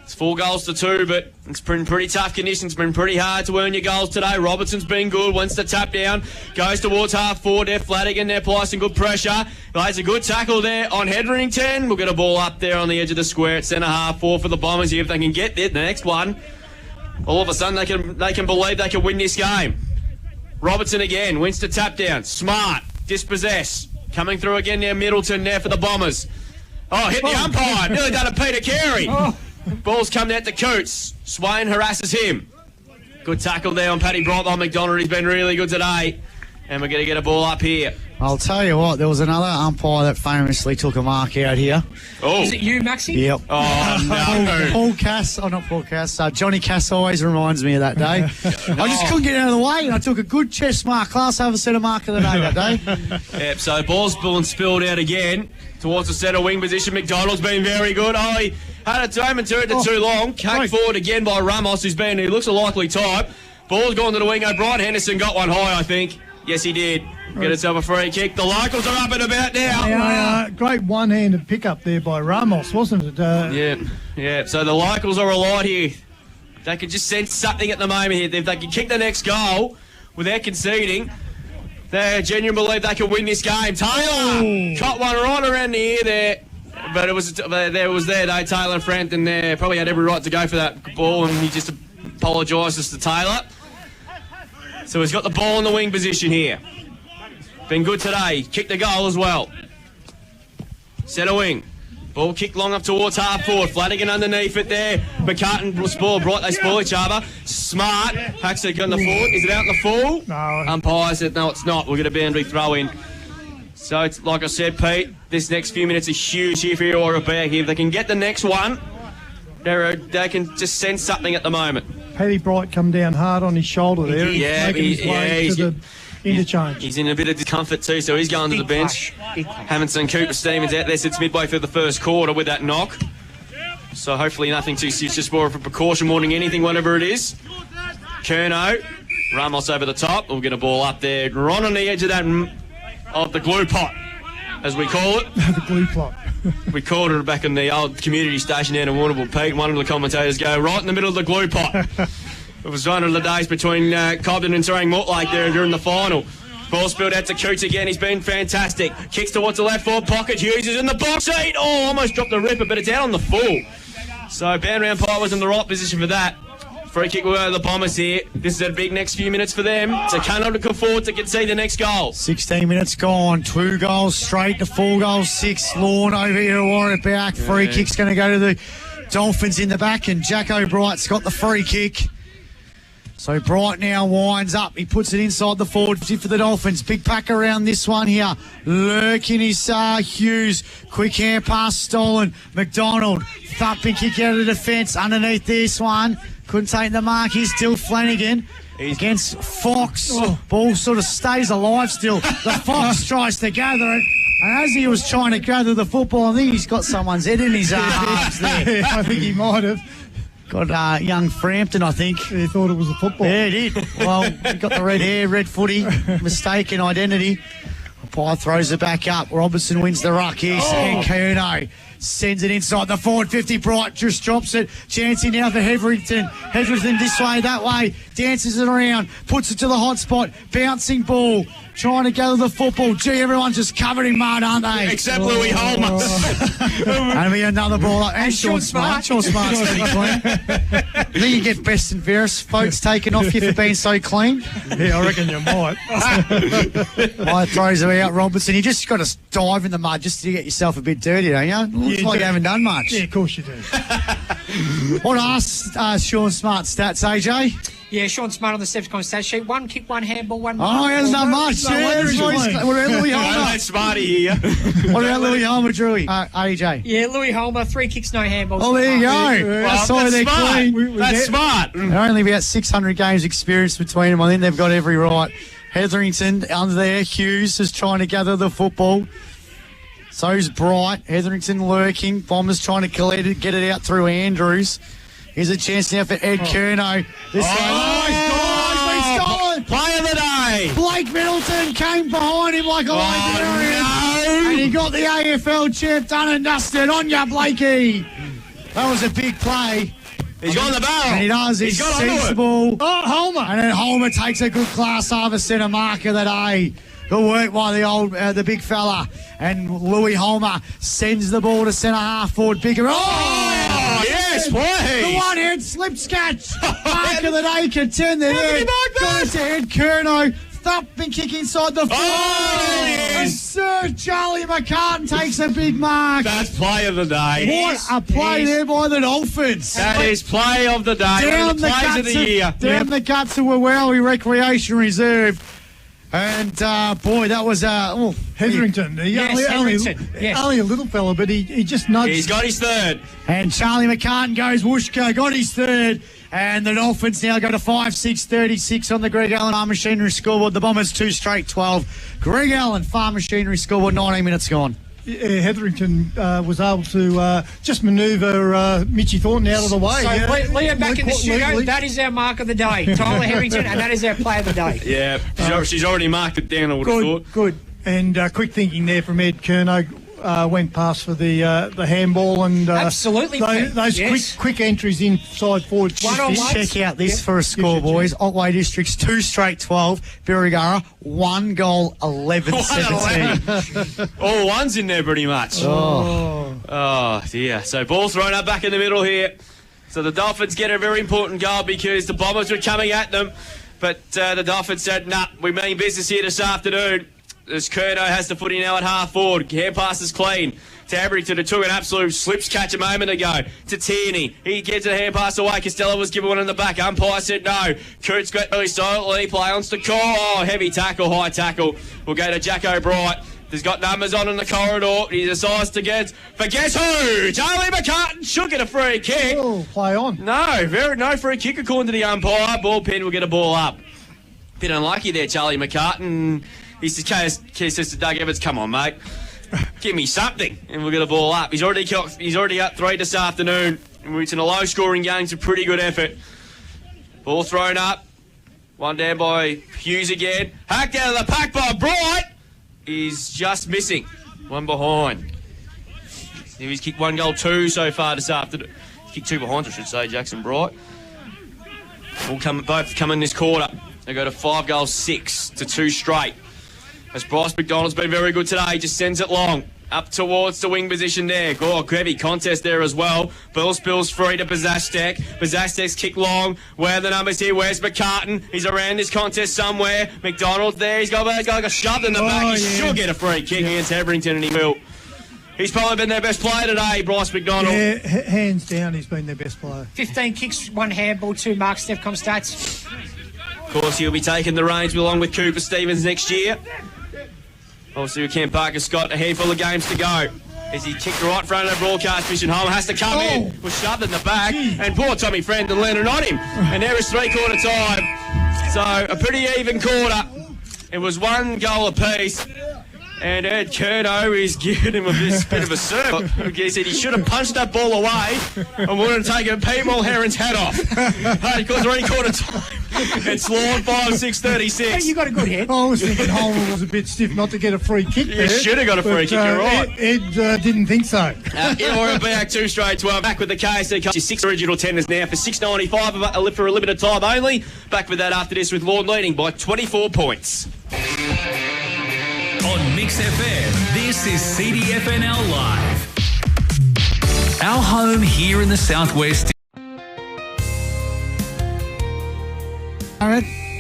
It's 4 goals to 2, but it's been pretty tough conditions. It's been pretty hard to earn your goals today. Robertson's been good. Wants to tap down. Goes towards half forward there. Flanagan there placing good pressure. Lays a good tackle there on Hetherington. We'll get a ball up there on the edge of the square at centre half forward for the Bombers here. If they can get there, the next one, all of a sudden they can believe they can win this game. Robertson again. Wins to tap down. Smart. Dispossess. Coming through again there. Middleton there for the Bombers. Oh, hit the umpire. Nearly done a Peter Carey. Ball's coming out to Coots. Swain harasses him. Good tackle there on Paddy Brightline McDonald. He's been really good today. And we're going to get a ball up here. I'll tell you what, there was another umpire that famously took a mark out here. Oh. Is it you, Maxie? Yep. Oh, no. Paul Cass. Oh, not Paul Cass. Johnny Cass always reminds me of that day. I just couldn't get out of the way, and I took a good chest mark. Class over centre mark of the day that day. Yep, so ball's spilled out again towards the centre wing position. McDonald's been very good. Oh, he had a time and turned it too long. Kicked forward again by Ramos, he looks a likely type. Ball's gone to the wing. O'Brien Henderson got one high, I think. Yes, he did. Get himself a free kick. The locals are up and about now. Great one-handed pickup there by Ramos, wasn't it? Yeah. So the locals are a lot here. They could just sense something at the moment here. If they can kick the next goal without conceding, they genuinely believe they can win this game. Taylor caught one right around the ear there. But it was there, though. Taylor Frampton there probably had every right to go for that ball, and he just apologises to Taylor. So he's got the ball in the wing position here. Been good today. Kicked the goal as well. Centre wing. Ball kicked long up towards half forward. Flanagan underneath it there. McCartan spoil bright. They spoil each other. Smart. Hacks it on the forward. Is it out in the full? No. Umpire said no, it's not. We're going to boundary throw in. So it's like I said, Pete, this next few minutes are huge here for Irrewarra Beeac. If they can get the next one, they can just sense something at the moment. Paddy Bright come down hard on his shoulder there. Yeah, he's making his way to the interchange. He's in a bit of discomfort too, so he's going to the bench. Haven't seen Cooper Stevens out there since midway through the first quarter with that knock. So hopefully nothing too serious, just more of a precaution warning, anything, whatever it is. Kerno, Ramos over the top. We'll get a ball up there, right on the edge of that, of the glue pot, as we call it. The glue pot. We called it back in the old community station down in Warrnambool Peak. One of the commentators go right in the middle of the glue pot. It was one of the days between Cobden and Terang Mortlake there during the final. Ball spilled out to Coots again. He's been fantastic. Kicks towards the left forward pocket. Hughes is in the box seat. Oh, almost dropped the ripper, but it's out on the full. So Bound Round Pie was in the right position for that. Free kick will go to the Bombers here. This is a big next few minutes for them. So cannot look forward to concede the next goal. 16 minutes gone. 2 goals straight to 4 goals 6. Lorne over Irrewarra back. Free kick's going to go to the Dolphins in the back, and Jacko Bright's got the free kick. So Bright now winds up. He puts it inside the forward for the Dolphins. Big pack around this one here. Lurking is Hughes. Quick hand pass stolen. McDonald. Thumping kick out of the defence underneath this one. Couldn't take the mark. He's still Flanagan against Fox. Ball sort of stays alive still. The Fox tries to gather it. And as he was trying to gather the football, I think he's got someone's head in his arms there. I think he might have. Got young Frampton, I think. He thought it was a football. Yeah, he did. Well, he got the red hair, red footy, mistaken identity. Pye throws it back up. Robertson wins the ruck here. And Curnow sends it inside the forward 50. Bright just drops it. Chancey now for Hetherington. Hetherington this way, that way. Dances it around. Puts it to the hot spot. Bouncing ball. Trying to gather the football. Gee, everyone's just covered in mud, aren't they? Except Louis Holmer. And we another ball up. And Sean Smart. Sean Smart's pretty clean. Then you get Best and Verus folks taken off you for being so clean. Yeah, I reckon you might. Mike throws it out, Robertson. You just got to dive in the mud just to get yourself a bit dirty, don't you? Looks like you haven't done much. Yeah, of course you do. What are Sean Smart's stats, AJ? Yeah, Sean Smart on the Steps stat sheet. 1 kick, 1 handball, 1 Oh, he hasn't done much. No wonder he's playing. What about Louis Don't Holmer? let Smarty here. What about Louis Holmer, Drewy? AJ? Yeah, Louis Holmer, 3 kicks, no handballs. Oh, there you go. Well, So that's they're smart. clean. That's smart. They're only about 600 games experience between them. I think they've got every right. Hetherington under there. Hughes is trying to gather the football. So's Bright. Hetherington lurking. Bombers trying to collect it, get it out through Andrews. Here's a chance now for Ed Curnow. This way. Oh, he's been stolen. Play of the day. Blake Middleton came behind him like a librarian. No. And he got the AFL champ done and dusted. On ya, Blakey. That was a big play. He's got the barrel. And he does. He's got onto it. sensible. Oh, Holmer. And then Holmer takes a good class over centre mark of the day. Good work by the big fella. And Louis Holmer sends the ball to centre half forward. Bigger. Oh, yes, please. The one head slips catch. Mark of the day contender there. Got it to head Curnow. Thumping kick inside the floor. Oh, And Sir Charlie McCartan takes a big mark. That's play of the day. What a play there by the Dolphins. That is play of the day. Down the plays of the year. Down the guts of Wowie Recreation Reserve. And, boy, that was... Hetherington. Hetherington. Yes. Only a little fella, but he just nudged. He's got his third. And Charlie McCartan goes whooshka, got his third. And the Dolphins now go to 5-6-36 on the Greg Allen Farm Machinery scoreboard. The Bombers 2 straight 12. Greg Allen Farm Machinery scoreboard, 19 minutes gone. Hetherington was able to just manoeuvre Mitchy Thornton out of the way. So, Leah back in the studio. That is our mark of the day. Tyler Hetherington, and that is our play of the day. Yeah, she's already marked it down, I would have thought. Good. And quick thinking there from Ed Curnow. Went past for the handball and absolutely those quick entries inside forward. Check out this for a score, boys. Otway District's 2 straight 12. Birregurra 1 goal 11-17. All ones in there pretty much. Oh dear. So ball thrown up back in the middle here. So the Dolphins get a very important goal because the Bombers were coming at them, but the Dolphins said, "Nah, we mean business here this afternoon." As Curnow has the footy now at half forward. Hand pass is clean. To Abrington, it took an absolute slips catch a moment ago. To Tierney. He gets a hand pass away. Costello was given one in the back. Umpire said no. Coots got really silently. Play on to call. Oh, heavy tackle, high tackle. We'll go to Jacko Bright. He's got numbers on in the corridor. He decides to get... But guess who? Charlie McCartan should get a free kick. Oh, play on. No free kick according to the umpire. Ball pin will get a ball up. Bit unlucky there, Charlie McCartan. He says to Doug Evans, "Come on, mate, give me something," and we'll get a ball up. He's already up 3 this afternoon. It's in a low-scoring game. It's a pretty good effort. Ball thrown up. One down by Hughes again. Hacked out of the pack by Bright. He's just missing. One behind. He's kicked 1 goal 2 so far this afternoon. He's kicked 2 behinds, I should say, Jackson Bright. Both come in this quarter. They go to 5 goals 6 to 2 straight. as Bryce McDonald's been very good today. Just sends it long. Up towards the wing position there. Heavy contest there as well. Spills free to Bazastek. Bazastek's kick long. Where are the numbers here? Where's McCartan? He's around this contest somewhere. McDonald there. He's got shoved in the back. He should get a free kick against Heverington, and he will. He's probably been their best player today, Bryce McDonald. Yeah, hands down, he's been their best player. 15 kicks, 1 handball, 2 marks. Stepcom stats. Of course, he'll be taking the reins along with Cooper Stevens next year. Obviously, with Cam Parker-Scott, a handful of games to go. As he kicked right in front of the broadcast vision, Holm has to come in. Was shoved in the back, and poor Tommy Friend landed on him. And there is 3/4 time. So, a pretty even quarter. It was 1 goal apiece. And Ed Curnow is giving him a bit of a serve. He said he should have punched that ball away and would have taken Pete Mulherron's hat off. Because 3/4 time. It's Lorne 5-6-36. Hey, you got a good head. I was thinking Holman was a bit stiff not to get a free kick there. You should have got a free kick, you're right. Ed didn't think so. Irrewarra Beeac 2 straight 12. Back with the KC Cup. 6 original tenders now for $6.95 for a limited time only. Back with that after this with Lorne leading by 24 points. On Mix FM, this is CDFNL Live. Our home here in the southwest.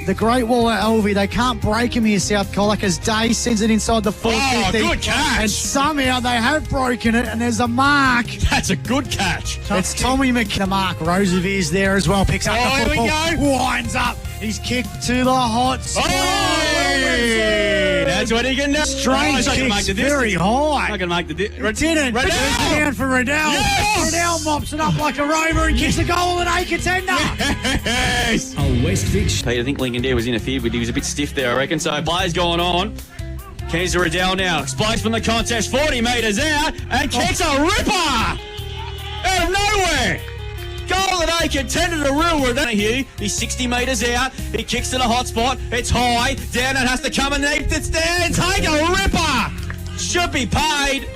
The Great Wall at Elvie, they can't break him here, South Colac, as Day sends it inside the 450. Oh, good catch. And somehow they have broken it, and there's a mark. That's a good catch. It's Tommy McKenna. Mark Rosevere's there as well, picks up the football. Here we go. Winds up. He's kicked to the hot spot. That's what he can do. Strange kicks, very high. Not going to make the It didn't. Riddell. It's down for Riddell. Yes. Riddell mops it up like a rover and kicks a goal at a contender. Yes. Westfitch. Pete, I think Lincoln Dare was interfered with. He was a bit stiff there, I reckon. So play's going on. Keys to Riddell now. Explodes from the contest, 40 metres out, and kicks a ripper out of nowhere. Goal at a contender to real Riddell here. He's 60 metres out. He kicks to the hot spot. It's high. Down it has to come underneath. It's there. Take a ripper. Should be paid.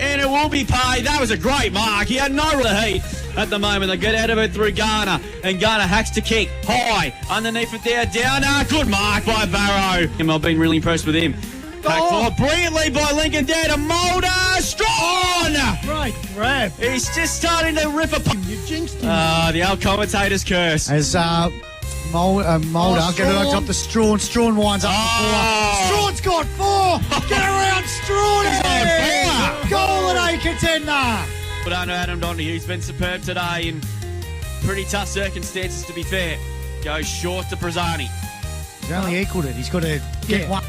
And it will be paid. That was a great mark. He had no heat at the moment. They get out of it through Garner. And Garner hacks to kick. High. Underneath it there. Downer. Good mark by Barrow. I've been really impressed with him. Packed forward brilliantly by Lincoln Dare to Mulder. Strong! Great grab. He's just starting to rip a... You jinxed him. The old commentator's curse. As Mulder get it up to Strawn. Strawn winds up for 4. Strawn's got 4. Get around Strawn. He's on 4. Goal at a contender. But I know Adam Donahue, he's been superb today in pretty tough circumstances, to be fair. Goes short to Brazzani. He's only equalled it. He's got to get one.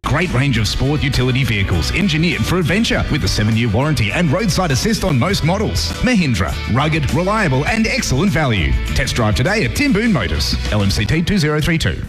Great range of sport utility vehicles engineered for adventure with a 7-year warranty and roadside assist on most models. Mahindra, rugged, reliable and excellent value. Test drive today at Tim Boone Motors, LMCT 2032.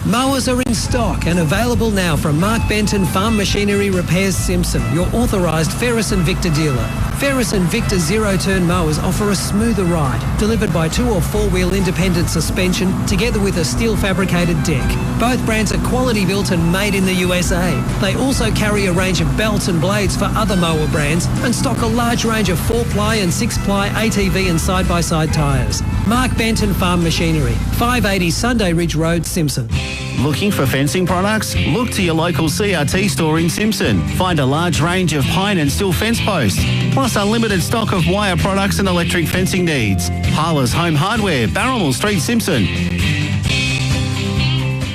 Mowers are in stock and available now from Mark Benton Farm Machinery Repairs Simpson, your authorised Ferris and Victor dealer. Ferris and Victor zero-turn mowers offer a smoother ride, delivered by 2- or 4-wheel independent suspension together with a steel fabricated deck. Both brands are quality built and made in the USA. They also carry a range of belts and blades for other mower brands and stock a large range of 4-ply and 6-ply ATV and side-by-side tyres. Mark Benton Farm Machinery, 580 Sunday Ridge Road, Simpson. Looking for fencing products? Look to your local CRT store in Simpson. Find a large range of pine and steel fence posts, plus unlimited stock of wire products and electric fencing needs. Harlow's Home Hardware, Barrelmore Street, Simpson.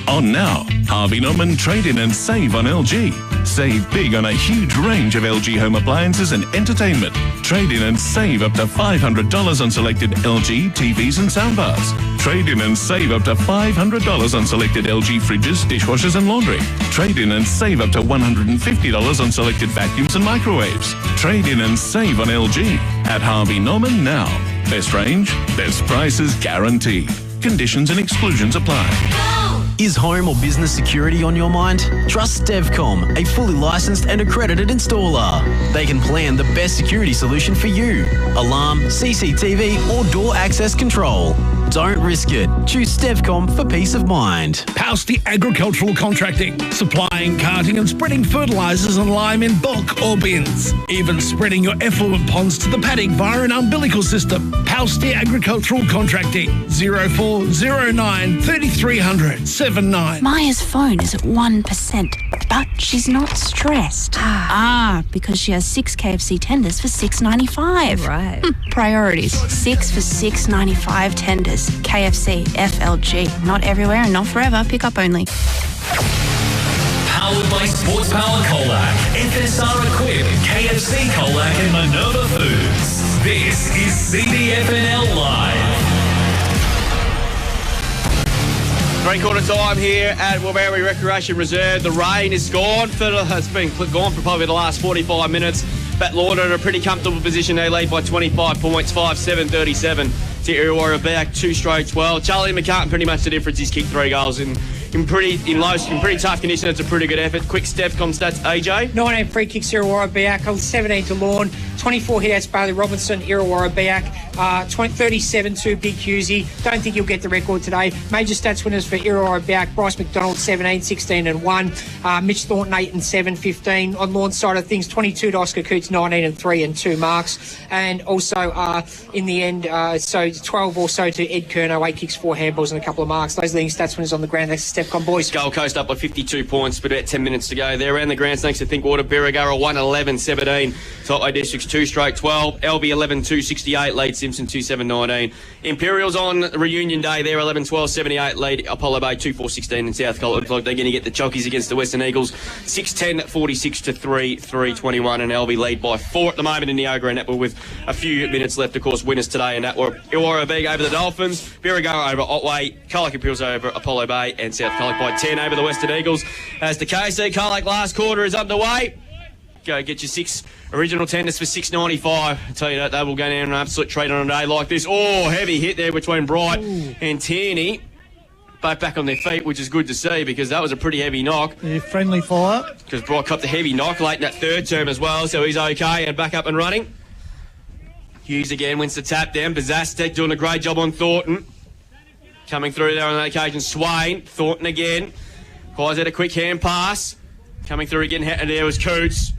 On now, Harvey Norman Trade In and Save on LG. Save big on a huge range of LG home appliances and entertainment. Trade in and save up to $500 on selected LG TVs and soundbars. Trade in and save up to $500 on selected LG fridges, dishwashers and laundry. Trade in and save up to $150 on selected vacuums and microwaves. Trade in and save on LG at Harvey Norman now. Best range, best prices guaranteed. Conditions and exclusions apply. Is home or business security on your mind? Trust Devcom, a fully licensed and accredited installer. They can plan the best security solution for you. Alarm, CCTV or door access control. Don't risk it. Choose Stevcom for peace of mind. Palsty Agricultural Contracting, supplying, carting and spreading fertilisers and lime in bulk or bins. Even spreading your effluent ponds to the paddock via an umbilical system. Palsty Agricultural Contracting, 0409 3300 79. Maya's phone is at 1%, but she's not stressed. Because she has 6 KFC tenders for $6.95. Right. Priorities. 6 for $6.95 tenders. KFC, FLG. Not everywhere and not forever. Pick up only. Powered by Sports Power Colac, FSR Equip, KFC Colac and Minerva Foods. This is CDFNL Live. Three-quarter time here at Wilberry Recreation Reserve. The rain is gone. It's been gone for probably the last 45 minutes. But Lorne are in a pretty comfortable position. They lead by 25 points, 5-7-37 to Irrewarra Beeac, 2 straight 12. Charlie McCartan, pretty much the difference. He's kicked 3 goals in pretty tough condition. It's a pretty good effort. Quick Stevcom stats, AJ. 19 free kicks, Irrewarra Beeac. 17 to Lorne. 24 hit-outs, Bailey Robinson, Irrewarra Beeac. 37 to Big Husey. Don't think you'll get the record today. Major stats winners for Irrewarra Beeac. Bryce McDonald, 17, 16 and 1. Mitch Thornton, 8 and 7, 15. On Lorne's side of things, 22 to Oscar Coots, 19 and 3 and 2 marks. And also in the end, so 12 or so to Ed Curnow, 8 kicks, 4 handballs and a couple of marks. Those are the stats winners on the ground. That's Stevcom boys. Gold Coast up by 52 points, but about 10 minutes to go. They're around the grounds thanks to Thinkwater. Birregurra 1-11-17. Top Districts 2 straight 12. LB 11-2-68. Lead Simpson 2-7-19. Imperials on reunion day. They're 11-12-78. Lead Apollo Bay 2-4-16 in South Colton. They're going to get the Chockies against the Western Eagles 6-10, 46 to 3, 3-21. And LB lead by 4 at the moment in the Ogre and Network with a few minutes left. Of course, winners today in that were Irrewarra Beeac over the Dolphins, Birregurra over Otway, Colac Imperials over Apollo Bay, and South Colac by 10 over the Western Eagles. As the KC Colac last quarter is underway. Go get your 6 original tenders for $6.95. I tell you that they will go down an absolute treat on a day like this. Oh, heavy hit there between Bright and Tierney. Both back on their feet, which is good to see because that was a pretty heavy knock. Yeah, friendly fire. Because Bright copped a heavy knock late in that third term as well, so he's okay and back up and running. Hughes again wins the tap down. Bazastek doing a great job on Thornton. Coming through there on that occasion, Swain. Thornton again. Quires out a quick hand pass. Coming through again, there was Coots.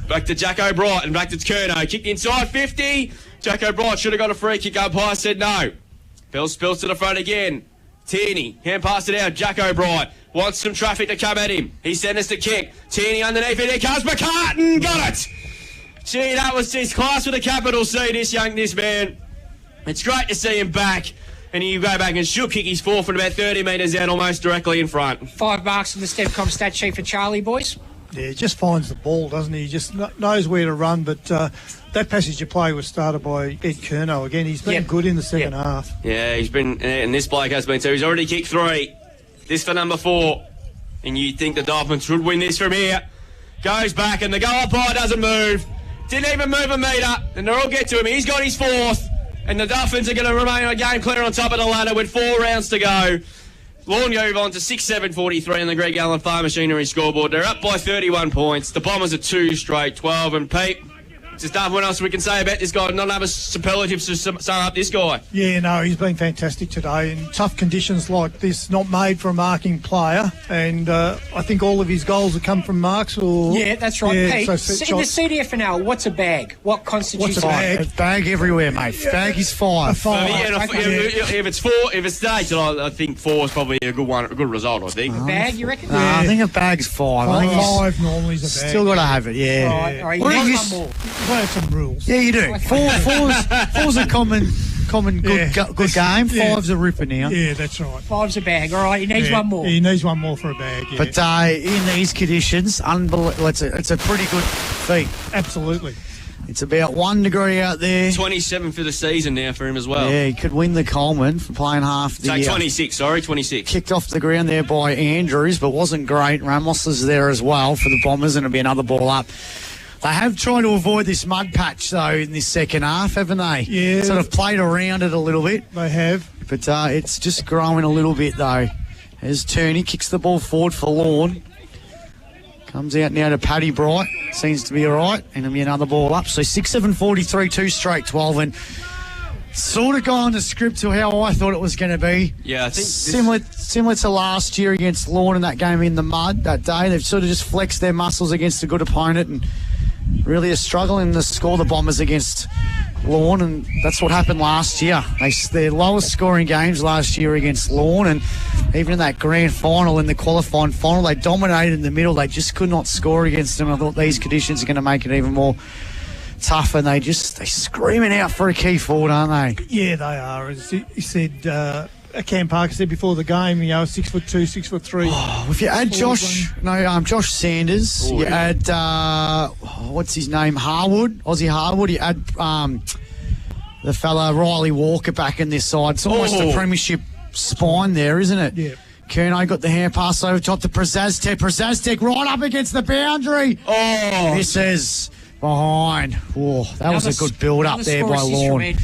Back to Jacko Bright and back to Curnow. Kicked inside 50. Jacko Bright should have got a free kick. Umpire said no. Spills to the front again. Tierney, hand pass it out. Jacko Bright wants some traffic to come at him. He sent us the kick. Tierney underneath it. Here comes McCartan. Got it. Gee, that was his class with a capital C, this man. It's great to see him back. And you go back and should kick his 4 from about 30 metres out, almost directly in front. 5 marks in the Stevcom stat sheet for Charlie, boys. Yeah, he just finds the ball, doesn't he? He just knows where to run. But that passage of play was started by Ed Curnow again. He's been good in the second half. Yeah, he's been, and this bloke has been too. He's already kicked 3. This for number 4. And you think the Dolphins should win this from here. Goes back, and the goal umpire doesn't move. Didn't even move a metre. And they'll all get to him. He's got his 4th. And the Dolphins are going to remain a game clear on top of the ladder with 4 rounds to go. Lorne move on to 6-7-43 on the Greg Allen Farm Machinery scoreboard. They're up by 31 points. The Bombers are 2 straight 12. And Pete, just what else we can say about this guy? Not enough superlatives to sum up this guy. Yeah, no, he's been fantastic today. In tough conditions like this, not made for a marking player. And I think all of his goals have come from marks. Yeah, that's right. Yeah, Pete, in the CDFNL, what's a bag? What constitutes a bag? A bag everywhere, mate. Yeah. Bag is 5. If it's 4, if it's stage, I think 4 is probably a good one, a good result, I think. A bag, you reckon? I think a bag's 5. I think 5 normally is a bag. Still got to have it, yeah. Right, one more. Have some rules. Yeah, you do. Four's a common good game. 5's a ripper now. Yeah, that's right. 5's a bag. All right, he needs one more. He needs one more for a bag. Yeah. But in these conditions, unbelievable. It's a pretty good feat. Absolutely. It's about 1 degree out there. 27 for the season now for him as well. Yeah, he could win the Coleman for playing half the year. 26, 26. Kicked off the ground there by Andrews, but wasn't great. Ramos is there as well for the Bombers, and it'll be another ball up. They have tried to avoid this mud patch, though, in this second half, haven't they? Yeah. Sort of played around it a little bit. They have. But it's just growing a little bit, though. As Turney kicks the ball forward for Lorne. Comes out now to Paddy Bright. Seems to be all right. And it'll be another ball up. So 6-7-43, 2 straight 12. And Sort of gone the script to how I thought it was going to be. Yeah, I think similar to last year against Lorne in that game in the mud that day. They've sort of just flexed their muscles against a good opponent and really are struggling to score the Bombers against Lorne, and that's what happened last year. Their lowest scoring games last year against Lorne, and even in that grand final, in the qualifying final, they dominated in the middle. They just could not score against them. I thought these conditions are going to make it even more tough, and they're screaming out for a key forward, aren't they? Yeah, they are. As he said, Cam Parker said before the game, 6'2", 6'3". Oh, if you add Josh Sanders, you add what's his name, Aussie Harwood. You add the fella Riley Walker back in this side. It's almost a premiership spine there, isn't it? Yeah. Kerno got the hand pass over top to Przastek right up against the boundary. Oh, this is behind. Oh, that was a good build up there by Lorne.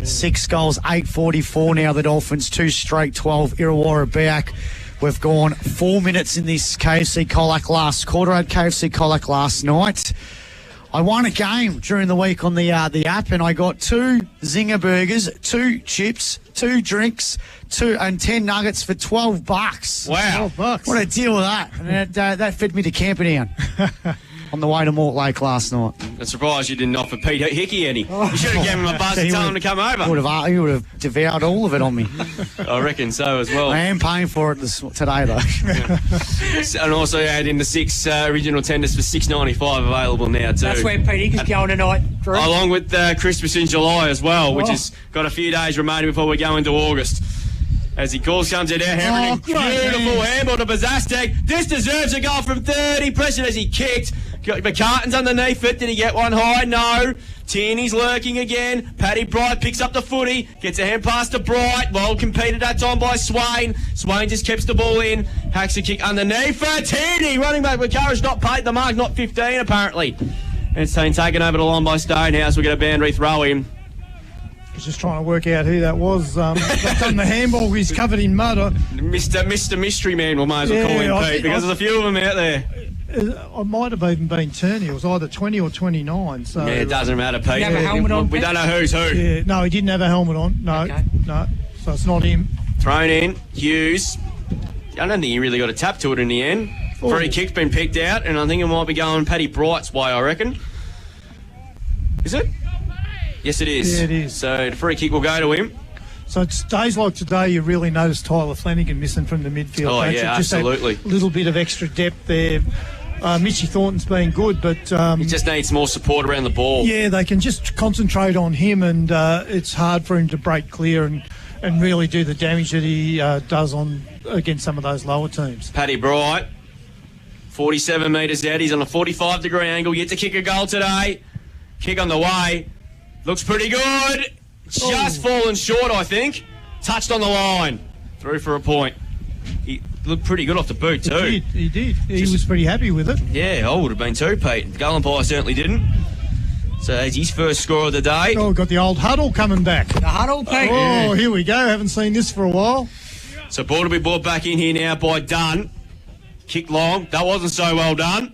6 goals, 8:44 now. The Dolphins 2 straight 12. Irrewarra Beeac. We've gone 4 minutes in this KFC Colac last quarter. I had KFC Colac last night. I won a game during the week on the app, and I got 2 Zinger burgers, 2 chips, 2 drinks, 10 nuggets for $12. Wow. $12. What a deal with that. And that fed me to Camperdown on the way to Mortlake last night. I'm surprised you didn't offer Pete Hickey any. You should have given him a buzz and tell him to come over. He would have devoured all of it on me. I reckon so as well. I am paying for it today, though. And also add in the 6 original tenders for $6.95 available now too. That's where Pete is going tonight, Drew. Along with Christmas in July as well, which has got a few days remaining before we go into August. As he comes it out, hammering beautiful handball to Przastek. This deserves a goal from 30. Preston as he kicked. McCartan's underneath it. Did he get one high? No. Tierney's lurking again. Paddy Bright picks up the footy. Gets a hand pass to Bright. Well competed that time by Swain. Swain just keeps the ball in. Hacks a kick underneath for Tierney. Running back with courage, not paid the mark, not 15 apparently. And it's been taken over the line by Stonehouse. We'll get a boundary throw in. I was just trying to work out who that was. They've done the handball. He's covered in mud. Mr. Mystery Man, we might as well call him Pete, because there's a few of them out there. I might have even been Turney. It was either 20 or 29. So yeah, it doesn't matter, Pete. Did he have a helmet on, we don't know who's who. Yeah, no, he didn't have a helmet on. No, no. So it's not him. Thrown in, Hughes. I don't think he really got a tap to it in the end. Free kick's been picked out, and I think it might be going Paddy Bright's way, I reckon. Is it? Yes, it is. Yeah, it is. So the free kick will go to him. So it's days like today you really notice Tyler Flanagan missing from the midfield. Oh, yeah, just absolutely. A little bit of extra depth there. Mitchy Thornton's been good, but... he just needs more support around the ball. Yeah, they can just concentrate on him, and it's hard for him to break clear and really do the damage that he does against some of those lower teams. Paddy Bright, 47 metres out. He's on a 45-degree angle. Yet to kick a goal today. Kick on the way. Looks pretty good. Just fallen short, I think. Touched on the line. Through for a point. He looked pretty good off the boot, too. He did. He was pretty happy with it. Yeah, I would have been too, Pete. Gullenpie certainly didn't. So it's his first score of the day. Oh, got the old huddle coming back. The huddle, Pete. Oh, here we go. Haven't seen this for a while. So ball to be brought back in here now by Dunn. Kick long. That wasn't so well done.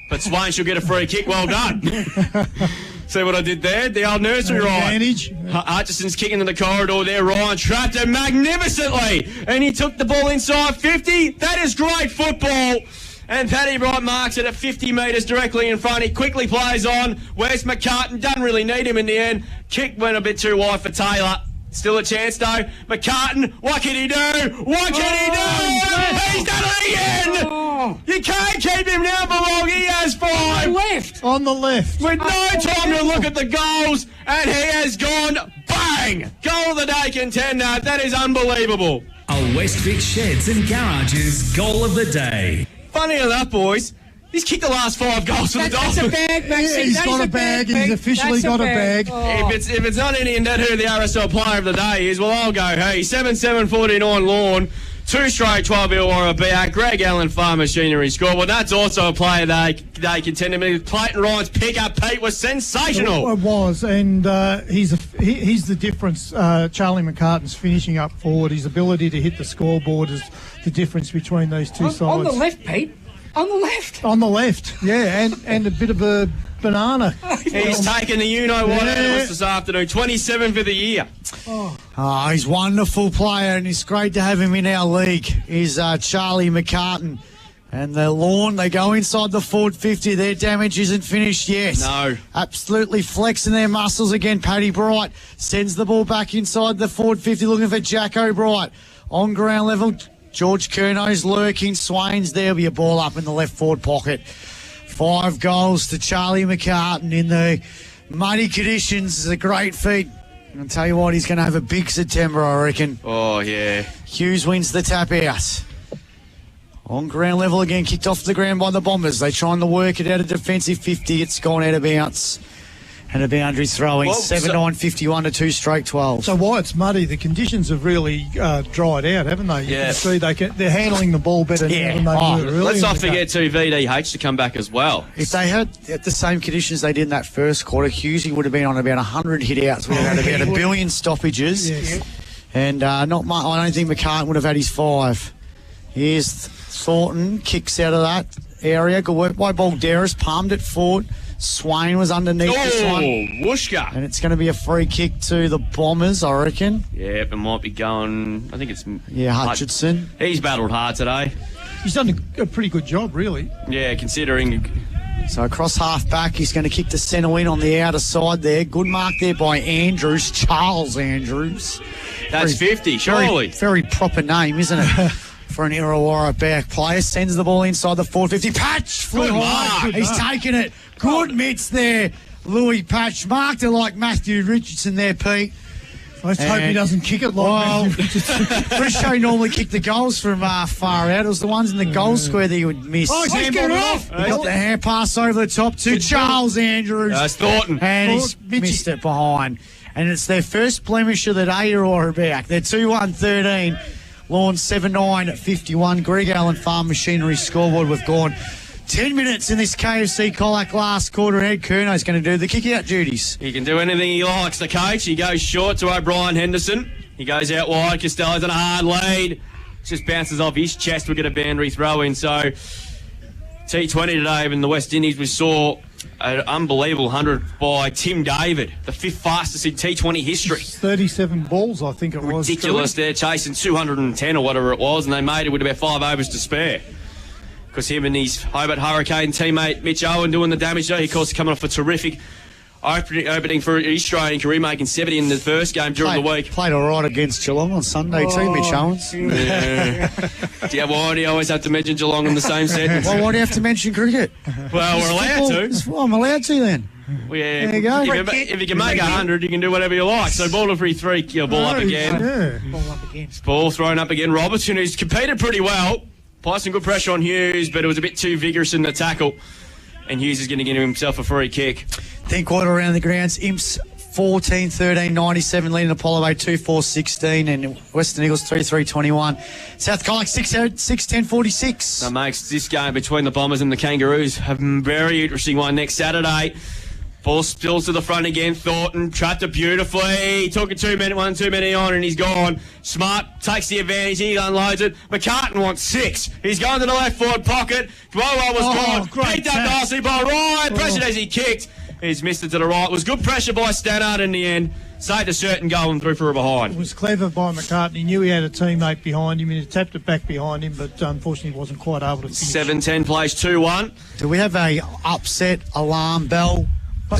But Swain should get a free kick. Well done. See what I did there? The old nursery rhyme. Hutchison's kicking in the corridor there. Ryan trapped it magnificently. And he took the ball inside 50. That is great football. And Paddy Bright marks it at 50 metres directly in front. He quickly plays on. Where's McCartan? Doesn't really need him in the end. Kick went a bit too wide for Taylor. Still a chance though. McCartan, what can he do? What can he do? He's done it again! You can't keep him now for long. He has 5. On the left. With no time to look at the goals, and he has gone bang! Goal of the day contender. That is unbelievable. A Westvic Sheds and Garages goal of the day. Funny enough, boys, he's kicked the last 5 goals for the Dolphins. That's a bag, Maxie. Yeah, he's got a bag. He's officially got a bag. Oh. If it's not any in that who the RSL player of the day is, well, I'll go. Hey, 7-7-49 Lorne. 2 straight 12 Irrewarra Beeac. Greg Allen Farm Machinery score. Well, that's also a player they contended. Clayton Ryan's pick-up, Pete, was sensational. It was, and he's the difference. Charlie McCartan's finishing up forward. His ability to hit the scoreboard is the difference between these two sides. On the left, Pete. On the left. On the left, yeah, and a bit of a banana. He's taken the you-know-what out of us this afternoon. 27 for the year. Oh, he's a wonderful player, and it's great to have him in our league. He's Charlie McCartan. And the Lorne, they go inside the forward 50. Their damage isn't finished yet. No. Absolutely flexing their muscles again. Paddy Bright sends the ball back inside the forward 50, looking for Jacko Bright. On ground level, George Curnow's lurking. Swain's there. Be a ball up in the left forward pocket. 5 goals to Charlie McCartan in the muddy conditions. It's a great feat. I'll tell you what, he's going to have a big September, I reckon. Oh, yeah. Hughes wins the tap out. On ground level again, kicked off the ground by the Bombers. They're trying to work it out of defensive 50. It's gone out of bounds. And a boundary throwing. 7-9, 51 to 2 straight 12. So why it's muddy, the conditions have really dried out, haven't they? You can see they're handling the ball better now than they were earlier. Let's not forget too VDH to come back as well. If they had the same conditions they did in that first quarter, Hughesy would have been on about 100 hit-outs. Would have had about 1 billion stoppages. Yes. And not much, I don't think McCartan would have had his 5. Here's Thornton, kicks out of that area. Good work by Balderas, palmed it forward. Swain was underneath this one. Whooshka. And it's going to be a free kick to the Bombers, I reckon. Yeah, it might be going, I think it's... Hutchinson. He's battled hard today. He's done a pretty good job, really. Yeah, considering... So across half back, he's going to kick the centre in on the outer side there. Good mark there by Andrews, Charles Andrews. That's 50, surely. Very proper name, isn't it? For an Irrewarra back player. Sends the ball inside the 450. Patch flew high. He's taken it. Good mitts there. Louis Patch marked it like Matthew Richardson there, Pete. Let's hope he doesn't kick it like Matthew Richardson. Briscoe normally kicked the goals from far out. It was the ones in the goal square that he would miss. Oh, he's getting it off. He got the hand pass over the top to Charles Andrews. That's Thornton. And he's missed it behind. And it's their first blemish of the day, Irrewarra back. They're 2-1-13. Lorne 7-9 at 51. Greg Allen Farm Machinery scoreboard. We've gone 10 minutes in this KFC Colac last quarter. Ed Curnow's going to do the kick-out duties. He can do anything he likes, the coach. He goes short to O'Brien Henderson. He goes out wide. Costello's on a hard lead. Just bounces off his chest. We'll get a boundary throw in. So T20 today in the West Indies, we saw an unbelievable 100 by Tim David, the 5th fastest in T20 history. 37 balls, I think it was. Ridiculous. They're chasing 210 or whatever it was, and they made it with about 5 overs to spare. Because him and his Hobart Hurricane teammate Mitch Owen doing the damage there. He, of course, coming off a terrific opening for his Australian career, making 70 in the first game during the week. Played all right against Geelong on Sunday too, Mitch Owens. Yeah. Why do you always have to mention Geelong in the same sentence? Well, why do you have to mention cricket? Well, we're allowed to. Well, I'm alled to then. Well, yeah, there you go. If you can make 100, you can do whatever you like. So ball to free 3, ball up again. Yeah. Ball up again. Ball thrown up again. Robertson, who's competed pretty well, applied some good pressure on Hughes, but it was a bit too vigorous in the tackle. And Hughes is going to give himself a free kick. Think quarter around the grounds. Imps 14-13-97, leading Apollo Bay 2-4-16, and Western Eagles 3-3-21. South Colac 6-10-46. That makes this game between the Bombers and the Kangaroos a very interesting one next Saturday. Ball spills to the front again. Thornton trapped it beautifully. He took it 2 minutes on, and he's gone. Smart takes the advantage. He unloads it. McCartan wants 6. He's gone to the left forward pocket. Dwello was gone. Picked up nicely by Ryan. Pressured as he kicked. He's missed it to the right. It was good pressure by Stannard in the end. Saved a certain goal and threw for a behind. It was clever by McCartan. He knew he had a teammate behind him, and he tapped it back behind him, but unfortunately he wasn't quite able to finish. 7-10 plays 2-1. Do we have a upset alarm bell?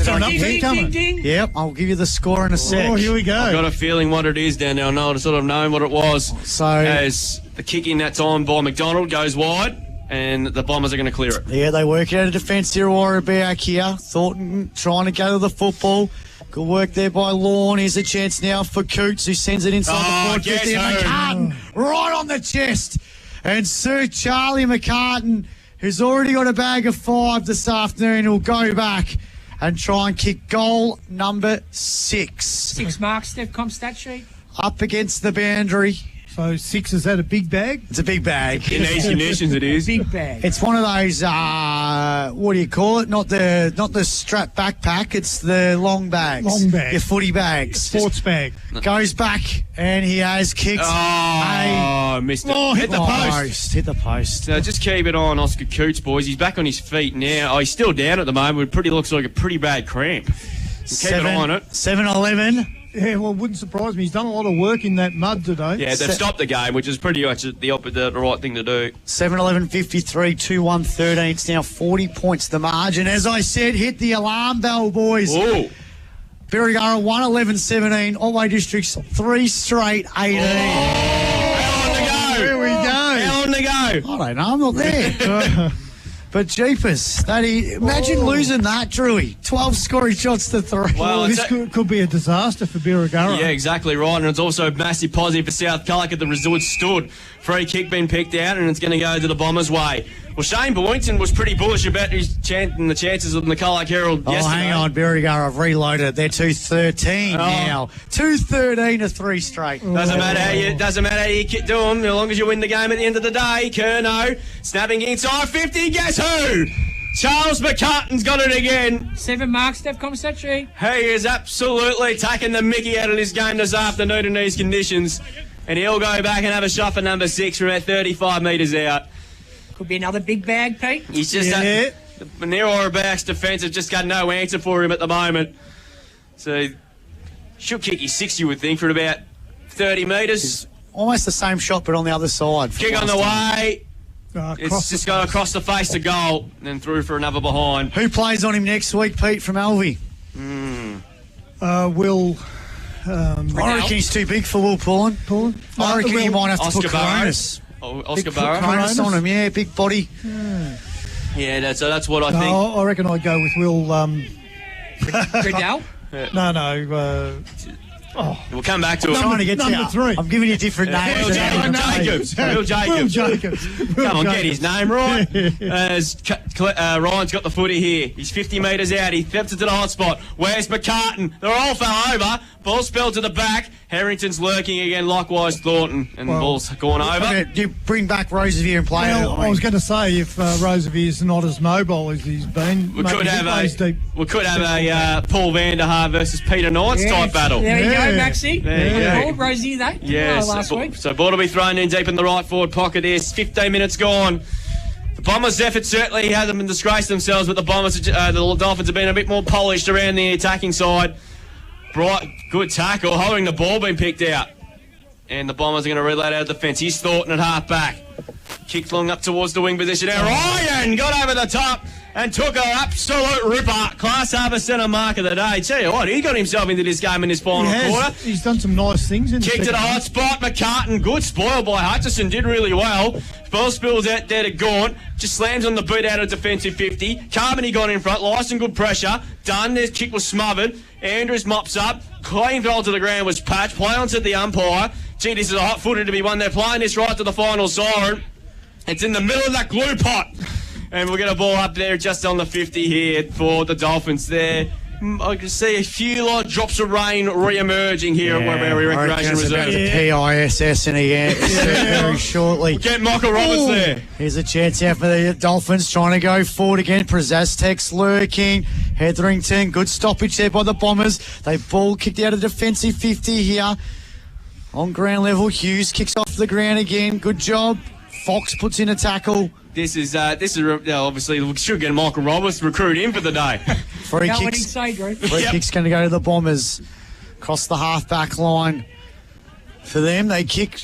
Ding, ding, ding. Yep, I'll give you the score in a sec. Oh, here we go. I've got a feeling what it is down there. I know I'd sort of known what it was. So as the kick in that time by McDonald goes wide, and the Bombers are going to clear it. Yeah, they work out a defence here. Irrewarra Beeac here. Thornton trying to go to the football. Good work there by Lorne. Here's a chance now for Coots, who sends it inside the 450. McCartan right on the chest. And Sir Charlie McCartan, who's already got a bag of 5 this afternoon, will go back and try and kick goal number 6. 6 marks, Steph Comp stat sheet. Up against the boundary. So 6, is that a big bag? It's a big bag. In these conditions, it is. Big bag. It's one of those, what do you call it? Not the strap backpack, it's the long bags. Long bag. Your footy bags. Sports bag. Goes back, and he has kicked missed it. hit the post. Hit the post. So just keep it on Oscar Coots, boys. He's back on his feet now. Oh, he's still down at the moment. It looks like a pretty bad cramp. Keep it on it. 7-11. Yeah, well, it wouldn't surprise me. He's done a lot of work in that mud today. Yeah, they've stopped the game, which is pretty much the right thing to do. 7-11-53, 2-1-13. It's now 40 points the margin. As I said, hit the alarm bell, boys. Ooh. Beeac 1-11-17. Otway Districts 3 straight 18. How long to go? Here we go. How long to go? I don't know. I'm not there. But jeepers, imagine losing that, Drewy. 12 scoring shots to 3. Well, this could be a disaster for Irrewarra. Yeah, exactly right. And it's also a massive positive for South Colac at the resort stood. Free kick being picked out, and it's going to go to the Bombers' way. Well, Shane Boynton was pretty bullish about the chances of the Colac Herald yesterday. Hang on, Beeac, I've reloaded. They're 2-13 now. 2-13 to 3 straight. Doesn't matter how you do them, as long as you win the game at the end of the day. Kerno snapping inside 50. Guess who? Charles McCartan's got it again. 7 marks, Steph Comsatry. He is absolutely taking the mickey out of this game this afternoon in these conditions. And he'll go back and have a shot for number 6 from about 35 metres out. Could be another big bag, Pete. He's just the Irrewarra Beeac's defence have just got no answer for him at the moment. So should kick his 6, you would think, for about 30 metres. Almost the same shot, but on the other side. Kick on the way. It's just got across the face to goal and then through for another behind. Who plays on him next week, Pete, from Alvey? Will... I reckon he's too big for Will Pullen. I reckon he might have to put Coronas. Oscar Barrow. Coronas on him, yeah, big body. Yeah, that's what I think. I reckon I'd go with Will... Riddell? No. We'll come back to it. Trying to get number 3. I'm giving you different names. Will Jacobs. Come on, get his name right. As Ryan's got the footy here. He's 50 metres out. He steps into the hot spot. Where's McCartan? They're all fell over. Ball spelled to the back. Harrington's lurking again, likewise Thornton. And the ball's gone over. Okay, you bring back Rosevier and play it. I was going to say, if Rosevier's not as mobile as he's been, we could have a Paul Vanderhaar versus Peter Knights type battle. There you go, Maxie. There you go. Rosie, that last week. So ball will be thrown in deep in the right forward pocket. There's 15 minutes gone. The Bombers' effort certainly hasn't been disgraced themselves, but the Dolphins have been a bit more polished around the attacking side. Bright, good tackle, holding the ball being picked out. And the Bombers are going to reload out of the fence. He's Thornton at half back. Kicked long up towards the wing position. Now Ryan got over the top and took an absolute ripper. Class Harbour centre mark of the day. Tell you what, he got himself into this game in this final quarter. He's done some nice things in Kicked to the hot spot. McCartan, good spoil by Hutchison, did really well. Ball spills out there to Gaunt. Just slams on the boot out of defensive 50. Carmody got in front. Lyson, good pressure. Done. Their kick was smothered. Andrews mops up. Clean fell to the ground was Patch. Play on to the umpire. Gee, this is a hot footer to be one. They're playing this right to the final siren. It's in the middle of that glue pot. And we'll get a ball up there just on the 50 here for the Dolphins there. I can see a few drops of rain re-emerging here at Webberry Recreation Reserve. PISS in the very shortly. We'll get Michael Roberts there. Here's a chance out for the Dolphins trying to go forward again. Prozastek's lurking. Hetherington, good stoppage there by the Bombers. They ball kicked out of defensive 50 here. On ground level, Hughes kicks off the ground again. Good job. Fox puts in a tackle. This is obviously we should get Michael Roberts, recruit him for the day. Free kick's going to go to the Bombers. Across the half-back line. For them, they kick.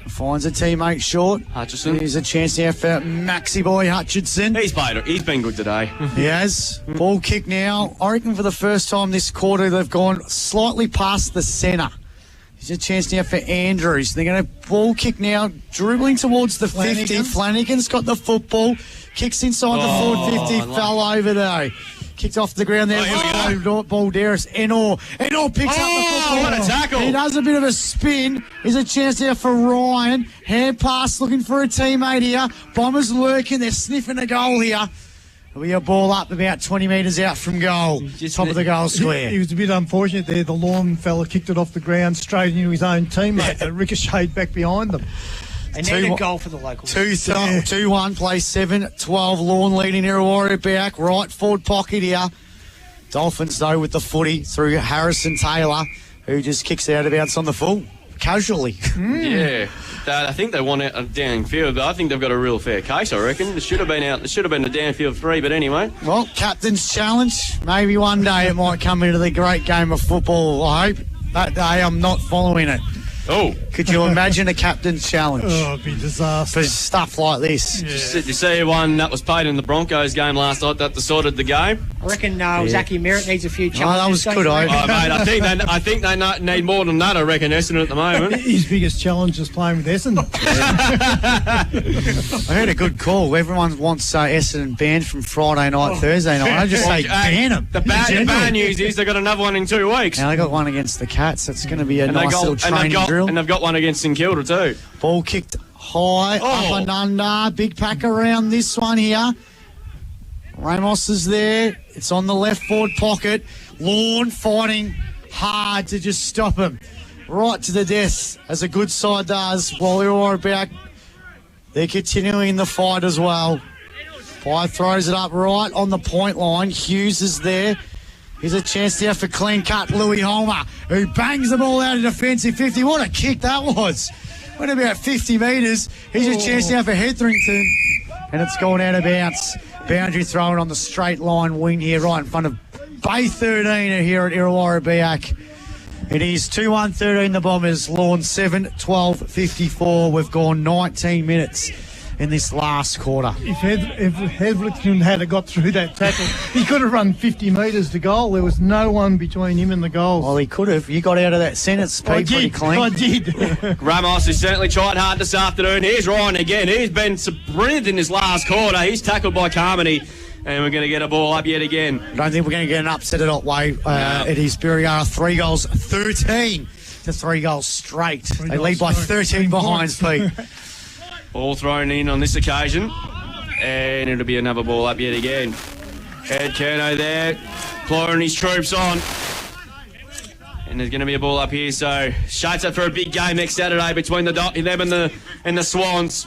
Finds a teammate short. Hutchison. Here's a chance now for Maxi Boy Hutchinson. He's been good today. He has. Ball kick now. I reckon for the first time this quarter, they've gone slightly past the centre. Here's a chance now for Andrews. They're going to ball kick now, dribbling towards the 50. Flanagan's got the football. Kicks inside the forward 50. Fell over though. Kicked off the ground there. Ball Darris. Enor picks up the football. What a tackle. He does a bit of a spin. Here's a chance there for Ryan. Hand pass looking for a teammate here. Bombers lurking. They're sniffing a goal here. We a ball up about 20 metres out from goal. Top of the goal square. He was a bit unfortunate there. The Lorne fella kicked it off the ground straight into his own teammate that ricocheted back behind them. And then a goal for the locals. 2-1, play 7-12. Lorne leading Irrewarra Beeac. Right forward pocket here. Dolphins, though, with the footy through Harrison Taylor, who just kicks it out of bounds on the full. Casually. Yeah. I think they want it downfield, but I think they've got a real fair case, I reckon. It should have been out. It should have been a downfield 3, but anyway. Well, captain's challenge. Maybe one day it might come into the great game of football, I hope. That day, I'm not following it. Oh. Could you imagine a captain's challenge? Oh, it'd be disaster. For stuff like this. Did you see one that was played in the Broncos game last night that decided the game? I reckon Zachy Merritt needs a few challenges. That was good, mate, I think they need more than that, I reckon, Essendon at the moment. His biggest challenge is playing with Essendon. I heard a good call. Everyone wants Essendon banned from Friday night, Thursday night. I just say ban them. The bad news is they've got another one in 2 weeks. Now they got one against the Cats. That's going to be a nice little training drill. And they've got one against St Kilda too. Ball kicked high, up and under. Big pack around this one here. Ramos is there. It's on the left forward pocket. Lorne fighting hard to just stop him. Right to the death, as a good side does. While Irrewarra back, they're continuing the fight as well. Pye throws it up right on the point line. Hughes is there. Here's a chance there for clean cut. Louis Homer, who bangs the ball out of defensive 50. What a kick that was. Went about 50 metres. Here's a chance now for Hetherington. And it's gone out of bounds. Boundary thrown on the straight line wing here, right in front of Bay 13 here at Irrewarra Beeac. It is 2-1-13 the Bombers. Lorne 7-12-54. We've gone 19 minutes in this last quarter. If Hetherington had got through that tackle, he could have run 50 metres to goal. There was no one between him and the goal. Well, he could have. You got out of that sentence, Pete, pretty clean. I did. Ramos has certainly tried hard this afternoon. Here's Ryan again. He's been brilliant in this last quarter. He's tackled by Carmody. And we're going to get a ball up yet again. I don't think we're going to get an upset at Otway. It is Beeac 3 goals, 13 to 3 goals straight. They lead by 13 behinds, Pete. Ball thrown in on this occasion. And it'll be another ball up yet again. Ed Kerno there, clawing his troops on. And there's going to be a ball up here. So shapes up for a big game next Saturday between them and the Swans.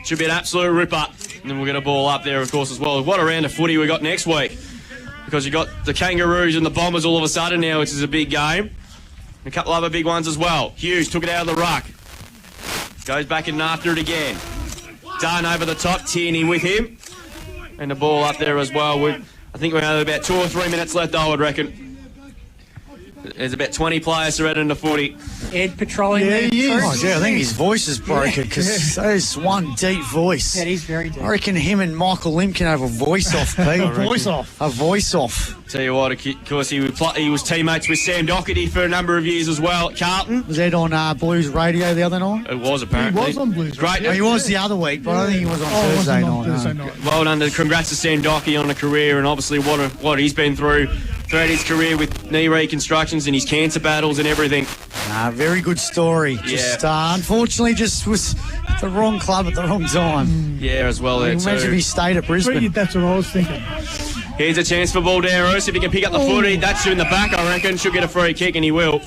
Should be an absolute ripper. And then we'll get a ball up there, of course, as well. What a round of footy we got next week. Because you got the Kangaroos and the Bombers all of a sudden now, which is a big game. And a couple other big ones as well. Hughes took it out of the ruck. Goes back in after it again. Done over the top, Tierney with him. And the ball up there as well. I think we're only about 2 or 3 minutes left, I would reckon. There's about 20 players surrounding the footy. Ed patrolling there. He is. Oh, yeah, I think his voice is broken because there's one deep voice. Yeah, he's very deep. I reckon him and Michael Lim can have a voice off, Pete. A voice off. Tell you what, of course, he was teammates with Sam Doherty for a number of years as well at Carlton. Was Ed on Blues Radio the other night? It was, apparently. He was on Blues Radio. Radio. He was the other week, but I don't think he was on Thursday night. Well done. Congrats to Sam Doherty on a career and obviously what he's been through throughout his career with knee reconstructions and his cancer battles and everything. Very good story. Just unfortunately just was at the wrong club at the wrong time. Yeah, as well there Imagine too. if he stayed at Brisbane. That's what I was thinking. Here's a chance for Balderos. If he can pick up the footy, that's in the back, I reckon. Should get a free kick, and he will.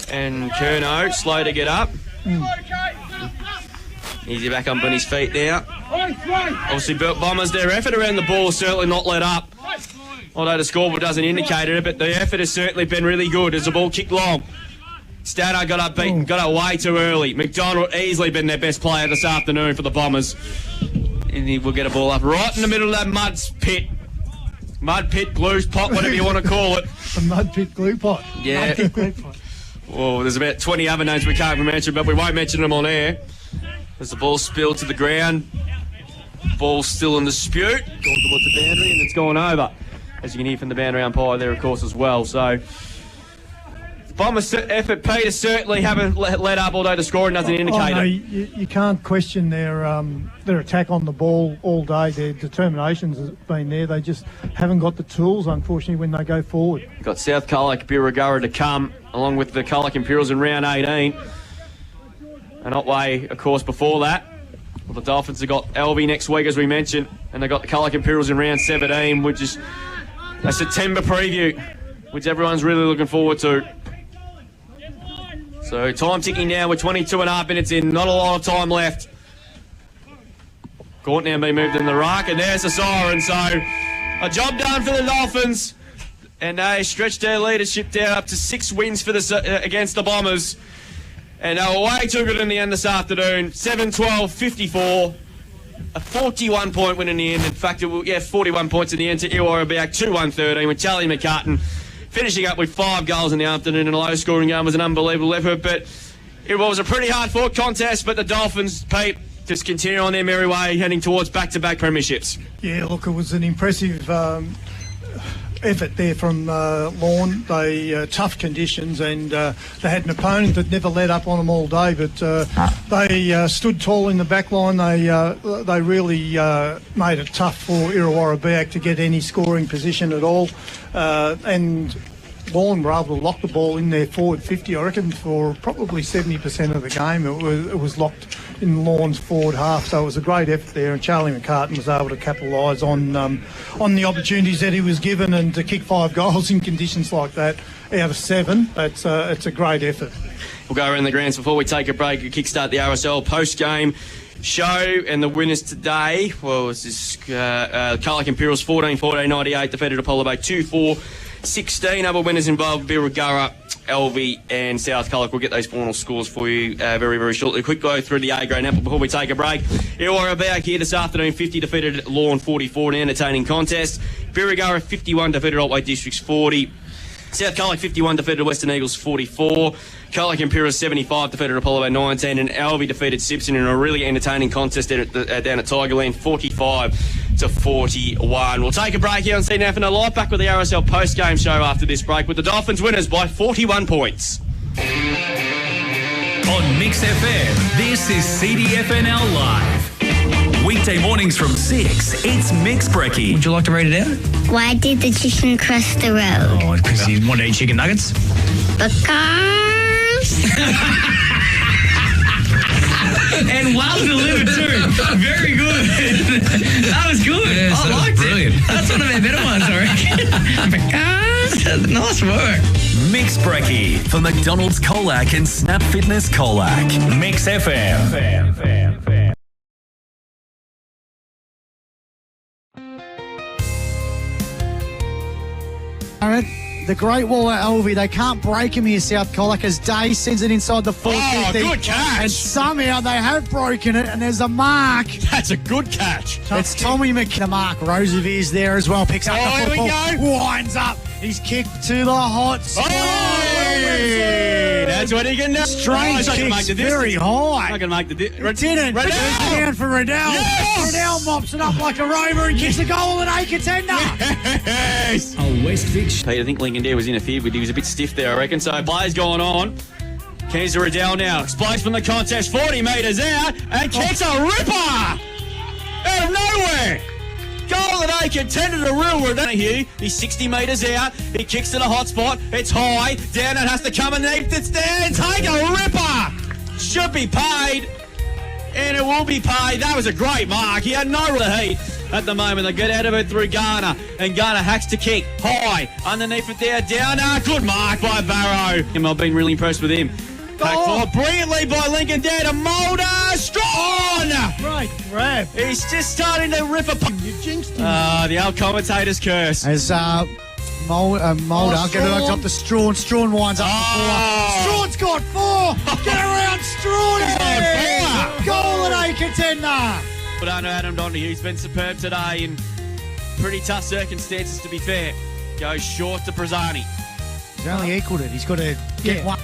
And Kerno, slow to get up. Easy back up on his feet now. Obviously, Bombers, their effort around the ball certainly not let up. Although the scoreboard doesn't indicate it, but the effort has certainly been really good as the ball kicked long. Stato got up way too early. McDonald easily been their best player this afternoon for the Bombers. And he will get a ball up right in the middle of that mud pit, glue pot, whatever you want to call it. The mud pit glue pot. Yeah. Mud pit glue pot. Well, there's about 20 other names we can't mention, but we won't mention them on air. As the ball spilled to the ground. Ball still in dispute. Gone towards the boundary and it's gone over. As you can hear from the boundary umpire there, of course, as well. So, Bombers' effort, Peter, certainly haven't let up, although the scoring doesn't indicate no, it. You can't question their attack on the ball all day. Their determination's been there. They just haven't got the tools, unfortunately, when they go forward. You've got South Colac, Irrewarra to come, along with the Colac Imperials in round 18. And Otway, of course, before that. Well, the Dolphins have got Elvie next week, as we mentioned, and they've got the Colac Imperials in round 17, which is a September preview, which everyone's really looking forward to. So time ticking now. We're 22.5 minutes in. Not a lot of time left. Court now being moved in the ruck, and there's the siren. So a job done for the Dolphins, and they stretched their leadership down up to 6 wins for against the Bombers. And they were way too good in the end this afternoon. 7-12-54. A 41-point win in the end. In fact, 41 points in the end to Irrewarra Beeac 2-1-13 with Charlie McCartan finishing up with 5 goals in the afternoon, and a low-scoring game was an unbelievable effort, but it was a pretty hard-fought contest, but the Dolphins, Pete, just continue on their merry way, heading towards back-to-back premierships. Yeah, look, it was an impressive effort there from Lorne. They tough conditions, and they had an opponent that never let up on them all day, but they stood tall in the back line. They really made it tough for Irrewarra Beeac to get any scoring position at all, and Lorne were able to lock the ball in their forward 50, I reckon, for probably 70% of the game. It was locked in Lorne's forward half, so it was a great effort there, and Charlie McCartan was able to capitalise on the opportunities that he was given, and to kick 5 goals in conditions like that out of 7, it's a great effort. We'll go around the grounds before we take a break and kickstart the RSL post-game show, and the winners today, well, this is Carlac Imperials 14-14-98, defeated Apollo Bay 2-4-16. Other winners involved Irrewarra, Elvie and South Carlac. We'll get those final scores for you very, very shortly. A quick go through the A-grade now before we take a break. Irrewarra Beeac here this afternoon, 50, defeated Lorne 44 in an entertaining contest. Irrewarra 51, defeated Otway Districts 40. South Carlac 51, defeated Western Eagles 44. Carlac Imperials 75, defeated Apollo Bay 19. And Alvey defeated Simpson in a really entertaining contest down at Tigerland 45-41. We'll take a break here on CDFNL Live. Back with the RSL post-game show after this break with the Dolphins winners by 41 points. On Mix FM, this is CDFNL Live. Weekday mornings from 6, it's Mix Brekkie. Would you like to read it out? Why did the chicken cross the road? Oh, because you wanted to eat chicken nuggets? Because... And well delivered too. Very good. That was good. Yes, I liked brilliant. it. That's one of our better ones, I reckon. Nice work. Mix Brekkie for McDonald's Colac and Snap Fitness Colac. Mix FM. The Great Wall at Elvie, they can't break him here, South Colac, as Day sends it inside the 450. Oh, good catch. And somehow they have broken it, and there's a mark. That's a good catch. It's Tommy McKenna. Mark Rosevere's there as well, picks up the football. Here we go. Winds up. He's kicked to the hot spot. Hey, that's what he can do. Strange kicks, very high. Not going to make the difference. Didn't. Down for Riddell. Yes! Riddell mops it up like a rover and kicks a goal at a contender. Yes. Oh, West Fitch. Pete, I think Lincoln Dare was interfered with. He was a bit stiff there, I reckon. So play's going on. Keys to Riddell now. Explodes from the contest, 40 metres out, and kicks a ripper out of nowhere. Goal at A contender to real Riddell here. He's 60 metres out. He kicks to the hot spot. It's high. Down it has to come underneath. It's there and take a ripper. Should be paid. And it will be paid. That was a great mark. He had no real heat at the moment. They get out of it through Garner. And Garner hacks to kick. High. Underneath it there. Down. Good mark by Barrow. I've been really impressed with him. Back forward brilliantly by Lincoln Dare to Mulder. Strong! Right grab. He's just starting to rip a... You jinxed him. The old commentator's curse. As Mulder gets up to Strawn. Strawn winds up for 4. Strawn's got 4. Get around Strawn. He's on fire. Goal at A contender. But I know Adam Donahue, he's been superb today in pretty tough circumstances, to be fair. Goes short to Brazzani. He's only equalled it. He's got to get one.